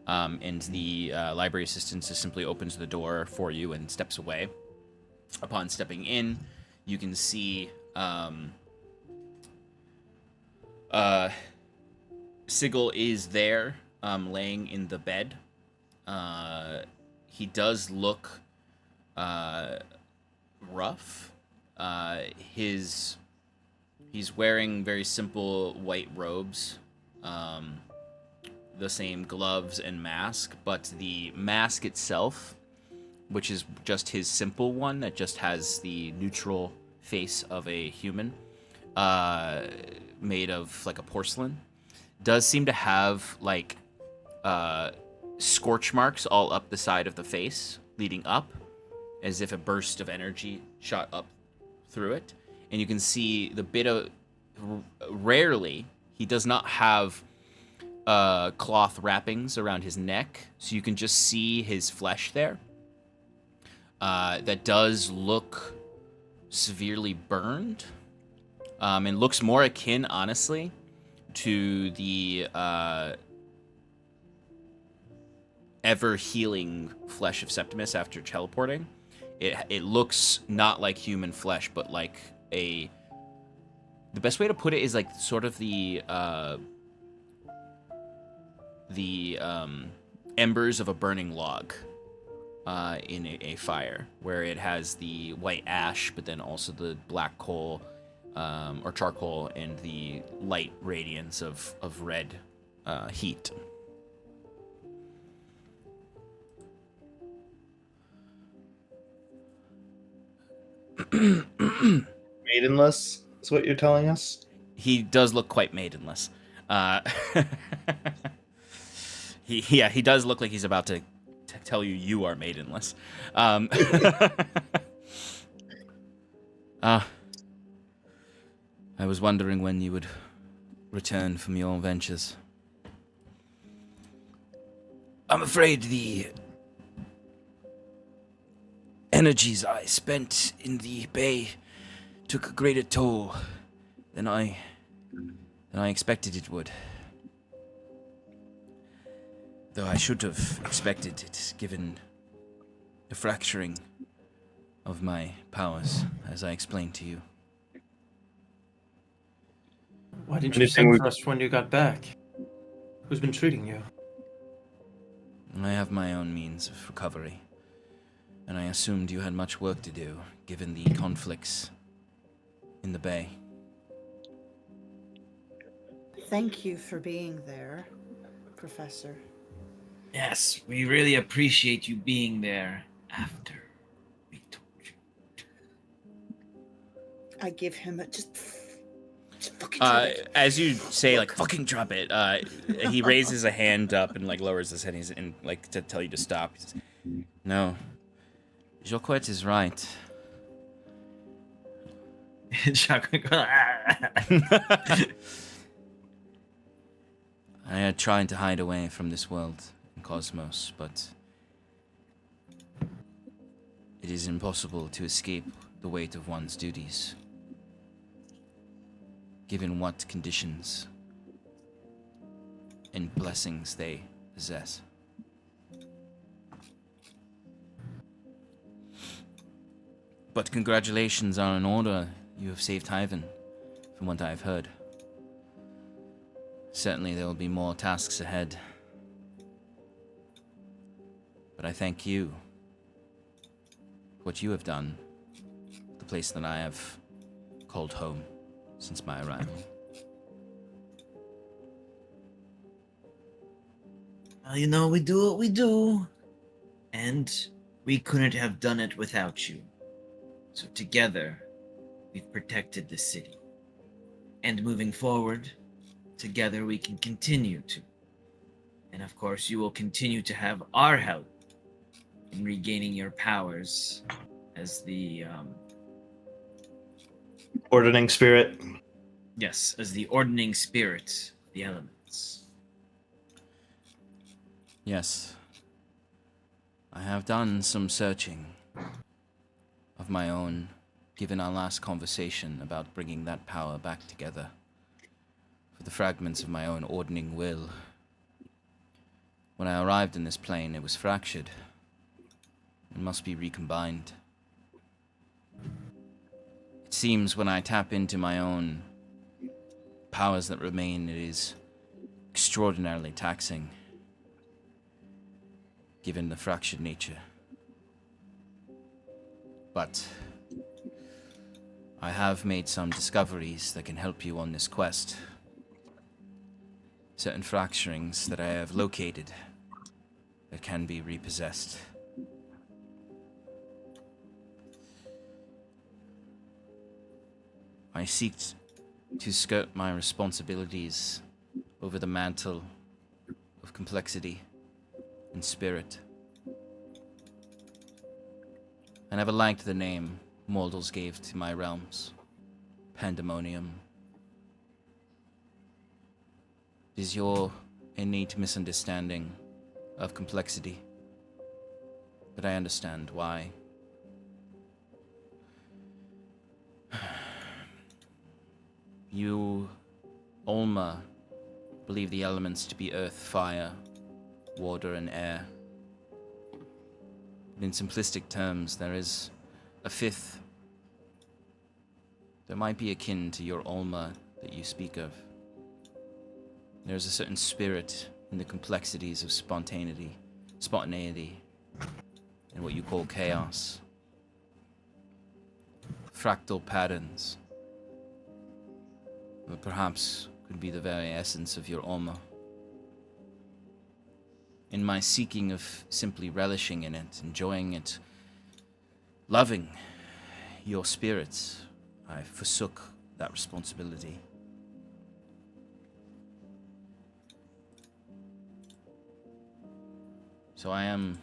S1: And the library assistant just simply opens the door for you and steps away. Upon stepping in, you can see Sigil is there, laying in the bed. He does look rough. He's wearing very simple white robes, the same gloves and mask, but the mask itself, which is just his simple one that just has the neutral face of a human, made of like a porcelain, does seem to have like scorch marks all up the side of the face, leading up, as if a burst of energy shot up through it. And you can see the bit of... Rarely, he does not have cloth wrappings around his neck, so you can just see his flesh there. that does look severely burned, and looks more akin, honestly, to the ever healing flesh of Septimus after teleporting. It looks not like human flesh, but like the best way to put it is like sort of the embers of a burning log in a fire, where it has the white ash, but then also the black coal or charcoal and the light radiance of red heat.
S4: Maidenless is what you're telling us?
S1: He does look quite maidenless. He does look like he's about to tell you you are maidenless. I was wondering when you would return from your ventures. I'm afraid the energies I spent in the bay took a greater toll than I expected it would. Though I should have expected it, given the fracturing of my powers, as I explained to you.
S3: Why didn't you send for us when you got back? Who's been treating you?
S1: I have my own means of recovery, and I assumed you had much work to do, given the conflicts in the bay.
S2: Thank you for being there, Professor.
S6: Yes, we really appreciate you being there after we told you.
S2: I give him a just fucking drop it.
S1: As you say, like, fucking drop it, he raises a hand up and, like, lowers his head and like, to tell you to stop. He says, no, Yorke is right. I had tried to hide away from this world and cosmos, but it is impossible to escape the weight of one's duties, given what conditions and blessings they possess. But congratulations are in order. You have saved Hyven, from what I have heard. Certainly there will be more tasks ahead. But I thank you for what you have done, the place that I have called home since my arrival.
S6: Well, you know, we do what we do, and we couldn't have done it without you. So together, we've protected the city. And moving forward, together we can continue to. And of course, you will continue to have our help in regaining your powers as the,
S4: Ordering spirit.
S6: yes, as the ordaining spirit of the elements.
S1: Yes. I have done some searching of my own, given our last conversation about bringing that power back together. For the fragments of my own ordaining will. When I arrived in this plane, it was fractured. It must be recombined. It seems when I tap into my own powers that remain, it is extraordinarily taxing, given the fractured nature. But I have made some discoveries that can help you on this quest. Certain fracturings that I have located that can be repossessed. I seek to skirt my responsibilities over the mantle of complexity and spirit. I never liked the name mortals gave to my realms. Pandemonium. It is your innate misunderstanding of complexity, but I understand why You, Alma, believe the elements to be earth, fire, water, and air. But in simplistic terms, there is a fifth. There might be akin to your Alma that you speak of. There's a certain spirit in the complexities of spontaneity, and what you call chaos. Fractal patterns. But perhaps could be the very essence of your Alma. In my seeking of simply relishing in it, enjoying it, loving your spirits, I forsook that responsibility. So I am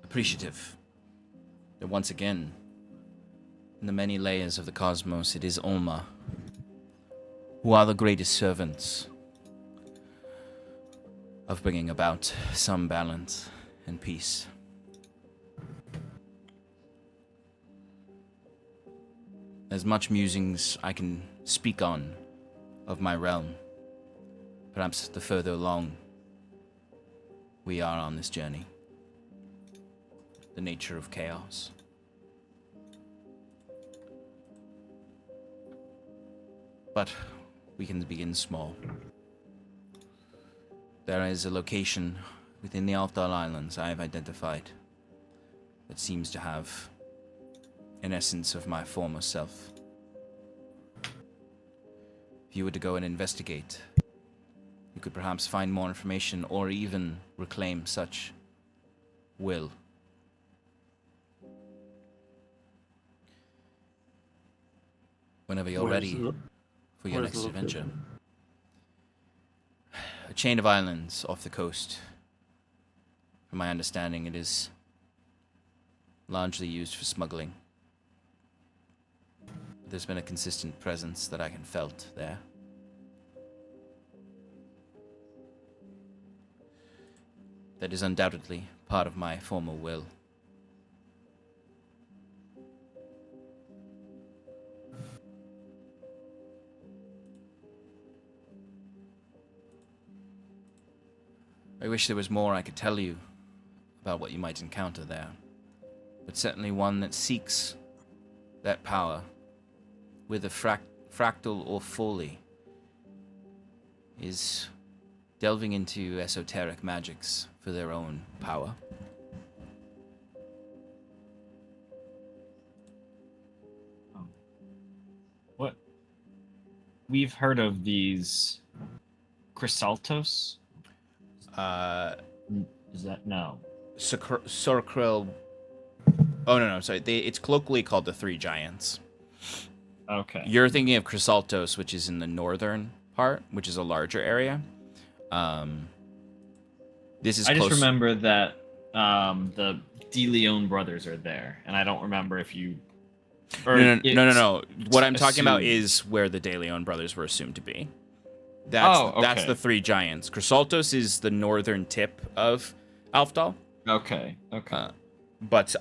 S1: appreciative that once again, in the many layers of the cosmos, it is Alma who are the greatest servants of bringing about some balance and peace. As much musings I can speak on of my realm, perhaps the further along we are on this journey. The nature of chaos. But we can begin small. There is a location within the Aldhalor Islands I have identified that seems to have an essence of my former self. If you were to go and investigate, you could perhaps find more information or even reclaim such will. Whenever you're ready for your next adventure. A chain of islands off the coast. From my understanding, it is largely used for smuggling. There's been a consistent presence that I can felt there. That is undoubtedly part of my former will. I wish there was more I could tell you about what you might encounter there, but certainly one that seeks that power, whether fractal or fully, is delving into esoteric magics for their own power.
S5: What? We've heard of these chrysaltos. Is that no?
S1: Sorkril. Oh no, sorry. It's colloquially called the Three Giants.
S5: Okay.
S1: You're thinking of Chrysaltos, which is in the northern part, which is a larger area. This is.
S5: I just remember that the De Leon brothers are there, and I don't remember if you.
S1: No. What I'm talking about
S5: assumed.
S1: is where the De Leon brothers were assumed to be. That's the Three Giants. Chrysaltos is the northern tip of Alfdal.
S5: Okay.
S1: But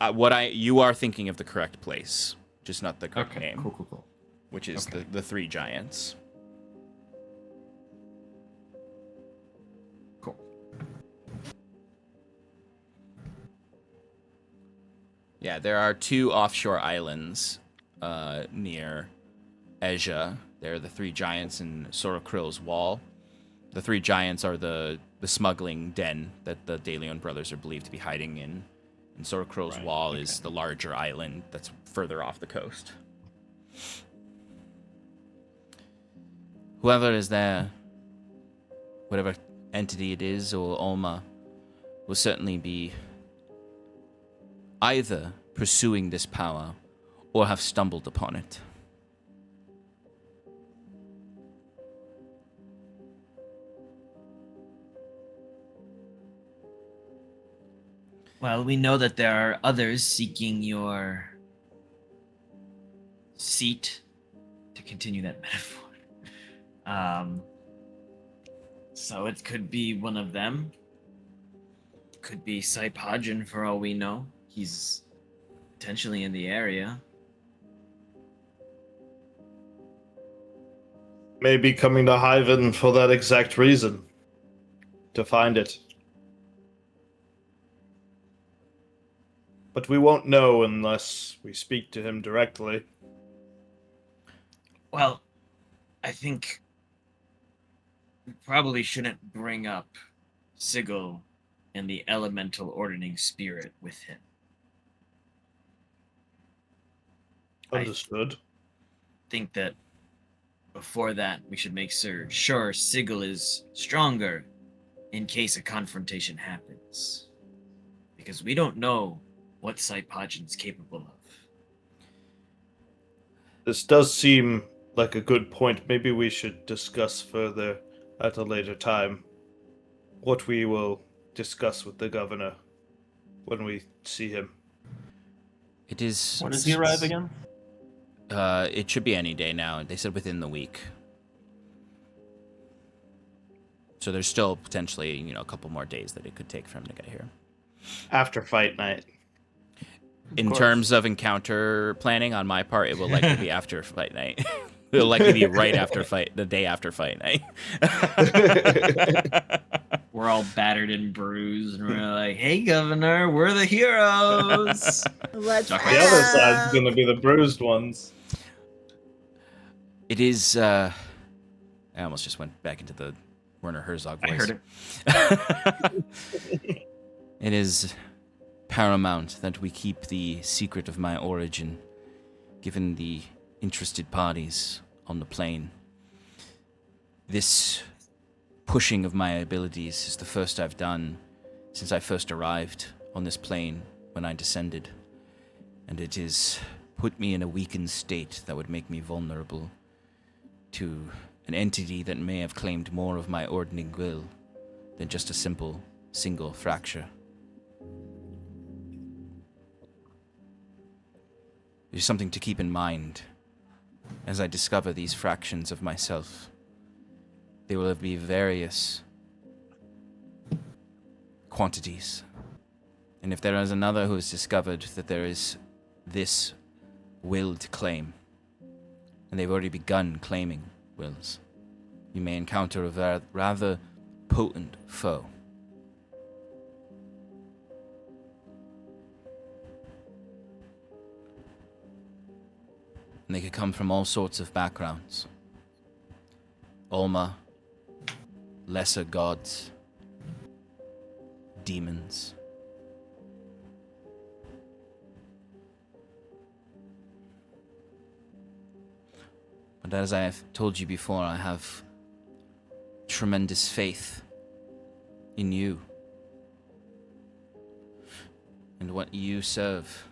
S1: you are thinking of the correct place, just not the correct name.
S5: Cool.
S1: Which is the Three Giants.
S5: Cool.
S1: Yeah, there are two offshore islands near Asia. They're the Three Giants and Sorokril's Wall. The Three Giants are the smuggling den that the De Leon brothers are believed to be hiding in. And Sorokril's Wall is the larger island that's further off the coast. Whoever is there, whatever entity it is, or Alma, will certainly be either pursuing this power or have stumbled upon it.
S6: Well, we know that there are others seeking your seat, to continue that metaphor. So it could be one of them. Could be Saipajin for all we know. He's potentially in the area.
S4: may be coming to Hyven for that exact reason. To find it. But we won't know unless we speak to him directly.
S6: Well, I think we probably shouldn't bring up Sigil and the elemental ordering spirit with him.
S4: Understood.
S6: I think that before that, we should make sure Sigil is stronger in case a confrontation happens. Because we don't know what Saipajin's capable of.
S4: This does seem like a good point. Maybe we should discuss further at a later time what we will discuss with the governor when we see him.
S1: It is.
S3: When does he arrive again?
S1: It should be any day now. They said within the week. So there's still potentially, a couple more days that it could take for him to get here.
S4: After fight night.
S1: In terms of encounter planning on my part, it will likely be after fight night. It'll likely be right after the day after fight night.
S5: We're all battered and bruised, and we're like, "Hey, Governor, we're the heroes."
S2: Let's
S4: The other side's gonna be the bruised ones.
S1: It is. I almost just went back into the Werner Herzog voice.
S5: I heard it.
S1: It is paramount that we keep the secret of my origin, given the interested parties on the plane. This pushing of my abilities is the first I've done since I first arrived on this plane when I descended, and it has put me in a weakened state that would make me vulnerable to an entity that may have claimed more of my ordering will than just a single fracture. There's something to keep in mind as I discover these fractions of myself. There will be various quantities. And if there is another who has discovered that there is this will to claim, and they've already begun claiming wills, you may encounter a rather potent foe. And they could come from all sorts of backgrounds. Alma, lesser gods, demons. But as I have told you before, I have tremendous faith in you and what you serve.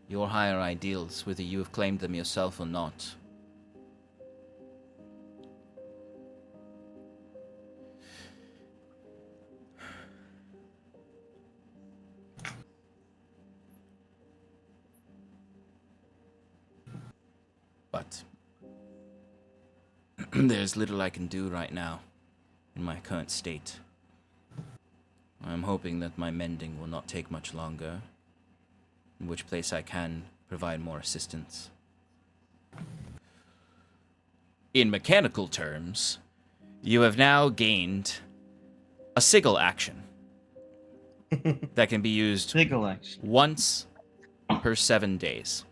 S1: Your higher ideals, whether you have claimed them yourself or not. But there's little I can do right now in my current state. I'm hoping that my mending will not take much longer, in which place I can provide more assistance. In mechanical terms, you have now gained a sigil action that can be used
S5: Sigil action.
S1: once per 7 days.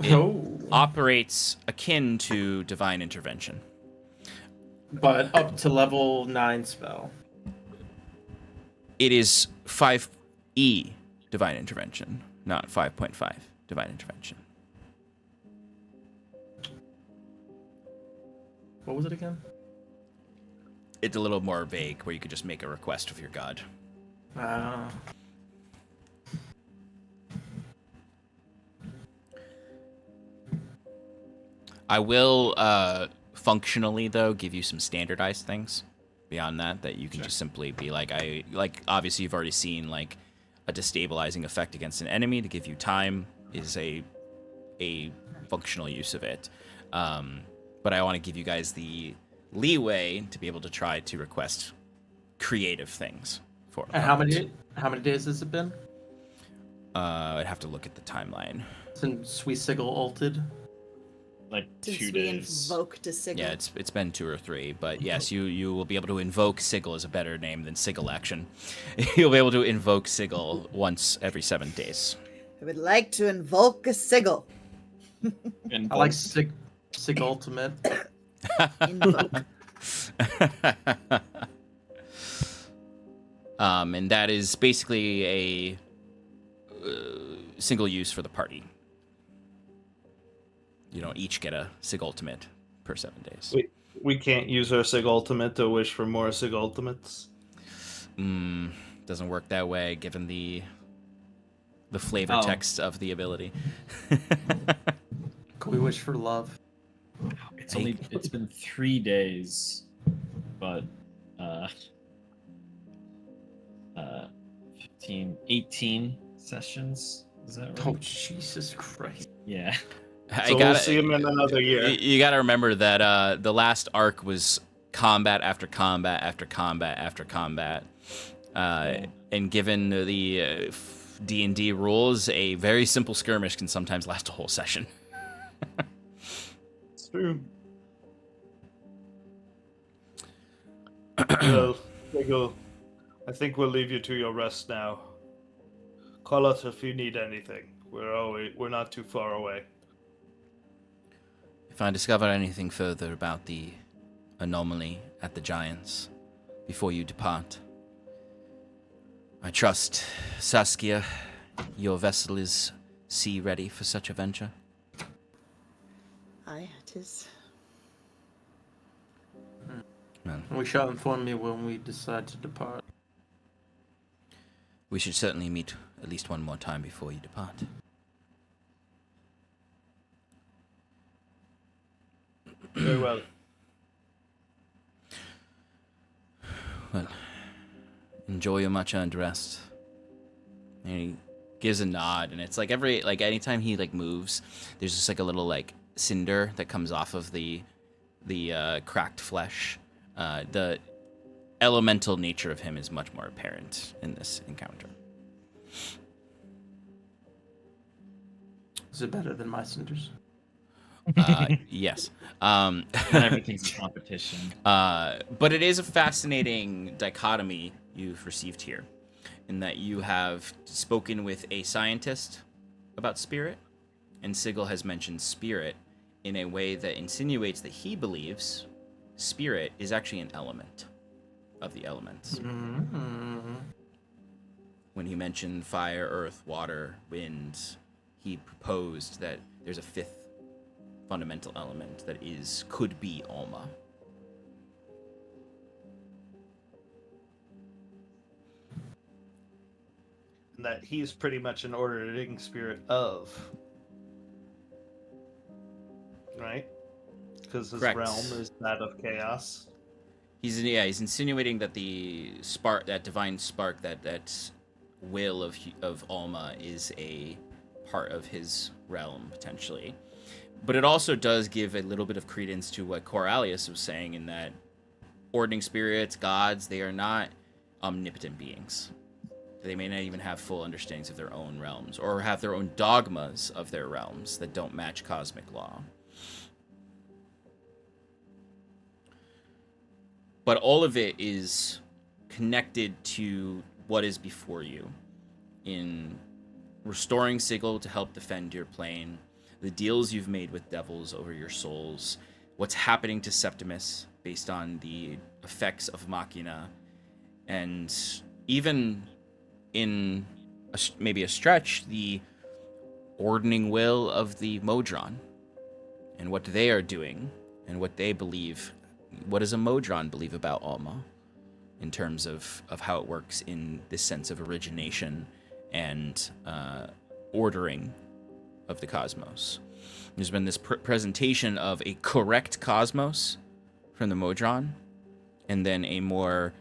S1: It operates akin to divine intervention.
S3: But up to level 9 spell.
S1: It is 5e divine intervention, not 5.5 divine intervention.
S3: What was it again?
S1: It's a little more vague, where you could just make a request of your god. I will functionally, though, give you some standardized things beyond that you can just simply be like, obviously you've already seen like a destabilizing effect against an enemy to give you time is a functional use of it. But I want to give you guys the leeway to be able to try to request creative things for
S3: And how many days has it been
S1: I'd have to look at the timeline.
S3: since we sigil ulted?
S5: like
S2: Since
S5: 2
S2: we
S5: days.
S2: invoked a Sigil.
S1: Yeah, it's been 2 or 3, but yes, you will be able to invoke Sigil is a better name than Sigil action. You'll be able to invoke Sigil once every 7 days.
S2: I would like to invoke a Sigil.
S5: And
S3: I like Sig Ultimate.
S2: Invoke.
S1: And that is basically a single use for the party. You don't each get a Sig Ultimate per 7 days.
S4: We can't use our Sig Ultimate to wish for more Sig Ultimates.
S1: Doesn't work that way, given the flavor text of the ability.
S3: Can we wish for love?
S5: It's been 3 days, but 18 sessions. Is that right?
S3: Oh, Jesus Christ.
S5: Yeah.
S4: So we'll see him in another year.
S1: You got to remember that the last arc was combat after combat after combat after combat. And given the D&D rules, a very simple skirmish can sometimes last a whole session.
S4: It's true. Well, Sigil, I think we'll leave you to your rest now. Call us if you need anything. We're not too far away.
S1: If I discover anything further about the anomaly at the Giants before you depart, I trust, Saskia, your vessel is sea ready for such a venture.
S2: Aye, it is.
S3: We shall inform me when we decide to depart.
S1: We should certainly meet at least one more time before you depart.
S4: Very well.
S1: Well, enjoy your much-earned rest. And he gives a nod, and it's like anytime he moves, there's just a little cinder that comes off of the cracked flesh. The elemental nature of him is much more apparent in this encounter.
S3: Is it better than my cinders?
S1: Yes.
S5: And everything's a competition.
S1: But it is a fascinating dichotomy you've received here, in that you have spoken with a scientist about spirit, and Sigil has mentioned spirit in a way that insinuates that he believes spirit is actually an element of the elements.
S3: Mm-hmm.
S1: When he mentioned fire, earth, water, wind, he proposed that there's a fifth fundamental element that could be Alma.
S4: And that he's pretty much an ordering spirit of. Right? Because his
S1: Correct.
S4: realm is that of chaos.
S1: He's insinuating that the spark, that divine spark, that will of Alma is a part of his realm potentially. But it also does give a little bit of credence to what Coralius was saying, in that ordering spirits, gods, they are not omnipotent beings. They may not even have full understandings of their own realms, or have their own dogmas of their realms that don't match cosmic law. But all of it is connected to what is before you in restoring Sigil to help defend your plane, the deals you've made with devils over your souls, what's happening to Septimus based on the effects of Machina, and even in maybe a stretch, the ordering will of the Modron and what they are doing and what they believe. What does a Modron believe about Alma in terms of how it works in this sense of origination and ordering of the cosmos? There's been this presentation of a correct cosmos from the Modron, and then a more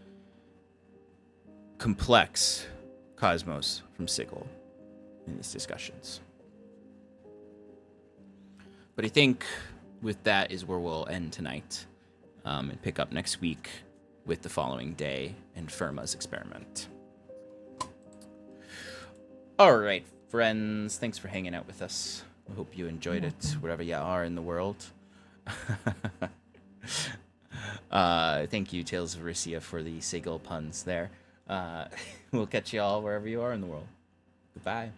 S1: complex cosmos from Sigil in these discussions. But I think with that is where we'll end tonight, and pick up next week with the following day and Firma's experiment. All right, friends, thanks for hanging out with us. I hope you enjoyed it, wherever you are in the world. Thank you, Tales of Rissia, for the Sigil puns there. We'll catch you all wherever you are in the world. Goodbye.